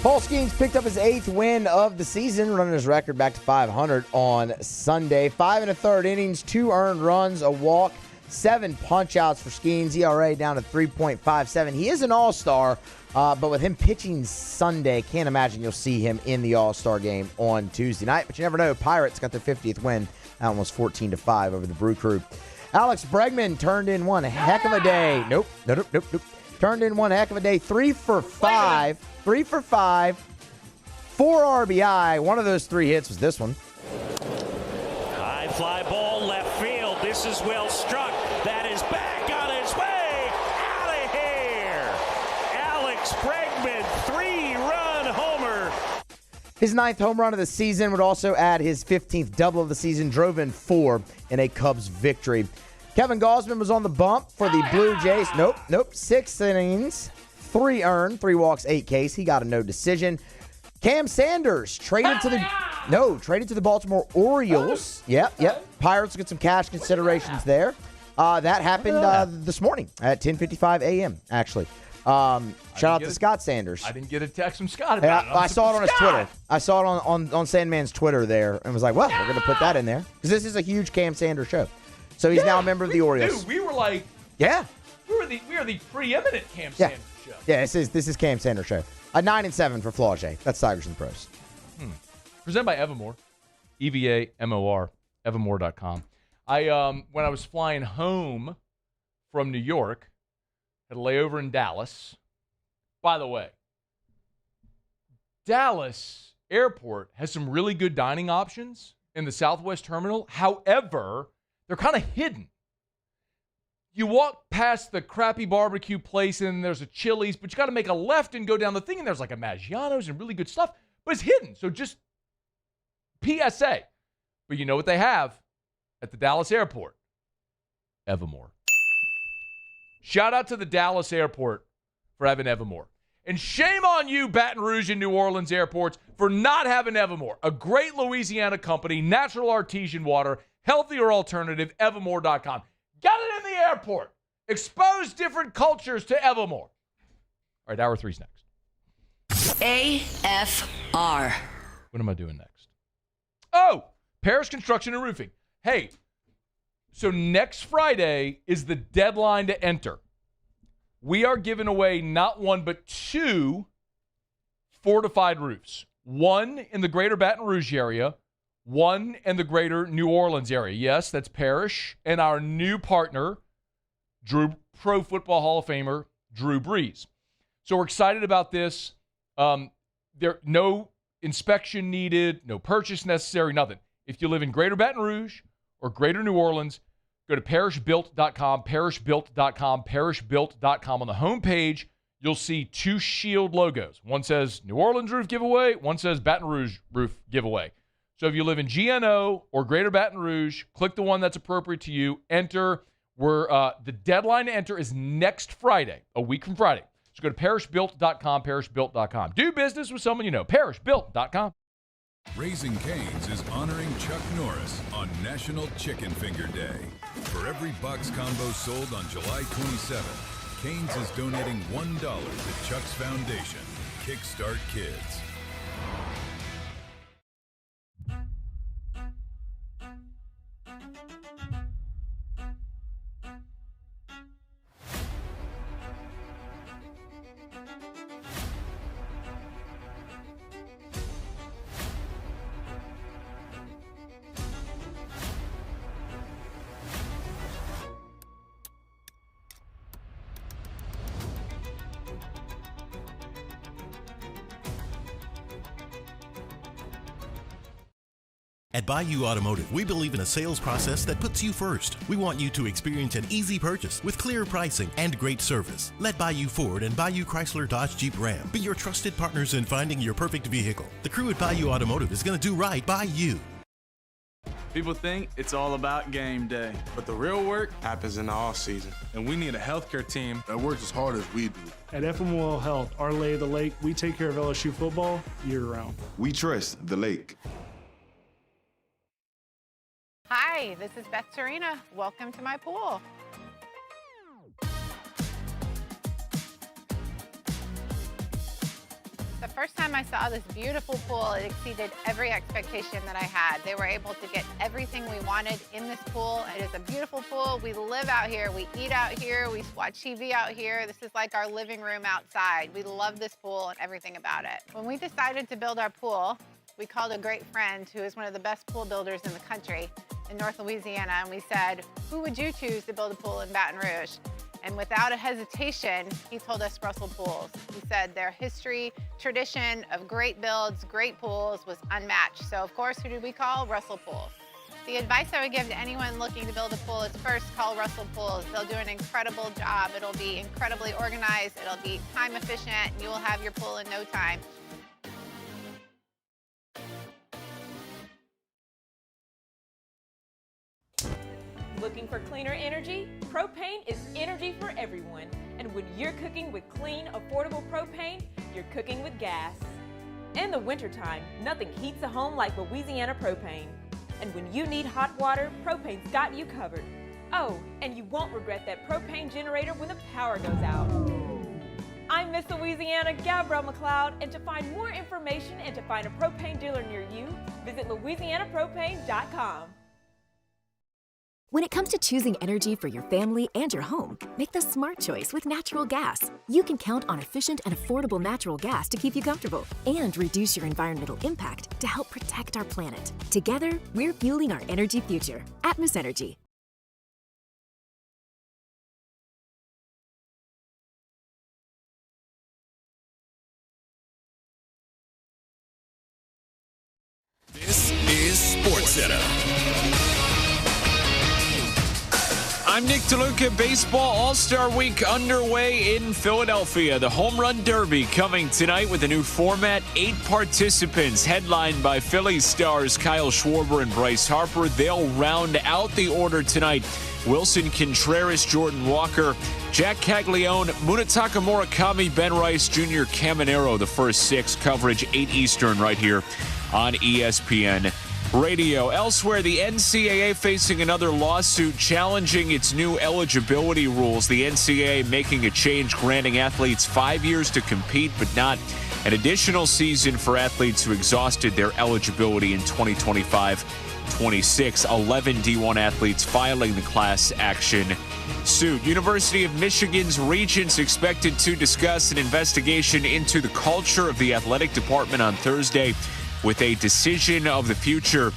Paul Skeens picked up his 8th win of the season, running his record back to 500 on Sunday. 5 1/3 innings, 2 earned runs, a walk, 7 punch-outs for Skeens. ERA down to 3.57. He is an all-star, but with him pitching Sunday, can't imagine you'll see him in the all-star game on Tuesday night. But you never know. Pirates got their 50th win, almost 14-5 over the Brew Crew. Alex Bregman turned in one heck of a day. Nope. Turned in one heck of a day. 3 for 5. 3 for 5. 4 RBI. One of those 3 hits was this one. High fly ball left field. This is well struck. That is back on its way. Out of here. Alex Bregman, 3-run homer. His 9th home run of the season would also add his 15th double of the season. Drove in 4 in a Cubs victory. Kevin Gausman was on the bump for the Blue Jays. Nope. 6 innings, 3 earned, 3 walks, 8 Ks. He got a no decision. Cam Sanders traded to the Baltimore Orioles. Yep. Pirates get some cash considerations there. That happened this morning at 10:55 a.m. actually. Shout out to Scott Sanders. I didn't get a text from Scott about it. I saw it on his Twitter. I saw it on Sandman's Twitter there and was like, well, we're going to put that in there because this is a huge Cam Sanders show. So he's now a member of the Orioles. Dude, we were like, we are the preeminent Cam Sanders show. Yeah, this is Cam Sanders show. A 9-7 for Flaugier. That's Tigers and Pros. Presented by Evermore. EVAMOR, Evamore.com. When I was flying home from New York, had a layover in Dallas. By the way, Dallas Airport has some really good dining options in the Southwest Terminal. However, they're kind of hidden. You walk past the crappy barbecue place and there's a Chili's, but you got to make a left and go down the thing, and there's like a Maggiano's and really good stuff, but it's hidden. So just PSA. But you know what they have at the Dallas airport? Evermore. Shout out to the Dallas airport for having Evermore. And shame on you, Baton Rouge and New Orleans airports, for not having Evermore. A great Louisiana company, natural artesian water, healthier alternative, Evermore.com. Get it in the airport. Expose different cultures to Evermore. All right, hour 3's next. AFR. What am I doing next? Oh, Parish Construction and Roofing. Hey, so next Friday is the deadline to enter. We are giving away not one, but 2 fortified roofs. One in the greater Baton Rouge area, one in the greater New Orleans area. Yes, that's Parish and our new partner, Pro Football Hall of Famer, Drew Brees. So we're excited about this. There no inspection needed, no purchase necessary, nothing. If you live in greater Baton Rouge or greater New Orleans, go to parishbuilt.com, parishbuilt.com, parishbuilt.com. On the homepage, you'll see 2 shield logos. One says New Orleans roof giveaway, one says Baton Rouge roof giveaway. So if you live in GNO or greater Baton Rouge, click the one that's appropriate to you, enter. The deadline to enter is next Friday, a week from Friday. So go to parishbuilt.com, parishbuilt.com. Do business with someone you know, parishbuilt.com. Raising Cane's is honoring Chuck Norris on National Chicken Finger Day. For every box combo sold on July 27th, Cane's is donating $1 to Chuck's Foundation, Kickstart Kids. At Bayou Automotive, we believe in a sales process that puts you first. We want you to experience an easy purchase with clear pricing and great service. Let Bayou Ford and Bayou Chrysler Dodge Jeep Ram be your trusted partners in finding your perfect vehicle. The crew at Bayou Automotive is going to do right by you. People think it's all about game day, but the real work happens in the off season, and we need a healthcare team that works as hard as we do. At FML Health, our Lay of the Lake, we take care of LSU football year-round. We trust the lake. Hi, this is Beth Serena. Welcome to my pool. The first time I saw this beautiful pool, it exceeded every expectation that I had. They were able to get everything we wanted in this pool. It is a beautiful pool. We live out here, we eat out here, we watch TV out here. This is like our living room outside. We love this pool and everything about it. When we decided to build our pool, we called a great friend who is one of the best pool builders in the country in North Louisiana, and we said, who would you choose to build a pool in Baton Rouge? And without a hesitation, he told us Russell Pools. He said their history, tradition of great builds, great pools was unmatched. So of course, who did we call? Russell Pools. The advice I would give to anyone looking to build a pool is first call Russell Pools. They'll do an incredible job. It'll be incredibly organized, it'll be time efficient, and you will have your pool in no time. Looking for cleaner energy? Propane is energy for everyone. And when you're cooking with clean, affordable propane, you're cooking with gas. In the wintertime, nothing heats a home like Louisiana propane. And when you need hot water, propane's got you covered. Oh, and you won't regret that propane generator when the power goes out. I'm Miss Louisiana, Gabrielle McLeod, and to find more information and to find a propane dealer near you, visit louisianapropane.com. When it comes to choosing energy for your family and your home, make the smart choice with natural gas. You can count on efficient and affordable natural gas to keep you comfortable and reduce your environmental impact to help protect our planet. Together, we're fueling our energy future. Atmos Energy. This is SportsCenter. I'm Nick DeLuca. Baseball All-Star Week underway in Philadelphia. The Home Run Derby coming tonight with a new format. 8 participants, headlined by Phillies stars Kyle Schwarber and Bryce Harper. They'll round out the order tonight. Wilson Contreras, Jordan Walker, Jack Caglione, Munetaka Murakami, Ben Rice Jr., Caminero, the first 6. Coverage 8 Eastern right here on ESPN Radio. Elsewhere, the NCAA facing another lawsuit challenging its new eligibility rules. The NCAA making a change, granting athletes 5 years to compete, but not an additional season for athletes who exhausted their eligibility in 2025-26. 11 D1 athletes filing the class action suit. University of Michigan's regents expected to discuss an investigation into the culture of the athletic department on Thursday, with a decision of the future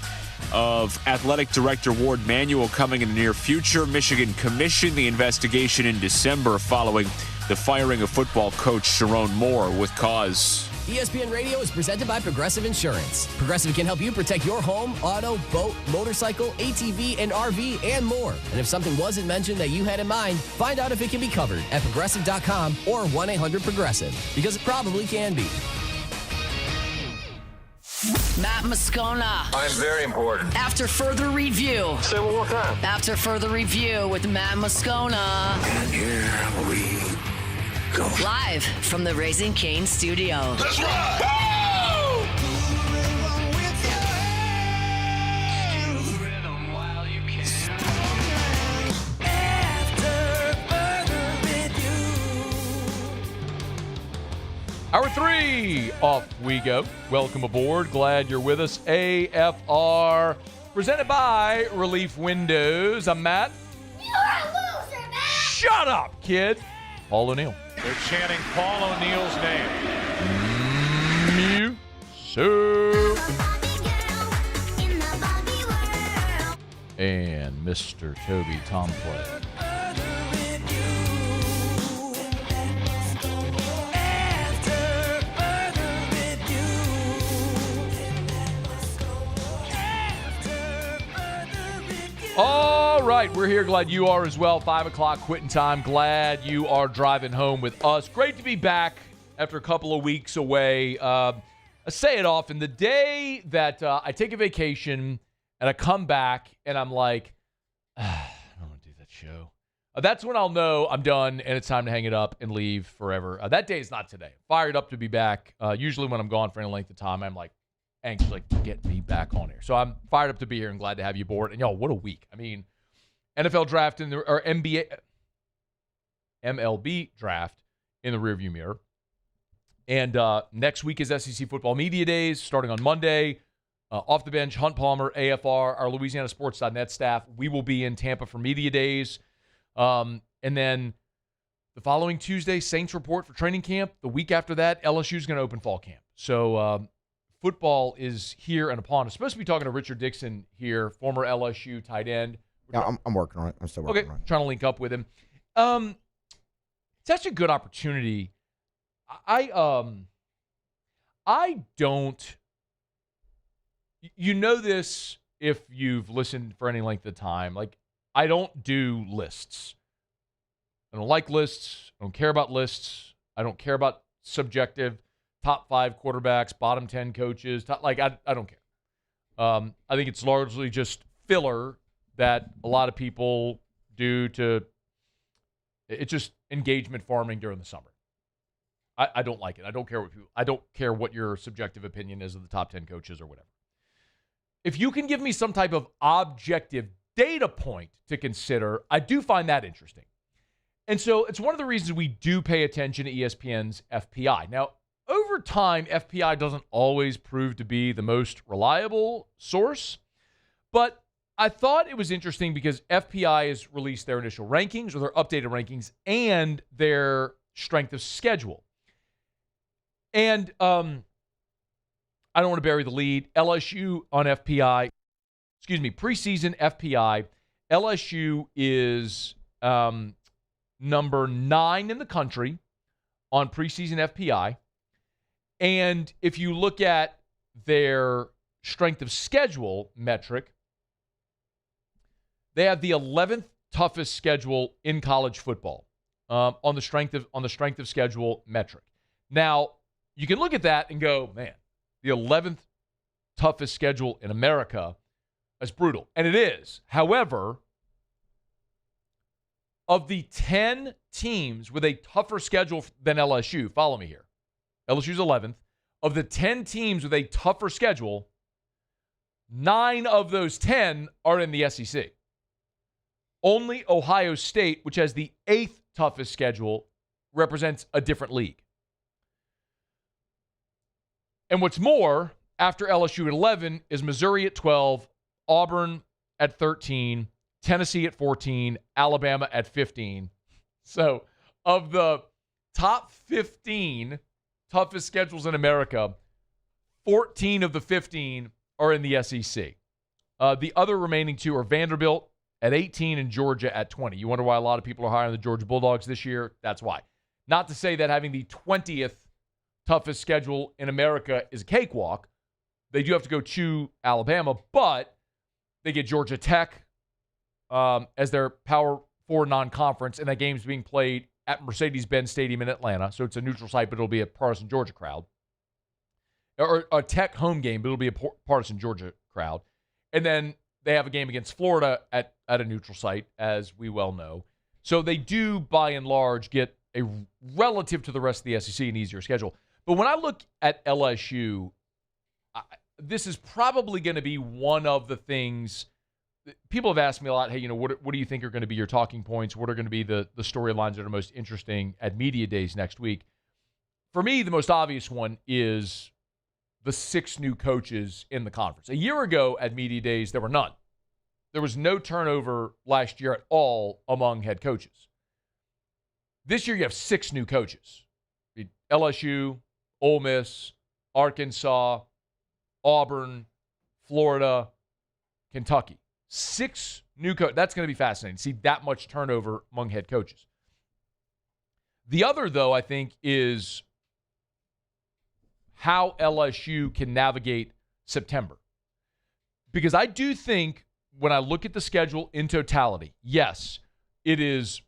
of athletic director Ward Manuel coming in the near future. Michigan commissioned the investigation in December following the firing of football coach Sharon Moore with cause. ESPN Radio is presented by Progressive Insurance. Progressive can help you protect your home, auto, boat, motorcycle, ATV, and RV, and more. And if something wasn't mentioned that you had in mind, find out if it can be covered at Progressive.com or 1-800-PROGRESSIVE, because it probably can be. Matt Moscona. I'm very important. After further review. Say it one more time. After further review with Matt Moscona. And here we go. Live from the Raising Cane studio. That's right. Hour 3, off we go. Welcome aboard. Glad you're with us. AFR, presented by Relief Windows. I'm Matt. You're a loser, Matt. Shut up, kid. Paul O'Neill. They're chanting Paul O'Neill's name. Soup. And Mr. Toby Tomplay. All right, we're here. Glad you are as well. 5 o'clock quitting time. Glad you are driving home with us. Great to be back after a couple of weeks away. I say it often. The day that I take a vacation and I come back and I'm like, I don't want to do that show. That's when I'll know I'm done and it's time to hang it up and leave forever. That day is not today. Fired up to be back. Usually when I'm gone for any length of time, I'm like, anxious, like, get me back on here. So I'm fired up to be here and glad to have you aboard. And y'all, what a week. I mean, NFL draft or MLB draft in the rearview mirror. And next week is SEC football media days starting on Monday. Off the bench, Hunt Palmer, AFR, our LouisianaSports.net staff. We will be in Tampa for media days. And then the following Tuesday, Saints report for training camp. The week after that, LSU is going to open fall camp. So, football is here and upon us. Supposed to be talking to Richard Dickson here, former LSU tight end. Yeah, I'm working on it. I'm still working on it. Trying to link up with him. Such a good opportunity. I don't. You know this if you've listened for any length of time. Like, I don't do lists. I don't like lists. I don't care about lists. I don't care about subjective. Top 5 quarterbacks, bottom 10 coaches. I don't care. I think it's largely just filler that a lot of people do to. It's just engagement farming during the summer. I don't like it. I don't care what your subjective opinion is of the top 10 coaches or whatever. If you can give me some type of objective data point to consider, I do find that interesting. And so it's one of the reasons we do pay attention to ESPN's FPI. Now, over time, FPI doesn't always prove to be the most reliable source, but I thought it was interesting because FPI has released their initial rankings or their updated rankings and their strength of schedule. And I don't want to bury the lead. LSU on FPI, preseason FPI, LSU is number 9 in the country on preseason FPI. And if you look at their strength of schedule metric, they have the 11th toughest schedule in college football on the strength of schedule metric. Now, you can look at that and go, man, the 11th toughest schedule in America is brutal. And it is. However, of the 10 teams with a tougher schedule than LSU, follow me here. LSU's 11th. Of the 10 teams with a tougher schedule, 9 of those 10 are in the SEC. Only Ohio State, which has the 8th toughest schedule, represents a different league. And what's more, after LSU at 11 is Missouri at 12, Auburn at 13, Tennessee at 14, Alabama at 15. So of the top 15 toughest schedules in America, 14 of the 15 are in the SEC. The other remaining 2 are Vanderbilt at 18 and Georgia at 20. You wonder why a lot of people are higher on the Georgia Bulldogs this year? That's why. Not to say that having the 20th toughest schedule in America is a cakewalk. They do have to go to Alabama, but they get Georgia Tech as their Power 4 non-conference, and that game's being played at Mercedes-Benz Stadium in Atlanta, so it's a neutral site, but it'll be a partisan Georgia crowd. Or a Tech home game, but it'll be a partisan Georgia crowd. And then they have a game against Florida at a neutral site, as we well know. So they do, by and large, get a relative to the rest of the SEC an easier schedule. But when I look at LSU, this is probably going to be one of the things. People have asked me a lot, hey, what do you think are going to be your talking points? What are going to be the storylines that are most interesting at media days next week? For me, the most obvious one is the 6 new coaches in the conference. A year ago at media days, there were none. There was no turnover last year at all among head coaches. This year, you have 6 new coaches. LSU, Ole Miss, Arkansas, Auburn, Florida, Kentucky. 6 new coaches. That's going to be fascinating. See that much turnover among head coaches. The other, though, I think, is how LSU can navigate September. Because I do think when I look at the schedule in totality, yes, it is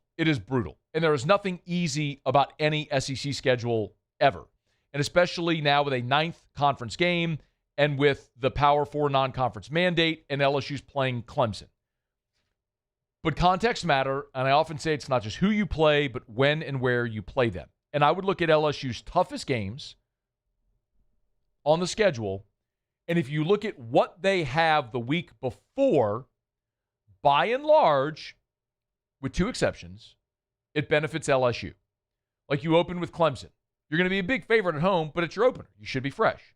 brutal. And there is nothing easy about any SEC schedule ever. And especially now with a 9th conference game and with the Power 4 non-conference mandate, and LSU's playing Clemson. But context matter, and I often say it's not just who you play, but when and where you play them. And I would look at LSU's toughest games on the schedule, and if you look at what they have the week before, by and large, with 2 exceptions, it benefits LSU. Like you open with Clemson. You're going to be a big favorite at home, but it's your opener. You should be fresh.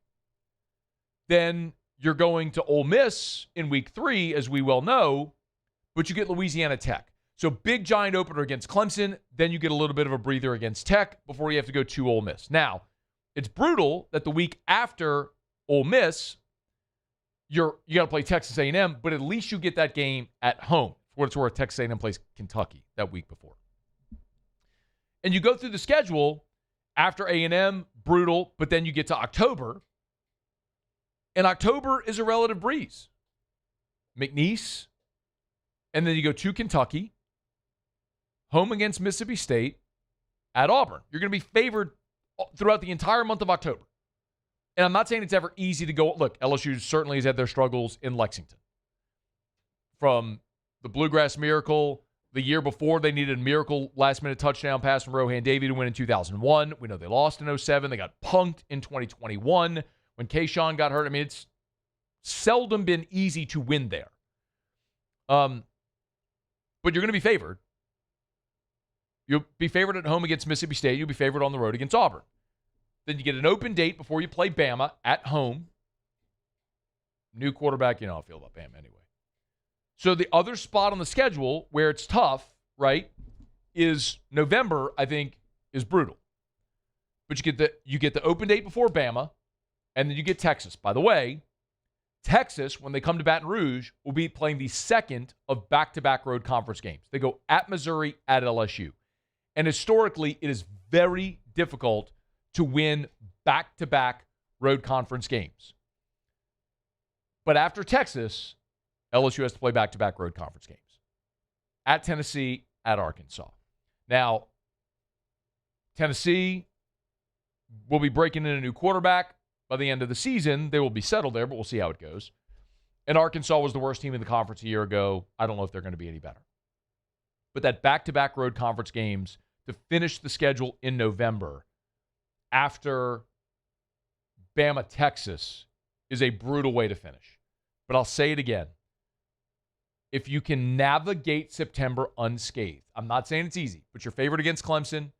Then you're going to Ole Miss in week 3, as we well know, but you get Louisiana Tech. So big, giant opener against Clemson. Then you get a little bit of a breather against Tech before you have to go to Ole Miss. Now, it's brutal that the week after Ole Miss, you got to play Texas A&M, but at least you get that game at home. For what it's worth, Texas A&M plays Kentucky that week before. And you go through the schedule after A&M, brutal, but then you get to October, and October is a relative breeze. McNeese, and then you go to Kentucky, home against Mississippi State, at Auburn. You're going to be favored throughout the entire month of October. And I'm not saying it's ever easy to go. Look, LSU certainly has had their struggles in Lexington. From the Bluegrass Miracle, the year before they needed a miracle last-minute touchdown pass from Rohan Davey to win in 2001. We know they lost in 2007. They got punked in 2021 when Kayshawn got hurt. I mean, it's seldom been easy to win there. But you're going to be favored. You'll be favored at home against Mississippi State. You'll be favored on the road against Auburn. Then you get an open date before you play Bama at home. New quarterback, you know how I feel about Bama anyway. So the other spot on the schedule where it's tough, right, is November, I think, is brutal. But you get the open date before Bama, and then you get Texas. By the way, Texas, when they come to Baton Rouge, will be playing the second of back-to-back road conference games. They go at Missouri, at LSU. And historically, it is very difficult to win back-to-back road conference games. But after Texas, LSU has to play back-to-back road conference games. At Tennessee, at Arkansas. Now, Tennessee will be breaking in a new quarterback. By the end of the season, they will be settled there, but we'll see how it goes. And Arkansas was the worst team in the conference a year ago. I don't know if they're going to be any better. But that back-to-back road conference games to finish the schedule in November after Bama, Texas, is a brutal way to finish. But I'll say it again. If you can navigate September unscathed, I'm not saying it's easy, but you're favored against Clemson.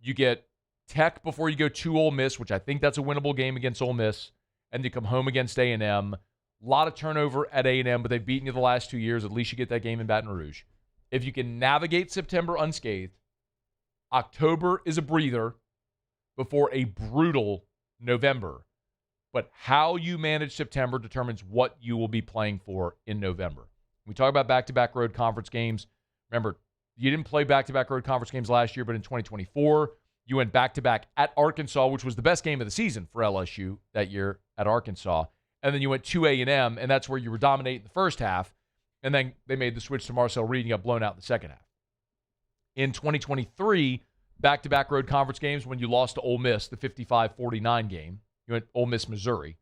You get Tech before you go to Ole Miss, which I think that's a winnable game against Ole Miss, and you come home against A&M. A lot of turnover at A&M, but they've beaten you the last 2 years. At least you get that game in Baton Rouge. If you can navigate September unscathed, October is a breather before a brutal November. But how you manage September determines what you will be playing for in November. We talk about back-to-back road conference games. Remember, you didn't play back-to-back road conference games last year, but in 2024, you went back-to-back at Arkansas, which was the best game of the season for LSU that year at Arkansas. And then you went to A&M, and that's where you were dominating the first half. And then they made the switch to Marcel Reed and got blown out in the second half. In 2023, back-to-back road conference games when you lost to Ole Miss, the 55-49 game. You went Ole Miss, Missouri.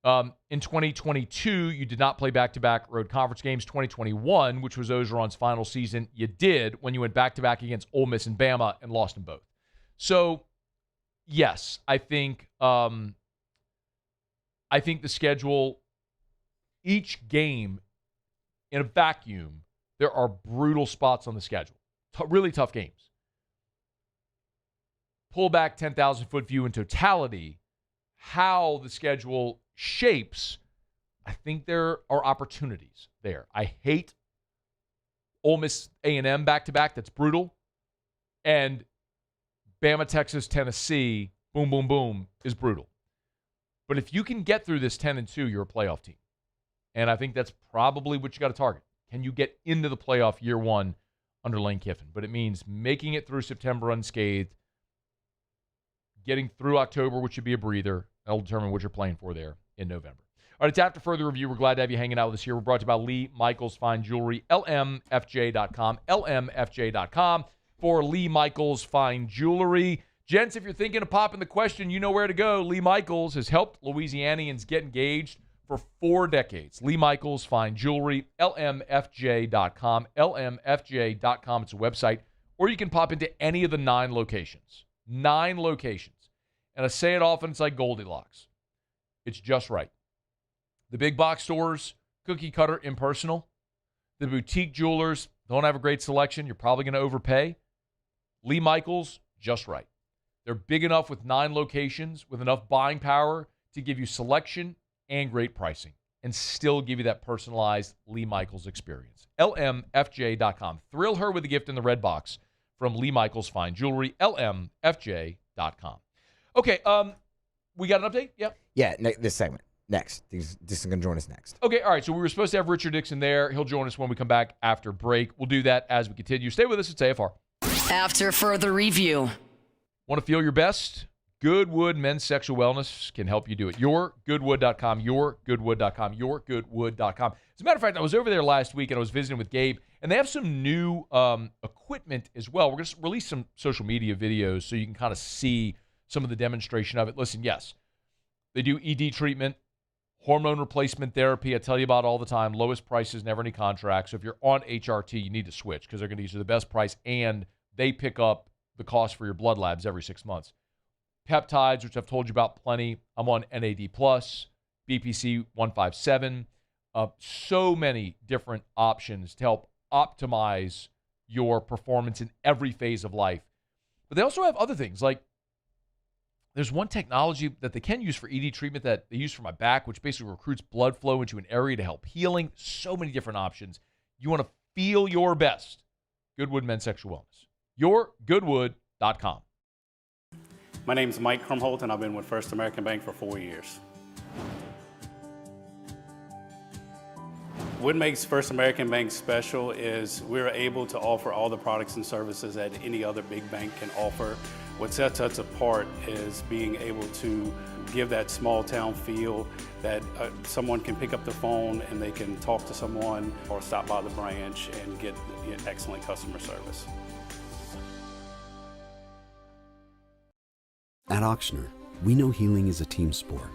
In 2022, you did not play back-to-back road conference games. 2021, which was Ogeron's final season, you did when you went back-to-back against Ole Miss and Bama and lost them both. So, yes, I think the schedule, each game in a vacuum, there are brutal spots on the schedule. Really tough games. Pull back 10,000-foot view in totality, how the schedule shapes, I think there are opportunities there. I hate Ole Miss A&M back-to-back. That's brutal. And Bama, Texas, Tennessee, boom, boom, boom, is brutal. But if you can get through this 10-2, you're a playoff team. And I think that's probably what you got to target. Can you get into the playoff year one under Lane Kiffin? But it means making it through September unscathed, getting through October, which should be a breather. That'll determine what you're playing for there in November. All right, it's After Further Review. We're glad to have you hanging out with us here. We're brought to you by Lee Michaels Fine Jewelry, lmfj.com, lmfj.com for Lee Michaels Fine Jewelry. Gents, if you're thinking of popping the question, you know where to go. Lee Michaels has helped Louisianians get engaged for 4 decades. Lee Michaels Fine Jewelry, lmfj.com, lmfj.com. It's a website. Or you can pop into any of the 9 locations. 9 locations. And I say it often, it's like Goldilocks. It's just right. The big box stores, cookie cutter, impersonal. The boutique jewelers don't have a great selection. You're probably going to overpay. Lee Michaels, just right. They're big enough with 9 locations, with enough buying power to give you selection and great pricing, and still give you that personalized Lee Michaels experience. lmfj.com. Thrill her with a gift in the red box from Lee Michaels Fine Jewelry, lmfj.com. Okay, we got an update? Yeah? Yeah, this segment. Next. This is going to join us next. Okay, all right, so we were supposed to have Richard Dickson there. He'll join us when we come back after break. We'll do that as we continue. Stay with us. It's AFR. After further review. Want to feel your best? Goodwood Men's Sexual Wellness can help you do it. YourGoodwood.com, YourGoodwood.com, YourGoodwood.com. As a matter of fact, I was over there last week and I was visiting with Gabe, and they have some new equipment as well. We're going to release some social media videos so you can kind of see some of the demonstration of it. Listen, yes, they do ED treatment, hormone replacement therapy. I tell you about all the time. Lowest prices, never any contracts. So if you're on HRT, you need to switch because they're going to use the best price, and they pick up the cost for your blood labs every 6 months. Peptides, which I've told you about plenty. I'm on NAD+, BPC 157. So many different options to help optimize your performance in every phase of life. But they also have other things like There's one technology that they can use for ED treatment that they use for my back, which basically recruits blood flow into an area to help healing. So many different options. You want to feel your best. Goodwood Men's Sexual Wellness. YourGoodwood.com. My name is Mike Krumholt, and I've been with First American Bank for 4 years. What makes First American Bank special is we're able to offer all the products and services that any other big bank can offer. What sets us apart is being able to give that small town feel that someone can pick up the phone and they can talk to someone or stop by the branch and get excellent customer service. At Ochsner, we know healing is a team sport.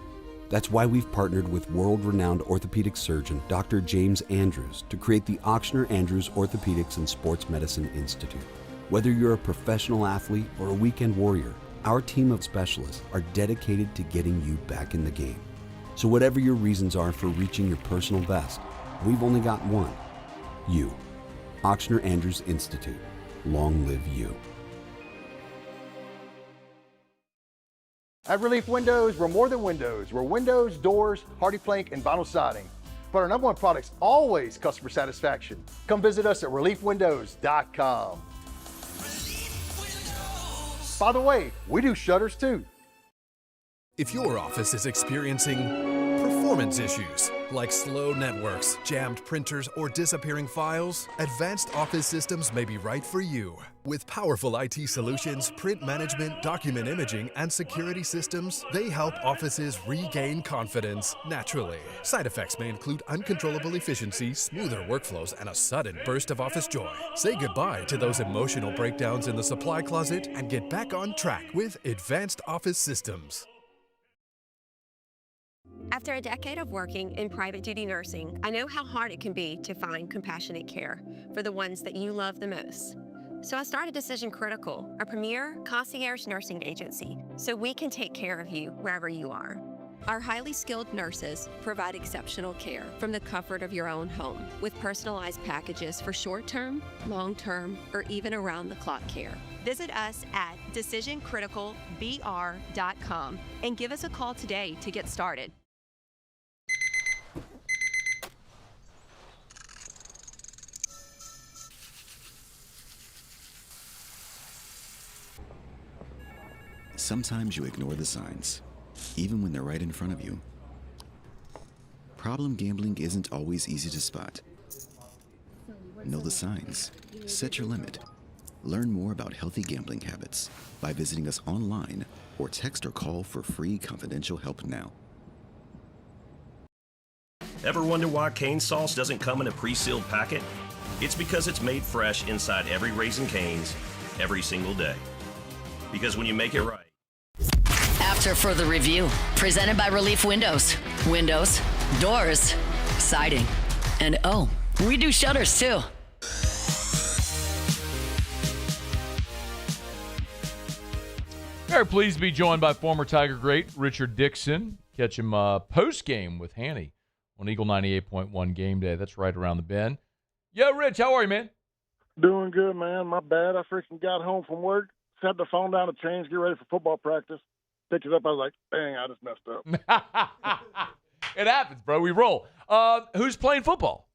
That's why we've partnered with world-renowned orthopedic surgeon Dr. James Andrews to create the Ochsner Andrews Orthopedics and Sports Medicine Institute. Whether you're a professional athlete or a weekend warrior, our team of specialists are dedicated to getting you back in the game. So whatever your reasons are for reaching your personal best, we've only got one: you. Ochsner Andrews Institute. Long live you. At Relief Windows, we're more than windows. We're windows, doors, hardy plank, and vinyl siding. But our number one product's always customer satisfaction. Come visit us at reliefwindows.com. By the way, we do shutters too. If your office is experiencing performance issues like slow networks, jammed printers, or disappearing files, Advanced Office Systems may be right for you. With powerful IT solutions, print management, document imaging, and security systems, they help offices regain confidence naturally. Side effects may include uncontrollable efficiency, smoother workflows, and a sudden burst of office joy. Say goodbye to those emotional breakdowns in the supply closet and get back on track with Advanced Office Systems. After a decade of working in private duty nursing, I know how hard it can be to find compassionate care for the ones that you love the most. So I started Decision Critical, a premier concierge nursing agency, so we can take care of you wherever you are. Our highly skilled nurses provide exceptional care from the comfort of your own home with personalized packages for short-term, long-term, or even around-the-clock care. Visit us at decisioncriticalbr.com and give us a call today to get started. Sometimes you ignore the signs, even when they're right in front of you. Problem gambling isn't always easy to spot. Know the signs. Set your limit. Learn more about healthy gambling habits by visiting us online or text or call for free confidential help now. Ever wonder why cane sauce doesn't come in a pre-sealed packet? It's because it's made fresh inside every Raising Cane's every single day. Because when you make it right. After further review, presented by Relief Windows. Windows, doors, siding, and oh, we do shutters too. Very pleased to be joined by former Tiger great Richard Dickson. Catch him post-game with Hanny on Eagle 98.1 Game Day. That's right around the bend. Yo, Rich, how are you, man? Doing good, man. My bad. I freaking got home from work, set the phone down to change, get ready for football practice. Picked it up. I was like, dang, I just messed up. It happens, bro. We roll. Who's playing football?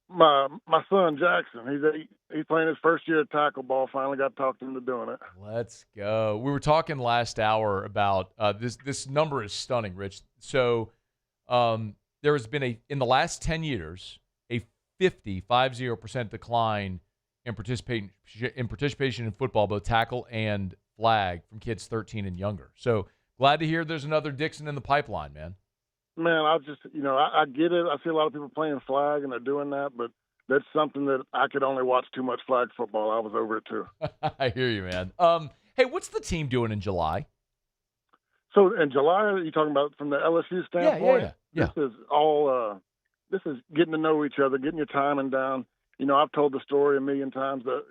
My son, Jackson. He's playing his first year of tackle ball. Finally got to talk to him to doing it. Let's go. We were talking last hour about this number is stunning, Rich. So there has been in the last 10 years, a 50% decline in participation in football, both tackle and flag, from kids 13 and younger. So glad to hear there's another Dickson in the pipeline, man. Man, I just, I get it. I see a lot of people playing flag and they're doing that, but that's something that I could only watch too much flag football. I was over it too. I hear you, man. Hey, what's the team doing in July? So in July, are you talking about from the LSU standpoint? Yeah. This is all, this is getting to know each other, getting your timing down. I've told the story a million times that,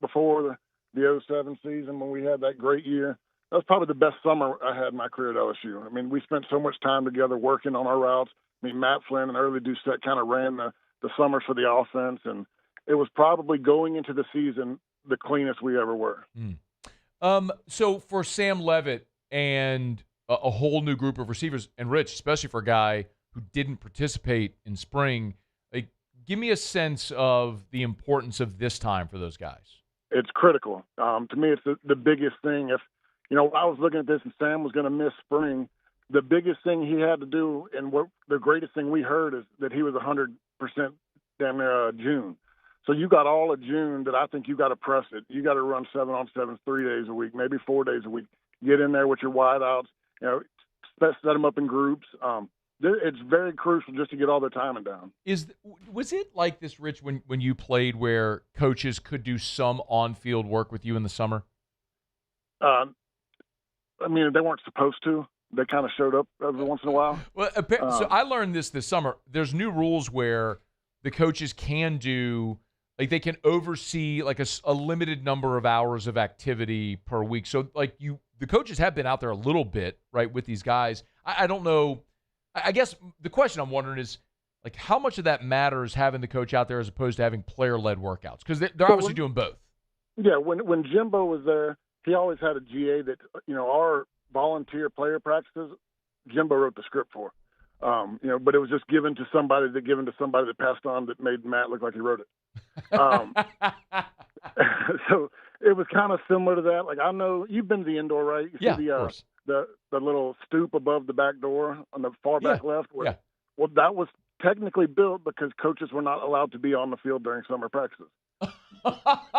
before the 07 season when we had that great year, that was probably the best summer I had in my career at LSU. I mean, we spent so much time together working on our routes. I mean, Matt Flynn and Early Doucette kind of ran the summers for the offense, and it was probably going into the season the cleanest we ever were. So for Sam Leavitt and a whole new group of receivers. And Rich, especially for a guy who didn't participate in spring, like, give me a sense of the importance of this time for those guys. It's critical. To me, it's the biggest thing. If, I was looking at this and Sam was going to miss spring, the biggest thing he had to do, and what the greatest thing we heard, is that he was 100% down there June. So you got all of June that I think you got to press it. You got to run 7-on-7 3 days a week, maybe 4 days a week. Get in there with your wideouts, set them up in groups. It's very crucial just to get all their timing down. Was it like this, Rich, when you played, where coaches could do some on-field work with you in the summer? I mean, they weren't supposed to. They kind of showed up every once in a while. Well, so I learned this summer. There's new rules where the coaches can do, like, they can oversee like a limited number of hours of activity per week. So like the coaches have been out there a little bit, right, with these guys. I don't know. I guess the question I'm wondering is, like, how much of that matters having the coach out there as opposed to having player-led workouts? Because they're obviously doing both. Yeah, when Jimbo was there, he always had a GA that, our volunteer player practices, Jimbo wrote the script for. But it was just given to somebody that passed on, that made Matt look like he wrote it. So it was kind of similar to that. Like, I know you've been to the indoor, right? You see of course. The little stoop above the back door on the far back left. Yeah. Well, that was technically built because coaches were not allowed to be on the field during summer practices.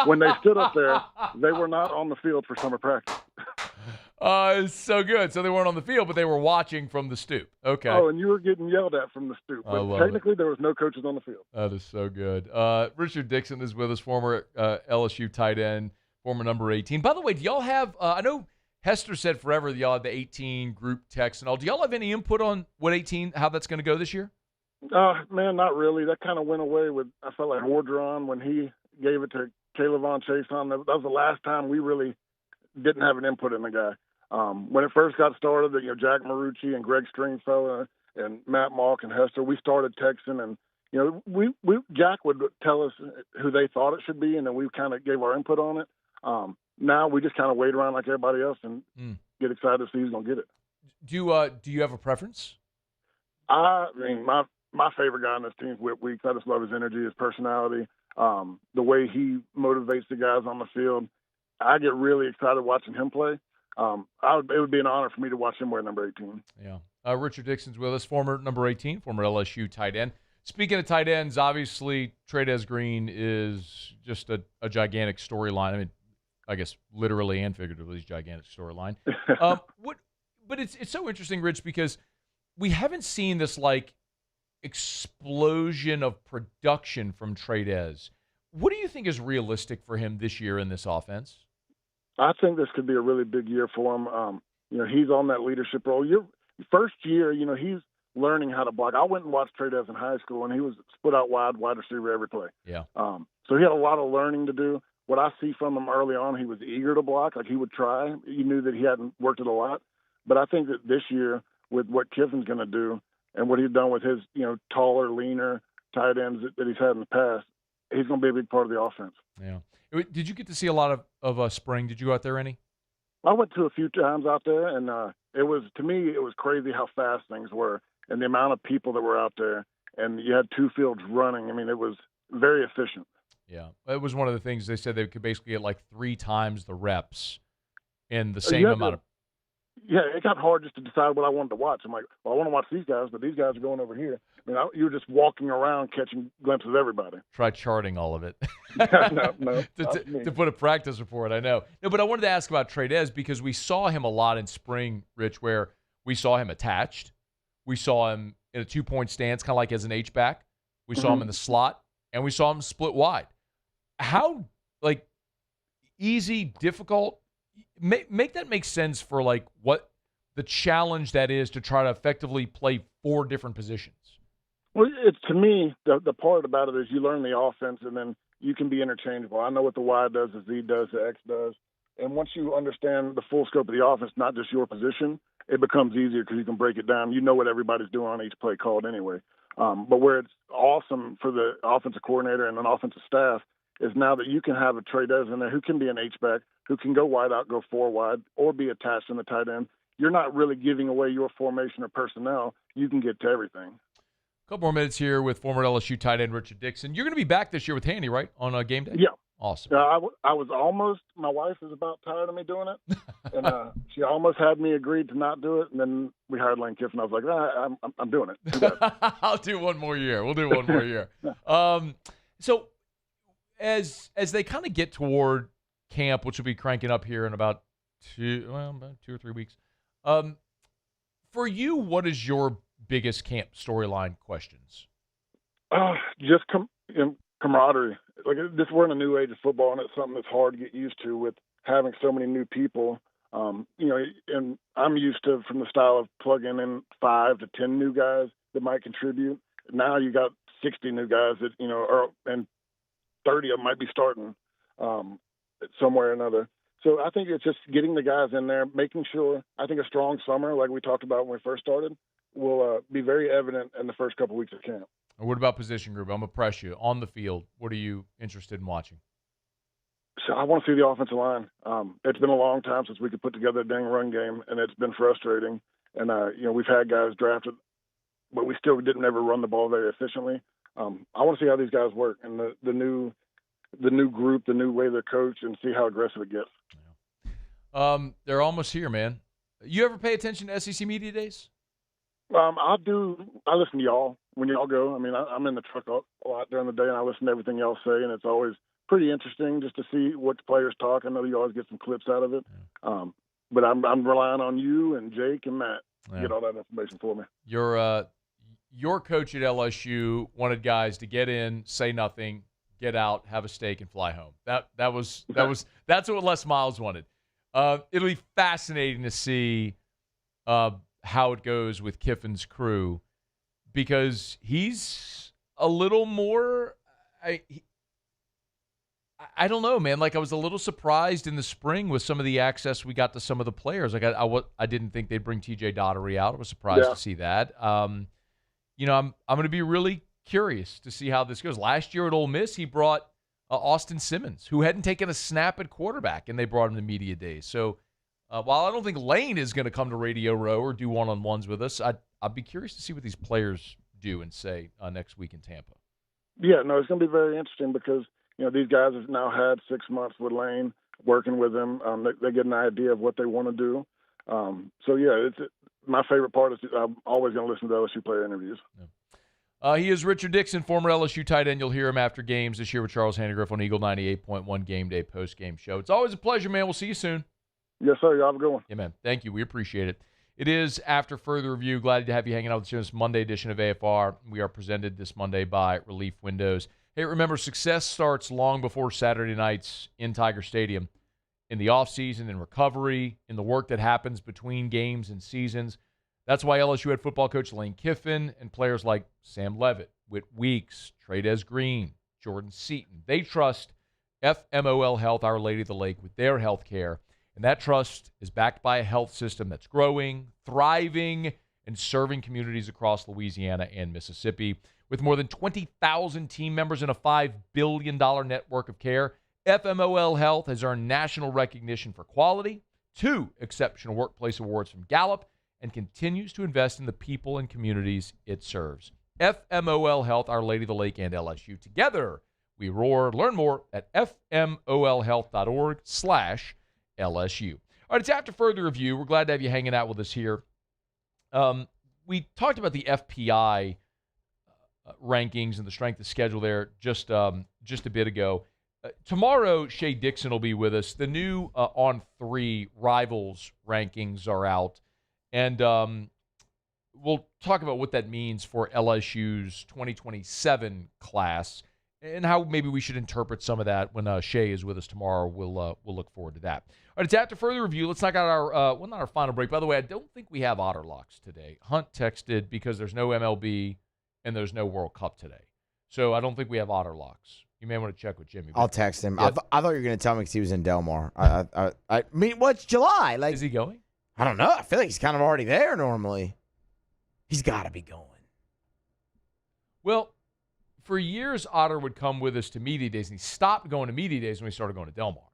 When they stood up there, they were not on the field for summer practice. It's so good. So they weren't on the field, but they were watching from the stoop. Okay. Oh, and you were getting yelled at from the stoop. But technically, there was no coaches on the field. That is so good. Richard Dickson is with us, former LSU tight end, former number 18. By the way, do y'all have I know Hester said forever that y'all had the 18 group text and all. Do y'all have any input on what 18, how that's going to go this year? Man, not really. That kind of went away with, I felt like, Wardron when he gave it to Caleb Von Chason. That was the last time we really didn't have an input in the guy. When it first got started, Jack Marucci and Greg Stringfellow and Matt Malk and Hester, we started texting, and Jack would tell us who they thought it should be, and then we kind of gave our input on it. Now we just kind of wait around like everybody else and get excited to see who's gonna get it. Do you have a preference? I mean, my favorite guy on this team is Whip Weeks. I just love his energy, his personality, the way he motivates the guys on the field. I get really excited watching him play. It would be an honor for me to watch him wear number 18. Yeah. Richard Dickson's with us, former number 18, former LSU tight end. Speaking of tight ends, obviously Trey'Dez Green is just a gigantic storyline. I mean, I guess literally and figuratively, it's a gigantic storyline. But it's so interesting, Rich, because we haven't seen this like explosion of production from Trey'Dez. What do you think is realistic for him this year in this offense? I think this could be a really big year for him. He's on that leadership role. First year, he's learning how to block. I went and watched Trey'Dez in high school, and he was split out wide receiver every play. Yeah. So he had a lot of learning to do. What I see from him early on, he was eager to block. Like, he would try. You knew that he hadn't worked it a lot. But I think that this year, with what Kiffin's going to do and what he's done with his, taller, leaner tight ends that he's had in the past, he's going to be a big part of the offense. Yeah. Did you get to see a lot of spring? Did you go out there any? I went to a few times out there, and it was crazy how fast things were and the amount of people that were out there. And you had two fields running. I mean, it was very efficient. Yeah. It was one of the things they said they could basically get like 3 times the reps in the same amount of. Yeah, it got hard just to decide what I wanted to watch. I'm like, well, I want to watch these guys, but these guys are going over here. I mean, you were just walking around catching glimpses of everybody. Try charting all of it. No, to put a practice report, I know. No, but I wanted to ask about Trey'Dez because we saw him a lot in spring, Rich, where we saw him attached. We saw him in a 2-point stance, kind of like as an H-back. We saw him in the slot, and we saw him split wide. How, easy, difficult? Make that make sense for, what the challenge that is to try to effectively play 4 different positions. Well, to me, the part about it is you learn the offense, and then you can be interchangeable. I know what the Y does, the Z does, the X does. And once you understand the full scope of the offense, not just your position, it becomes easier because you can break it down. You know what everybody's doing on each play called anyway. But where it's awesome for the offensive coordinator and an offensive staff is now that you can have a Trey'Dez in there who can be an H-back, who can go wide out, go 4 wide, or be attached in the tight end. you're not really giving away your formation or personnel. You can get to everything. A couple more minutes here with former LSU tight end Richard Dickson. You're going to be back this year with Handy, right, on game day? Yeah. Awesome. I was almost – my wife is about tired of me doing it, and she almost had me agree to not do it, and then we hired Lane Kiffin. I was like, I'm doing it. I'll do one more year. We'll do one more year. So as they kind of get toward camp, which will be cranking up here in about 2 or 3 weeks, for you, what is your biggest camp storyline questions? Just camaraderie. Like this, we're in a new age of football, and it's something that's hard to get used to with having so many new people. And I'm used to from the style of plugging in 5 to 10 new guys that might contribute. Now you got 60 new guys that and 30 of them might be starting somewhere or another. So I think it's just getting the guys in there, making sure. I think a strong summer, like we talked about when we first started, will be very evident in the first couple weeks of camp. Or what about position group? I'm going to press you. On the field, what are you interested in watching? So I want to see the offensive line. It's been a long time since we could put together a dang run game, and it's been frustrating. And, we've had guys drafted, but we still didn't ever run the ball very efficiently. I want to see how these guys work and the new group, the new way they're coached, and see how aggressive it gets. They're almost here, man. You ever pay attention to SEC Media Days? I do. I listen to y'all when y'all go. I mean, I'm in the truck a lot during the day, and I listen to everything y'all say, and it's always pretty interesting just to see what the players talk. I know you always get some clips out of it, but I'm relying on you and Jake and Matt to get all that information for me. Your coach at LSU wanted guys to get in, say nothing, get out, have a steak, and fly home. That's what Les Miles wanted. It'll be fascinating to see how it goes with Kiffin's crew, because he's a little more I don't know, man. Like, I was a little surprised in the spring with some of the access we got to some of the players. Like, I didn't think they'd bring TJ Daugherty out. I was surprised to see that. I'm going to be really curious to see how this goes. Last year at Ole Miss, he brought Austin Simmons, who hadn't taken a snap at quarterback, and they brought him to media days. So while I don't think Lane is going to come to Radio Row or do one-on-ones with us, I'd be curious to see what these players do and say next week in Tampa. Yeah, no, it's going to be very interesting because, these guys have now had 6 months with Lane, working with him. They get an idea of what they want to do. It's my favorite part is I'm always going to listen to LSU player interviews. Yeah. He is Richard Dickson, former LSU tight end. You'll hear him after games this year with Charles Handegriff on Eagle 98.1 Game Day post-game show. It's always a pleasure, man. We'll see you soon. Yes, sir. Y'all have a good one. Yeah, man. Thank you. We appreciate it. It is After Further Review. Glad to have you hanging out with us this Monday edition of AFR. We are presented this Monday by Relief Windows. Hey, remember, success starts long before Saturday nights in Tiger Stadium. In the offseason, in recovery, in the work that happens between games and seasons. That's why LSU head football coach Lane Kiffin and players like Sam Levitt, Whit Weeks, Trades Green, Jordan Seaton, they trust FMOL Health, Our Lady of the Lake, with their health care. And that trust is backed by a health system that's growing, thriving, and serving communities across Louisiana and Mississippi. With more than 20,000 team members and a $5 billion network of care, FMOL Health has earned national recognition for quality, 2 exceptional workplace awards from Gallup, and continues to invest in the people and communities it serves. FMOL Health, Our Lady of the Lake, and LSU. Together, we roar. Learn more at fmolhealth.org/LSU. All right, it's After Further Review. We're glad to have you hanging out with us here. We talked about the FPI rankings and the strength of schedule there just a bit ago. Tomorrow, Shea Dixon will be with us. The new On 3 Rivals rankings are out. And we'll talk about what that means for LSU's 2027 class and how maybe we should interpret some of that when Shea is with us tomorrow. We'll look forward to that. All right, it's After Further Review. Let's knock out our not our final break. By the way, I don't think we have Otter Locks today. Hunt texted because there's no MLB and there's no World Cup today. So I don't think we have Otter Locks. You may want to check with Jimmy. I'll text him. Yeah. I thought you were going to tell me because he was in Del Mar. I mean, what's July? Like, is he going? I don't know. I feel like he's kind of already there normally. He's got to be going. Well, for years, Otter would come with us to media days, and he stopped going to media days when we started going to Del Mar.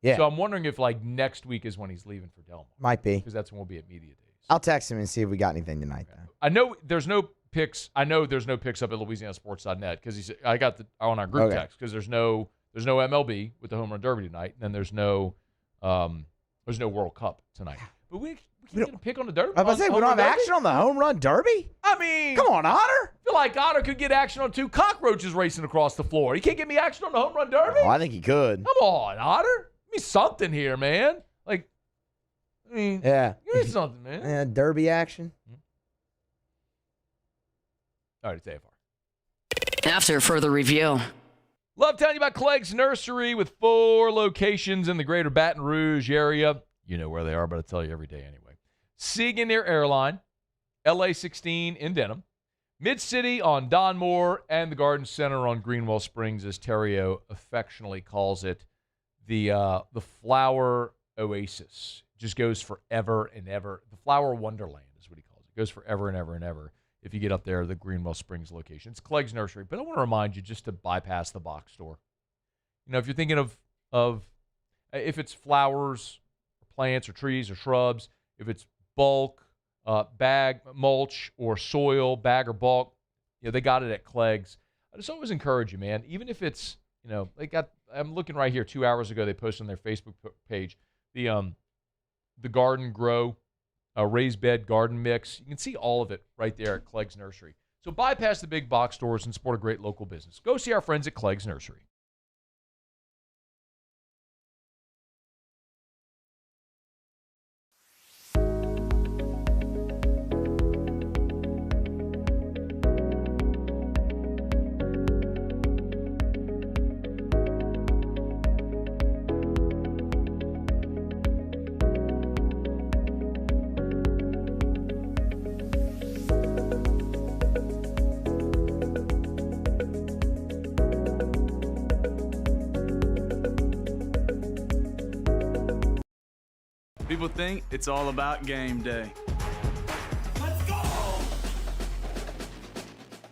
Yeah. So I'm wondering if like next week is when he's leaving for Delmar. Might be. Because that's when we'll be at media days. I'll text him and see if we got anything tonight. Then. I know there's no picks. I know there's no picks up at LouisianaSports.net because I got on our group text because there's no MLB with the Home Run Derby tonight, and then there's no World Cup tonight. But we can get a pick on the Derby. I was about to say, we don't have action on the Home Run Derby? I mean, come on, Otter. I feel like Otter could get action on 2 cockroaches racing across the floor. He can't get me action on the Home Run Derby? Oh, I think he could. Come on, Otter. Give me something here, man. Like, I mean, yeah. Give me something, man. Yeah, Derby action. All right, it's AFR. After further review. Love telling you about Clegg's Nursery with 4 locations in the greater Baton Rouge area. You know where they are, but I tell you every day anyway. Siegen near Airline, LA 16 in Denham, Mid-City on Donmore, and the Garden Center on Greenwell Springs, as Terrio affectionately calls it, the flower oasis. It just goes forever and ever. The flower wonderland is what he calls it. It goes forever and ever and ever. If you get up there, the Greenwell Springs location. It's Clegg's Nursery. But I want to remind you just to bypass the box store. You know, if you're thinking of if it's flowers, or plants, or trees, or shrubs, if it's bulk, bag, mulch, or soil, bag or bulk, you know, they got it at Clegg's. I just always encourage you, man. Even if it's, you know, I'm looking right here, 2 hours ago, they posted on their Facebook page, the Garden Grow, raised bed garden mix. You can see all of it right there at Clegg's Nursery. So bypass the big box stores and support a great local business. Go see our friends at Clegg's Nursery. People think it's all about game day. Let's go!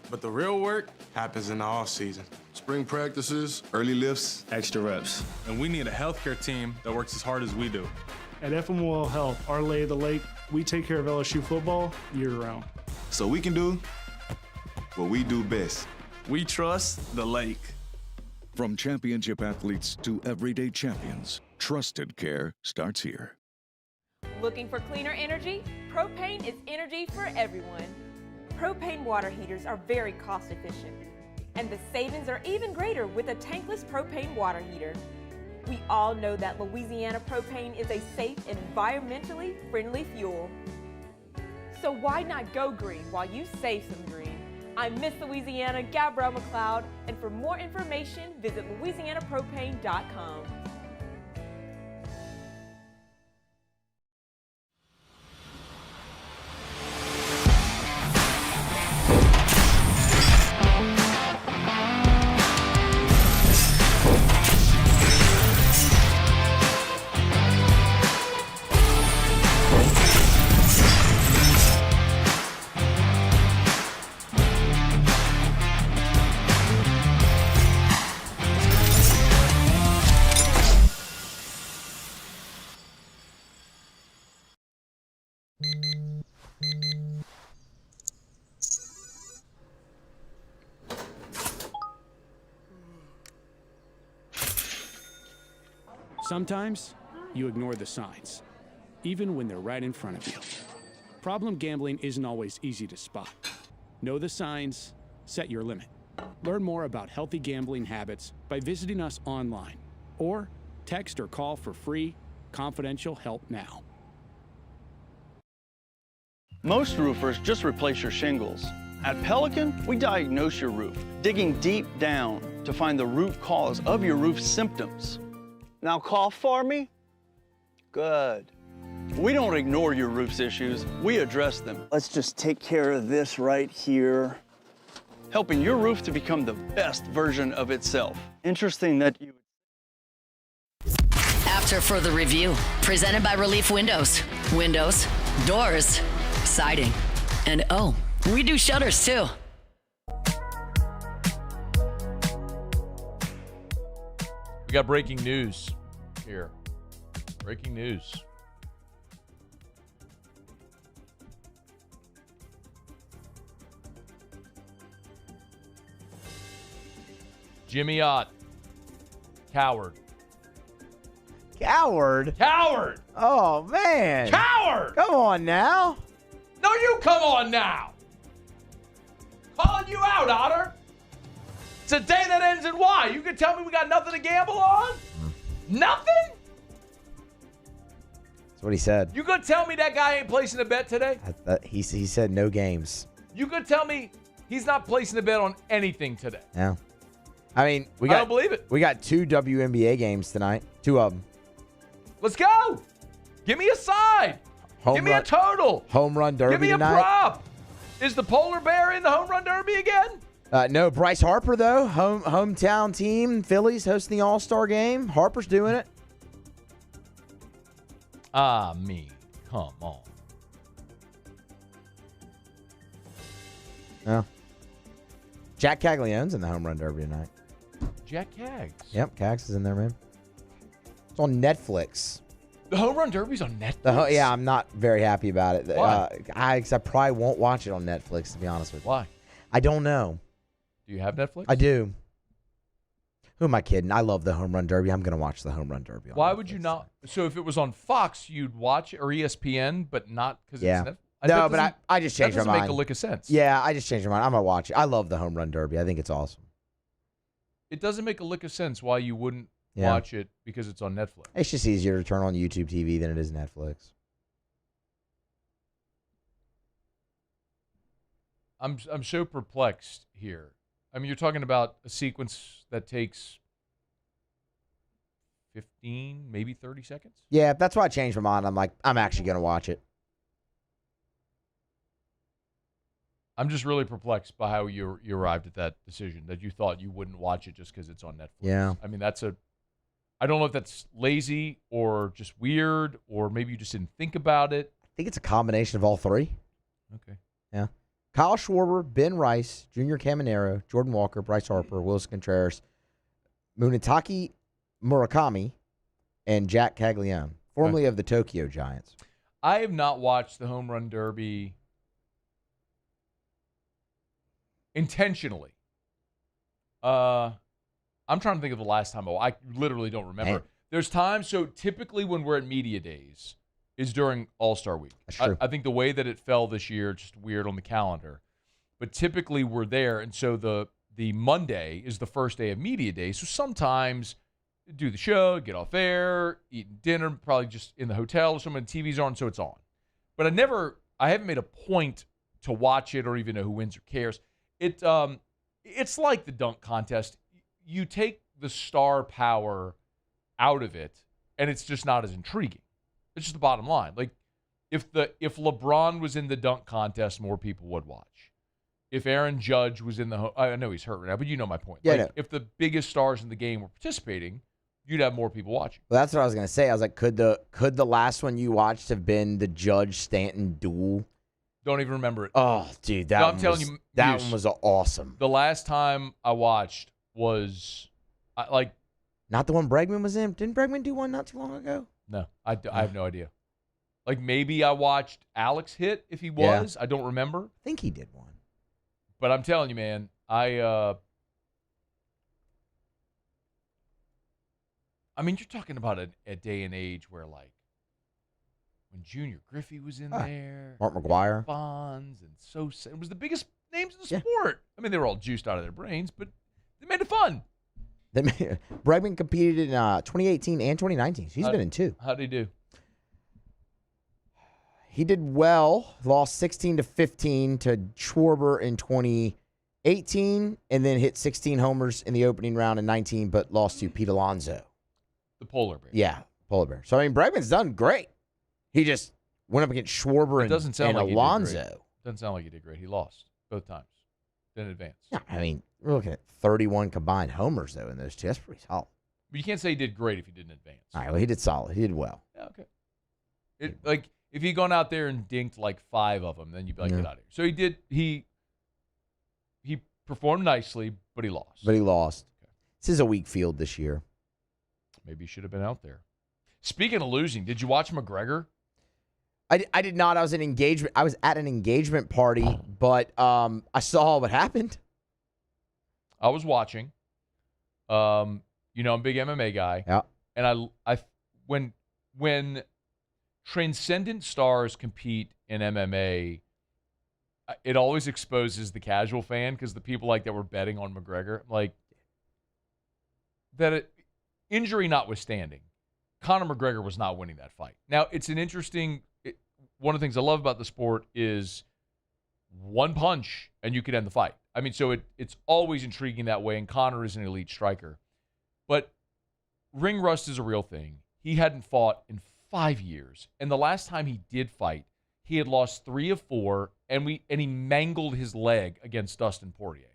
But the real work happens in the off season. Spring practices, early lifts, Extra reps. and we need a healthcare team that works as hard as we do. At FML Health, our lay of the lake, we take care of LSU football year-round. So we can do what we do best. We trust the lake. From championship athletes to everyday champions, trusted care starts here. Looking for cleaner energy? Propane is energy for everyone. Propane water heaters are very cost efficient, and the savings are even greater with a tankless propane water heater. We all know that Louisiana propane is a safe and environmentally friendly fuel. So why not go green while you save some green? I'm Miss Louisiana, Gabrielle McLeod, and for more information, visit louisianapropane.com. Sometimes you ignore the signs, even when they're right in front of you. Problem gambling isn't always easy to spot. Know the signs, set your limit. Learn more about healthy gambling habits by visiting us online or text or call for free, confidential help now. Most roofers just replace your shingles. At Pelican, we diagnose your roof, digging deep down to find the root cause of your roof symptoms. Now cough for me? Good. We don't ignore your roof's issues, we address them. Let's just take care of this right here. Helping your roof to become the best version of itself. Interesting that you... After further review, presented by Relief Windows. Windows, doors, siding, and oh, we do shutters too. We got breaking news here. Breaking news. Jimmy Ott. Coward. Coward? Coward! Oh, man. Coward! Come on now. No, you come on now. Calling you out, Otter. It's a day that ends in Y. You can tell me we got nothing to gamble on? Nothing? That's what he said. You gonna tell me that guy ain't placing a bet today? He said no games. You gonna tell me he's not placing a bet on anything today? Yeah. I mean, I don't believe it. We got 2 WNBA games tonight. 2 of them. Let's go. Give me a side. Give me a total. Home run derby Give me tonight. a prop. Is the polar bear in the home run derby again? No, Bryce Harper, though. Hometown team. Phillies hosting the All-Star game. Harper's doing it. Come on. Yeah. Jack Caglione's in the home run derby tonight. Jack Cags. Yep, Cags is in there, man. It's on Netflix. The home run derby's on Netflix? Yeah, I'm not very happy about it. Why? I probably won't watch it on Netflix, to be honest with you. Why? I don't know. Do you have Netflix? I do. Who am I kidding? I love the home run derby. I'm going to watch the home run derby. Why would you not? So if it was on Fox, you'd watch it, or ESPN, but not because Yeah. it's Netflix? No, but I just changed my mind. That doesn't make a lick of sense. Yeah, I just changed my mind. I'm going to watch it. I love the home run derby. I think it's awesome. It doesn't make a lick of sense why you wouldn't Yeah. watch it because it's on Netflix. It's just easier to turn on YouTube TV than it is Netflix. I'm so perplexed here. I mean, you're talking about a sequence that takes 15, maybe 30 seconds? Yeah, that's why I changed my mind. I'm like, I'm actually going to watch it. I'm just really perplexed by how you arrived at that decision, that you thought you wouldn't watch it just because it's on Netflix. Yeah. I mean, I don't know if that's lazy or just weird, or maybe you just didn't think about it. I think it's a combination of all three. Okay. Yeah. Kyle Schwarber, Ben Rice, Junior Caminero, Jordan Walker, Bryce Harper, Wilson Contreras, Munetaki Murakami, and Jack Caglione, formerly of the Tokyo Giants. I have not watched the Home Run Derby intentionally. I'm trying to think of the last time. I literally don't remember. Man. There's times, so typically when we're at media days is during All-Star Week. That's true. I think the way that it fell this year, just weird on the calendar. But typically we're there, and so the Monday is the first day of media day. So sometimes do the show, get off air, eat dinner, probably just in the hotel or something. TV's on, so it's on. But I haven't made a point to watch it or even know who wins or cares. It's like the dunk contest. You take the star power out of it, and it's just not as intriguing. It's just the bottom line. Like, if LeBron was in the dunk contest, more people would watch. If Aaron Judge was in I know he's hurt right now, but you know my point. Yeah, like, no. If the biggest stars in the game were participating, you'd have more people watching. Well, that's what I was going to say. I was like, could the last one you watched have been the Judge Stanton duel? Don't even remember it. Oh, dude, I'm telling you, that one was awesome. The last time I watched was not the one Bregman was in. Didn't Bregman do one not too long ago? No, I have no idea. Like, maybe I watched Alex hit if he was. Yeah. I don't remember. I think he did one. But I'm telling you, man, I mean, you're talking about a day and age where, like, when Junior Griffey was in there, Mark McGwire, Bonds, and Sosa, it was the biggest names in the sport. I mean, they were all juiced out of their brains, but they made it fun. Bregman competed in 2018 and 2019. He's been in two. How'd he do? He did well. Lost 16-15 to Schwarber in 2018, and then hit 16 homers in the opening round in 19, but lost to Pete Alonso. The polar bear. Yeah, polar bear. So, I mean, Bregman's done great. He just went up against Schwarber and Alonso. Doesn't sound like he did great. He lost both times. Didn't advance. Yeah, I mean, we're looking at 31 combined homers, though, in those two. That's pretty solid. But you can't say he did great if he didn't advance. All right, well, he did solid. He did well. Yeah, okay. If he'd gone out there and dinked like 5 of them, then you'd be like, get out of here. So he did. He performed nicely, but he lost. This is a weak field this year. Maybe he should have been out there. Speaking of losing, did you watch McGregor? I did not. I was at an engagement party, but I saw what happened. I was watching. I'm a big MMA guy. Yeah. And when transcendent stars compete in MMA, it always exposes the casual fan, because the people that were betting on McGregor, injury notwithstanding, Conor McGregor was not winning that fight. Now, it's an interesting. One of the things I love about the sport is one punch and you can end the fight. I mean, so it's always intriguing that way, and Conor is an elite striker. But ring rust is a real thing. He hadn't fought in 5 years, and the last time he did fight, he had lost 3 of 4, and he mangled his leg against Dustin Poirier.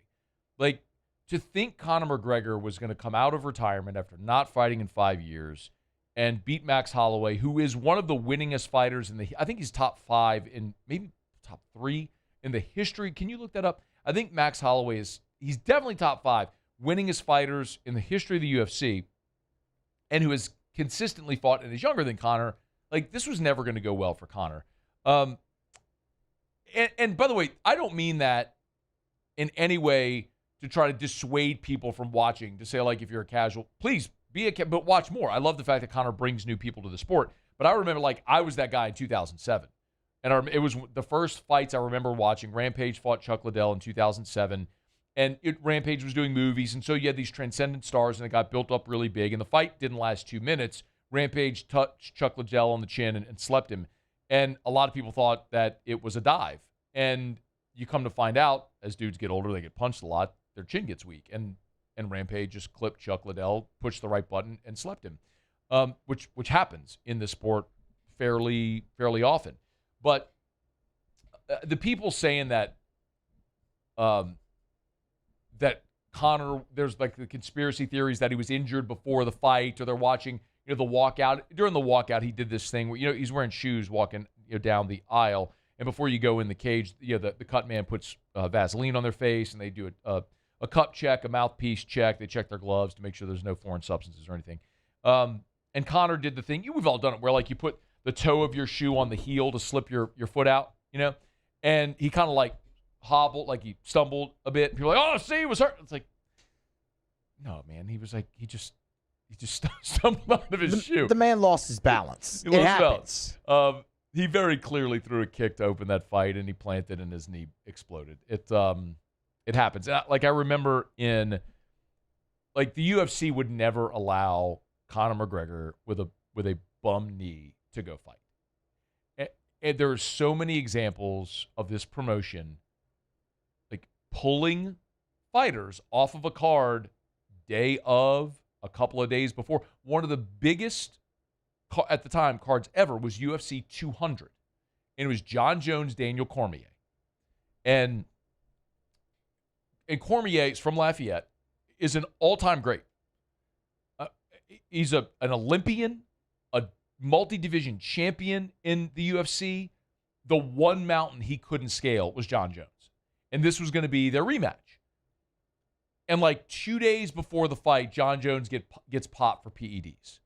To think Conor McGregor was going to come out of retirement after not fighting in 5 years and beat Max Holloway, who is one of the winningest fighters I think he's top 5 in maybe top 3 in the history. Can you look that up? I think Max Holloway he's definitely top 5 winningest fighters in the history of the UFC, and who has consistently fought and is younger than Conor. This was never going to go well for Conor. And by the way, I don't mean that in any way to try to dissuade people from watching, to say, if you're a casual, please but watch more. I love the fact that Conor brings new people to the sport. But I remember, I was that guy in 2007. And it was the first fights I remember watching. Rampage fought Chuck Liddell in 2007. And Rampage was doing movies. And so you had these transcendent stars, and it got built up really big. And the fight didn't last 2 minutes. Rampage touched Chuck Liddell on the chin and slept him. And a lot of people thought that it was a dive. And you come to find out, as dudes get older, they get punched a lot, their chin gets weak. And Rampage just clipped Chuck Liddell, pushed the right button, and slept him, which happens in this sport fairly often. But the people saying that that Conor, there's the conspiracy theories that he was injured before the fight, or they're watching the walkout. During the walkout, he did this thing where he's wearing shoes walking down the aisle, and before you go in the cage, the cut man puts Vaseline on their face, and they do a cup check, a mouthpiece check. They check their gloves to make sure there's no foreign substances or anything. And Conor did the thing. We've all done it, where you put the toe of your shoe on the heel to slip your foot out, and he kind of hobbled, he stumbled a bit. People are like, oh, see, he was hurt. It's no, man, he was he just stumbled out of his shoe. The man lost his balance. It happens. He very clearly threw a kick to open that fight, and he planted, and his knee exploded. It happens. I remember in the UFC would never allow Conor McGregor with a bum knee to go fight. And there are so many examples of this promotion pulling fighters off of a card day of, a couple of days before. One of the biggest at the time cards ever was UFC 200, and it was John Jones, Daniel Cormier, and Cormier is from Lafayette, is an all-time great. He's an Olympian, a multi-division champion in the UFC. The one mountain he couldn't scale was John Jones. And this was going to be their rematch. And 2 days before the fight, John Jones gets popped for PEDs.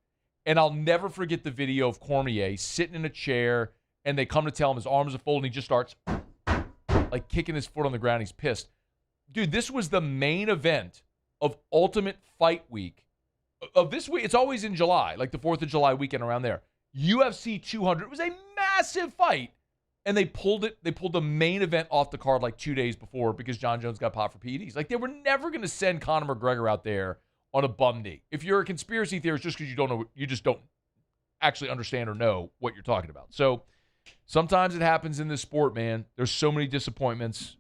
And I'll never forget the video of Cormier sitting in a chair, and they come to tell him his arms are full, and he just starts kicking his foot on the ground. He's pissed. Dude, this was the main event of Ultimate Fight Week of this week. It's always in July, the 4th of July weekend around there. UFC 200. It was a massive fight. And they pulled the main event off the card 2 days before because John Jones got popped for PEDs. They were never going to send Conor McGregor out there on a bum knee. If you're a conspiracy theorist, just because you just don't actually understand or know what you're talking about. So sometimes it happens in this sport, man. There's so many disappointments.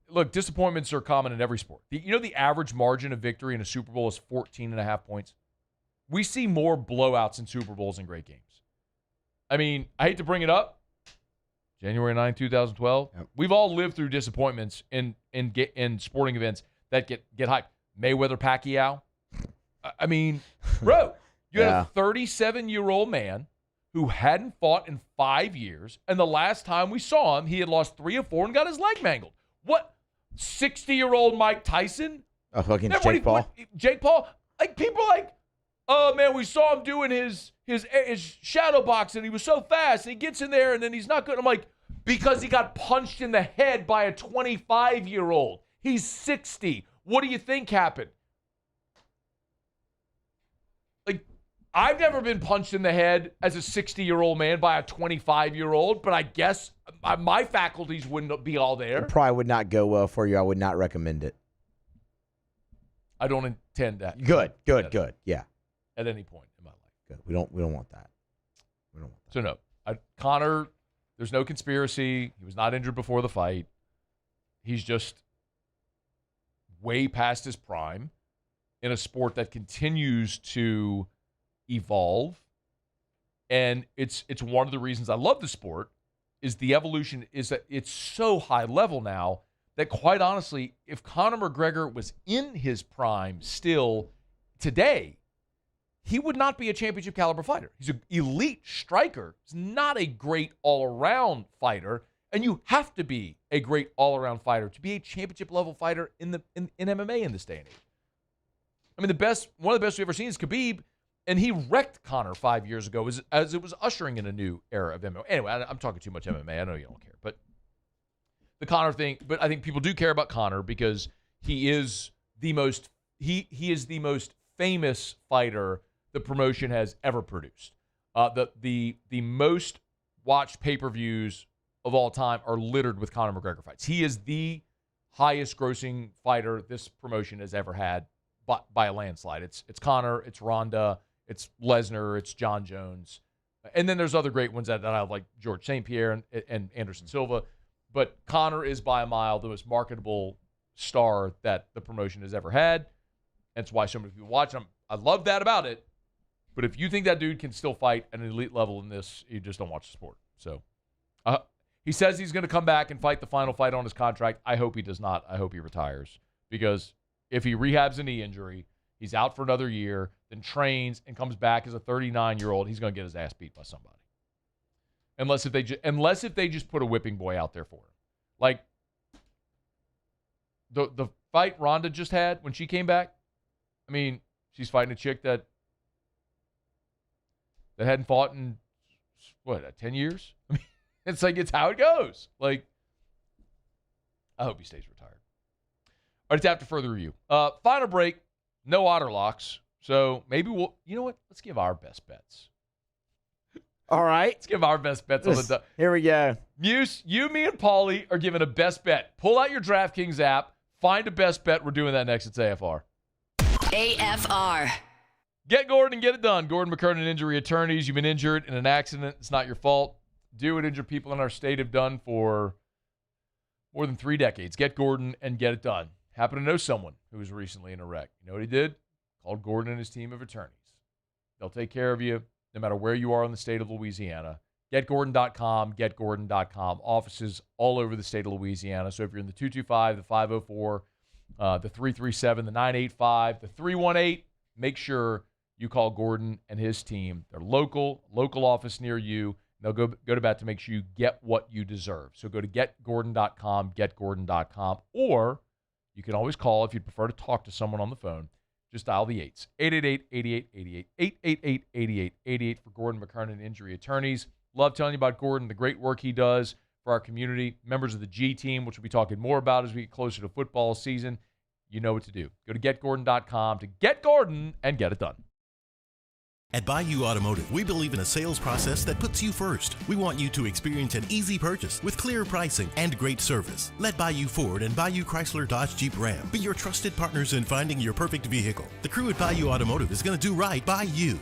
Look, disappointments are common in every sport. The average margin of victory in a Super Bowl is 14.5 points. We see more blowouts in Super Bowls than great games. I mean, I hate to bring it up. January 9, 2012. Yep. We've all lived through disappointments in sporting events that get hyped. Mayweather Pacquiao. I mean, bro, you had a 37-year-old man who hadn't fought in 5 years, and the last time we saw him, he had lost 3 of 4 and got his leg mangled. What? 60-year-old Mike Tyson? Fucking Jake Paul. Jake Paul? People oh, man, we saw him doing his shadow box, and he was so fast, and he gets in there, and then he's not good. I'm like, because he got punched in the head by a 25-year-old. He's 60. What do you think happened? Like, I've never been punched in the head as a 60-year-old man by a 25-year-old, but I guess my faculties wouldn't be all there. It probably would not go well for you. I would not recommend it. I don't intend that. Good. Yeah. At any point in my life. Good. We don't want that. So no, Connor, there's no conspiracy. He was not injured before the fight. He's just way past his prime in a sport that continues to evolve. And it's one of the reasons I love the sport is the evolution is that it's so high level now that quite honestly, if Conor McGregor was in his prime still today, he would not be a championship caliber fighter. He's an elite striker. He's not a great all-around fighter, and you have to be a great all-around fighter to be a championship level fighter in MMA in this day and age. I mean, one of the best we've ever seen is Khabib, and he wrecked Conor 5 years ago as it was ushering in a new era of MMA. Anyway, I'm talking too much MMA. I know you don't care, but the Conor thing. But I think people do care about Conor because he is the most famous fighter the promotion has ever produced. The most watched pay-per-views of all time are littered with Conor McGregor fights. He is the highest grossing fighter this promotion has ever had by a landslide. It's Conor, it's Ronda, it's Lesnar, it's John Jones. And then there's other great ones that I have, like George St. Pierre and Anderson Silva. But Conor is by a mile the most marketable star that the promotion has ever had. That's why so many people watch him. I love that about it. But if you think that dude can still fight at an elite level in this, you just don't watch the sport. So he says he's going to come back and fight the final fight on his contract. I hope he does not. I hope he retires. Because if he rehabs a knee injury, he's out for another year, then trains and comes back as a 39-year-old, he's going to get his ass beat by somebody. Unless if they just put a whipping boy out there for him. Like the fight Ronda just had when she came back, I mean, she's fighting a chick that hadn't fought in, 10 years? I mean, it's how it goes. Like, I hope he stays retired. All right, it's after further review. Final break, no otter locks. So maybe you know what? Let's give our best bets. All right. Let's give our best bets on the Here we go. Muse, you, me, and Paulie are giving a best bet. Pull out your DraftKings app. Find a best bet. We're doing that next. It's AFR. AFR. Get Gordon and get it done. Gordon McKernan Injury Attorneys. You've been injured in an accident. It's not your fault. Do what injured people in our state have done for more than 3 decades. Get Gordon and get it done. Happen to know someone who was recently in a wreck. You know what he did? Called Gordon and his team of attorneys. They'll take care of you no matter where you are in the state of Louisiana. GetGordon.com, GetGordon.com. Offices all over the state of Louisiana. So if you're in the 225, the 504, the 337, the 985, the 318, make sure you call Gordon and his team. They're local office near you. They'll go to bat to make sure you get what you deserve. So go to GetGordon.com, GetGordon.com, or you can always call if you'd prefer to talk to someone on the phone. Just dial the 8s, 888-8888, 888-8888 for Gordon McKernan Injury Attorneys. Love telling you about Gordon, the great work he does for our community, members of the G team, which we'll be talking more about as we get closer to football season. You know what to do. Go to GetGordon.com to get Gordon and get it done. At Bayou Automotive, we believe in a sales process that puts you first. We want you to experience an easy purchase with clear pricing and great service. Let Bayou Ford and Bayou Chrysler Dodge Jeep Ram be your trusted partners in finding your perfect vehicle. The crew at Bayou Automotive is going to do right by you.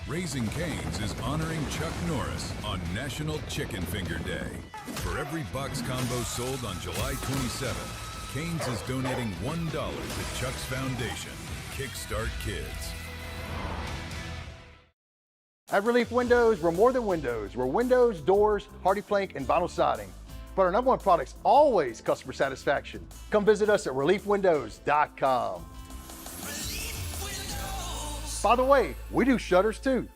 Raising Cane's is honoring Chuck Norris on National Chicken Finger Day. For every box combo sold on July 27th, Cane's is donating $1 to Chuck's Foundation, Kickstart Kids. At Relief Windows, we're more than windows. We're windows, doors, hardy plank, and vinyl siding. But our number one product's always customer satisfaction. Come visit us at reliefwindows.com. By the way, we do shutters too.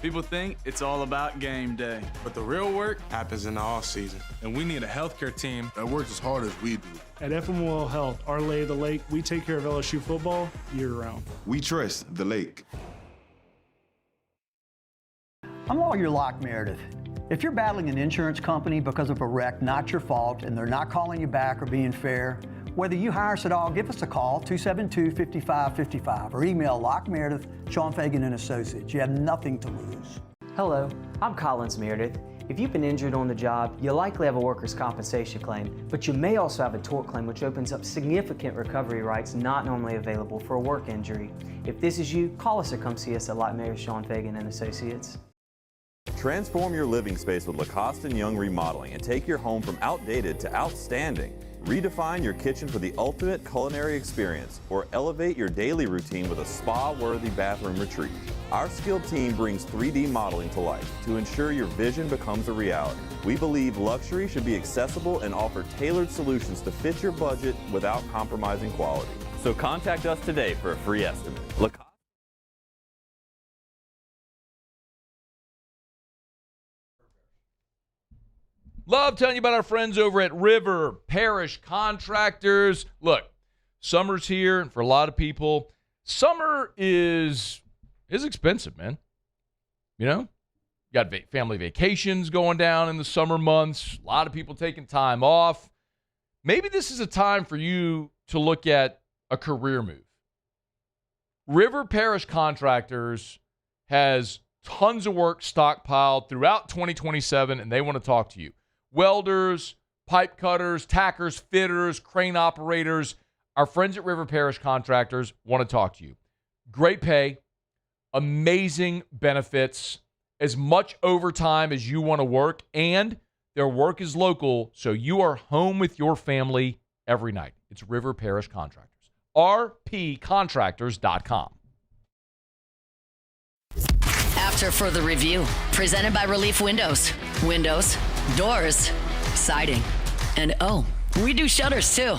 People think it's all about game day, but the real work happens in the off season. And we need a healthcare team that works as hard as we do. At FML Health, our lay of the lake, we take care of LSU football year-round. We trust the lake. I'm Lawyer Locke Meredith. If you're battling an insurance company because of a wreck not your fault and they're not calling you back or being fair, whether you hire us at all, give us a call, 272-5555, or email Locke Meredith, Sean Fagan and Associates. You have nothing to lose. Hello, I'm Collins Meredith. If you've been injured on the job, you likely have a workers' compensation claim, but you may also have a tort claim which opens up significant recovery rights not normally available for a work injury. If this is you, call us or come see us at Locke Meredith, Sean Fagan and Associates. Transform your living space with Lacoste & Young Remodeling and take your home from outdated to outstanding. Redefine your kitchen for the ultimate culinary experience or elevate your daily routine with a spa-worthy bathroom retreat. Our skilled team brings 3D modeling to life to ensure your vision becomes a reality. We believe luxury should be accessible and offer tailored solutions to fit your budget without compromising quality. So contact us today for a free estimate. Love telling you about our friends over at River Parish Contractors. Look, summer's here, and for a lot of people, summer is expensive, man. You know? You got family vacations going down in the summer months. A lot of people taking time off. Maybe this is a time for you to look at a career move. River Parish Contractors has tons of work stockpiled throughout 2027, and they want to talk to you. Welders, pipe cutters, tackers, fitters, crane operators. Our friends at River Parish Contractors want to talk to you. Great pay, amazing benefits, as much overtime as you want to work, and their work is local, so you are home with your family every night. It's River Parish Contractors. rpcontractors.com. After further review, presented by Relief Windows. Windows, doors, siding, and oh, we do shutters too.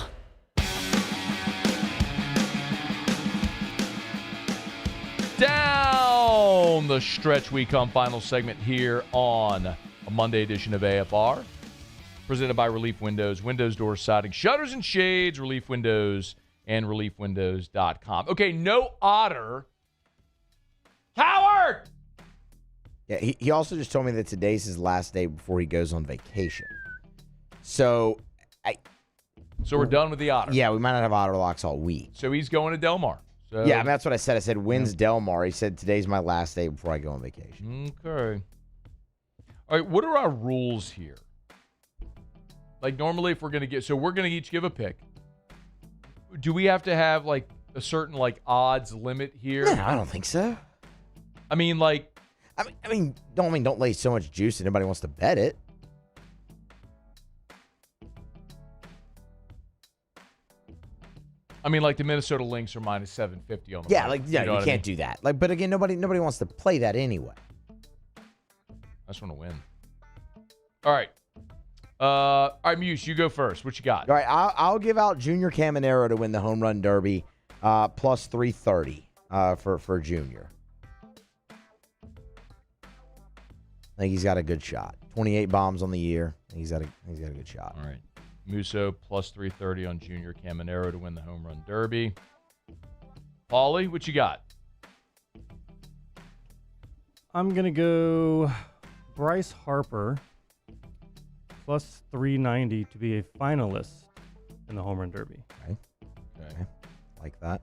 Down the stretch we come. Final segment here on a Monday edition of AFR. Presented by Relief Windows. Windows, doors, siding, shutters, and shades. Relief Windows and reliefwindows.com. Okay, no otter. Howard! Yeah, he also just told me that today's his last day before he goes on vacation. So we're done with the otter. Yeah, we might not have otter locks all week. So he's going to Del Mar. So, yeah, I mean, that's what I said. I said, when's Del Mar? He said, today's my last day before I go on vacation. Okay. All right, what are our rules here? Like, normally if we're going to get... So we're going to each give a pick. Do we have to have, like, a certain, like, odds limit here? No, I don't think so. I mean, like... don't lay so much juice that nobody wants to bet it. I mean, like the Minnesota Lynx are minus 750 on the Yeah, line. like you can't do that. Like, but again, nobody wants to play that anyway. I just want to win. All right, Muse, you go first. What you got? All right, I'll give out Junior Caminero to win the home run derby, plus 330 for Junior. I think he's got a good shot. 28 bombs on the year. He's got a good shot. All right. Musso plus 330 on Junior Caminero to win the home run derby. Paulie, what you got? I'm going to go Bryce Harper plus 390 to be a finalist in the home run derby. Okay. Like that.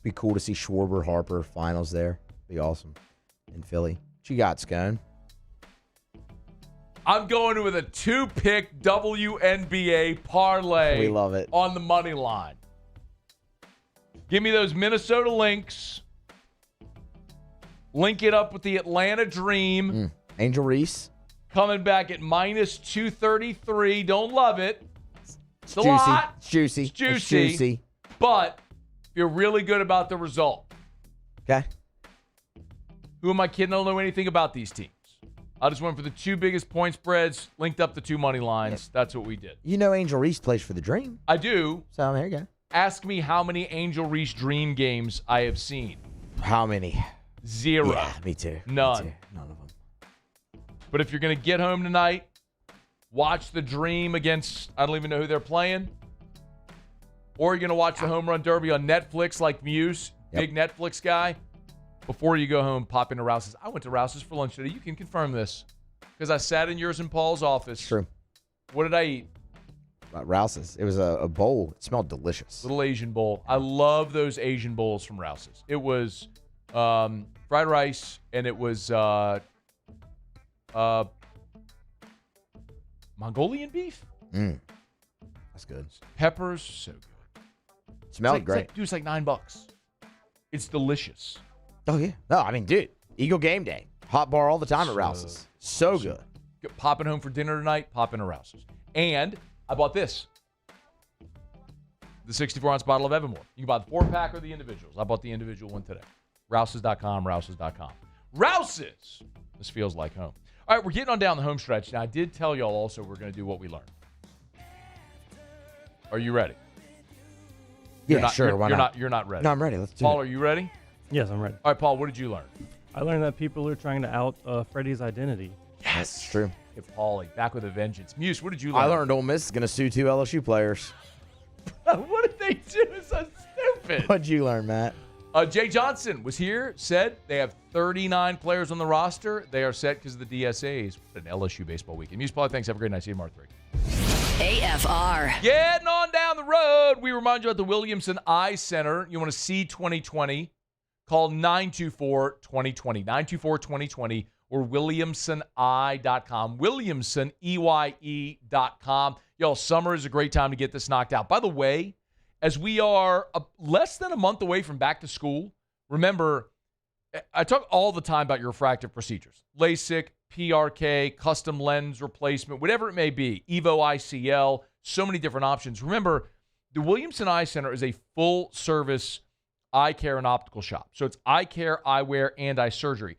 Be cool to see Schwarber, Harper finals there. Be awesome. In Philly. What you got, Scone? I'm going with a 2-pick WNBA parlay. We love it. On the money line. Give me those Minnesota Lynx. Link it up with the Atlanta Dream. Angel Reese. Coming back at minus 233. Don't love it. It's a juicy. lot. It's juicy. It's juicy. It's juicy. But feel really good about the result. Okay. Who am I kidding? I don't know anything about these teams. I just went for the 2 biggest point spreads, linked up the 2 money lines. Yeah. That's what we did. You know Angel Reese plays for the Dream. I do. So there you go. Ask me how many Angel Reese Dream games I have seen. How many? Zero. Yeah, me too. None. Me too. None of them. But if you're going to get home tonight, watch the Dream against, I don't even know who they're playing. Or you're going to watch the Home Run Derby on Netflix like Muse, big Netflix guy. Before you go home, pop into Rouse's. I went to Rouse's for lunch today. You can confirm this because I sat in yours and Paul's office. True. What did I eat? Rouse's. It was a bowl. It smelled delicious. Little Asian bowl. I love those Asian bowls from Rouse's. It was fried rice, and it was Mongolian beef. That's good. Peppers, so good. Smelled great. It's like $9. It's delicious. Oh, yeah. No, I mean, dude, Eagle Game Day. Hot bar all the time at Rouse's. So good. Popping home for dinner tonight, pop into Rouse's. And I bought this. The 64-ounce bottle of Evermore. You can buy the 4-pack or the individuals. I bought the individual one today. Rouses.com, Rouses.com. Rouses! This feels like home. All right, we're getting on down the home stretch. Now, I did tell y'all also we're going to do what we learned. Are you ready? Yeah, sure. Why not? You're not ready. No, I'm ready. Let's do Paul, it. are you ready? Yes, I'm ready. All right, Paul, what did you learn? I learned that people are trying to out Freddie's identity. Yes. That's true. Hey, Paulie, back with a vengeance. Muse, what did you learn? I learned Ole Miss is going to sue 2 LSU players. What did they do? It's so stupid. What'd you learn, Matt? Jay Johnson was here, said they have 39 players on the roster. They are set because of the DSAs. An LSU baseball weekend. Muse, Paulie, thanks. Have a great night. See you tomorrow at 3. AFR. Getting on down the road. We remind you about the Williamson Eye Center. You want to see 2020? Call 924-2020. 924-2020 or WilliamsonEye.com. Williamson, EYE.com. Y'all, summer is a great time to get this knocked out. By the way, as we are less than a month away from back to school, remember, I talk all the time about your refractive procedures. LASIK, PRK, custom lens replacement, whatever it may be, EVO ICL, so many different options. Remember, the Williamson Eye Center is a full-service eye care and optical shop. So it's eye care, eyewear, and eye surgery.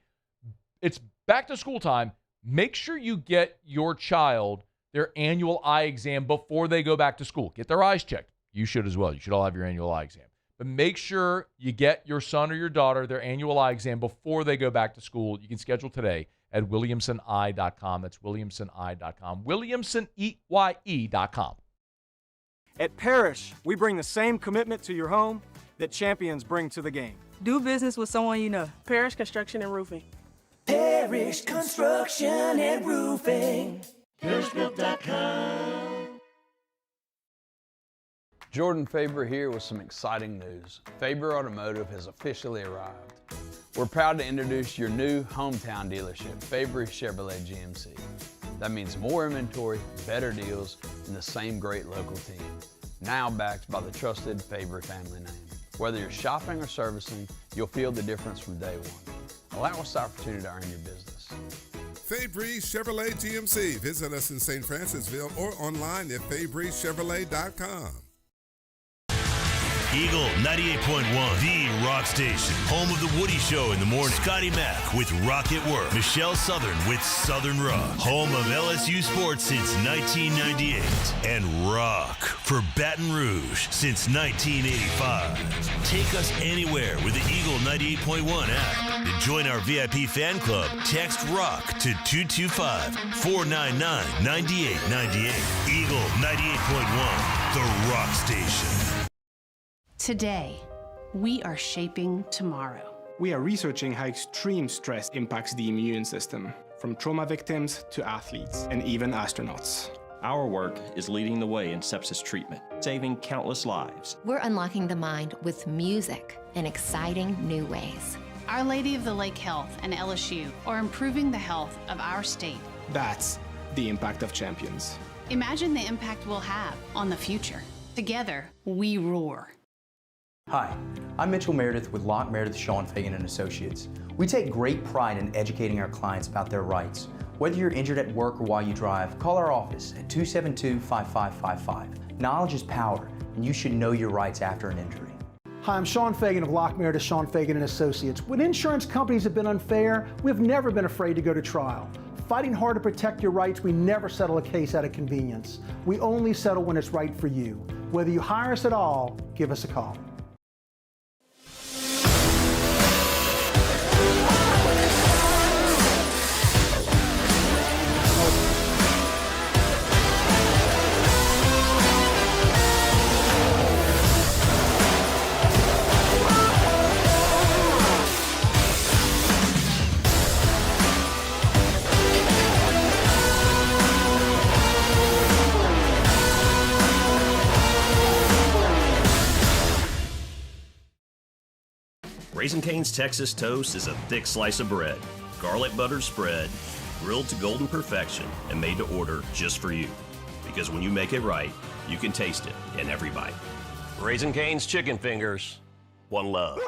It's back to school time. Make sure you get your child their annual eye exam before they go back to school. Get their eyes checked. You should as well. You should all have your annual eye exam. But make sure you get your son or your daughter their annual eye exam before they go back to school. You can schedule today at WilliamsonEye.com. That's WilliamsonEye.com. WilliamsonEye.com. At Parrish, we bring the same commitment to your home that champions bring to the game. Do business with someone you know. Parrish Construction and Roofing. Parrish Construction and Roofing. ParrishBuilt.com. Jordan Faber here with some exciting news. Faber Automotive has officially arrived. We're proud to introduce your new hometown dealership, Faber Chevrolet GMC. That means more inventory, better deals, and the same great local team. Now backed by the trusted Faber family name. Whether you're shopping or servicing, you'll feel the difference from day one. Allow us the opportunity to earn your business. Fabry Chevrolet GMC. Visit us in St. Francisville or online at FabryChevrolet.com. Eagle 98.1, the rock station. Home of the Woody Show in the morning. Scotty Mack with Rock at Work. Michelle Southern with Southern Rock. Home of LSU sports since 1998. And rock for Baton Rouge since 1985. Take us anywhere with the Eagle 98.1 app. To join our VIP fan club, text ROCK to 225-499-9898. Eagle 98.1, the rock station. Today, we are shaping tomorrow. We are researching how extreme stress impacts the immune system, from trauma victims to athletes and even astronauts. Our work is leading the way in sepsis treatment, saving countless lives. We're unlocking the mind with music in exciting new ways. Our Lady of the Lake Health and LSU are improving the health of our state. That's the impact of champions. Imagine the impact we'll have on the future. Together, we roar. Hi, I'm Mitchell Meredith with Locke Meredith, Sean Fagan & Associates. We take great pride in educating our clients about their rights. Whether you're injured at work or while you drive, call our office at 272-5555. Knowledge is power, and you should know your rights after an injury. Hi, I'm Sean Fagan of Locke Meredith, Sean Fagan & Associates. When insurance companies have been unfair, we've never been afraid to go to trial. Fighting hard to protect your rights, we never settle a case out of convenience. We only settle when it's right for you. Whether you hire us at all, give us a call. Raising Cane's Texas Toast is a thick slice of bread, garlic butter spread, grilled to golden perfection, and made to order just for you. Because when you make it right, you can taste it in every bite. Raising Cane's Chicken Fingers. One love.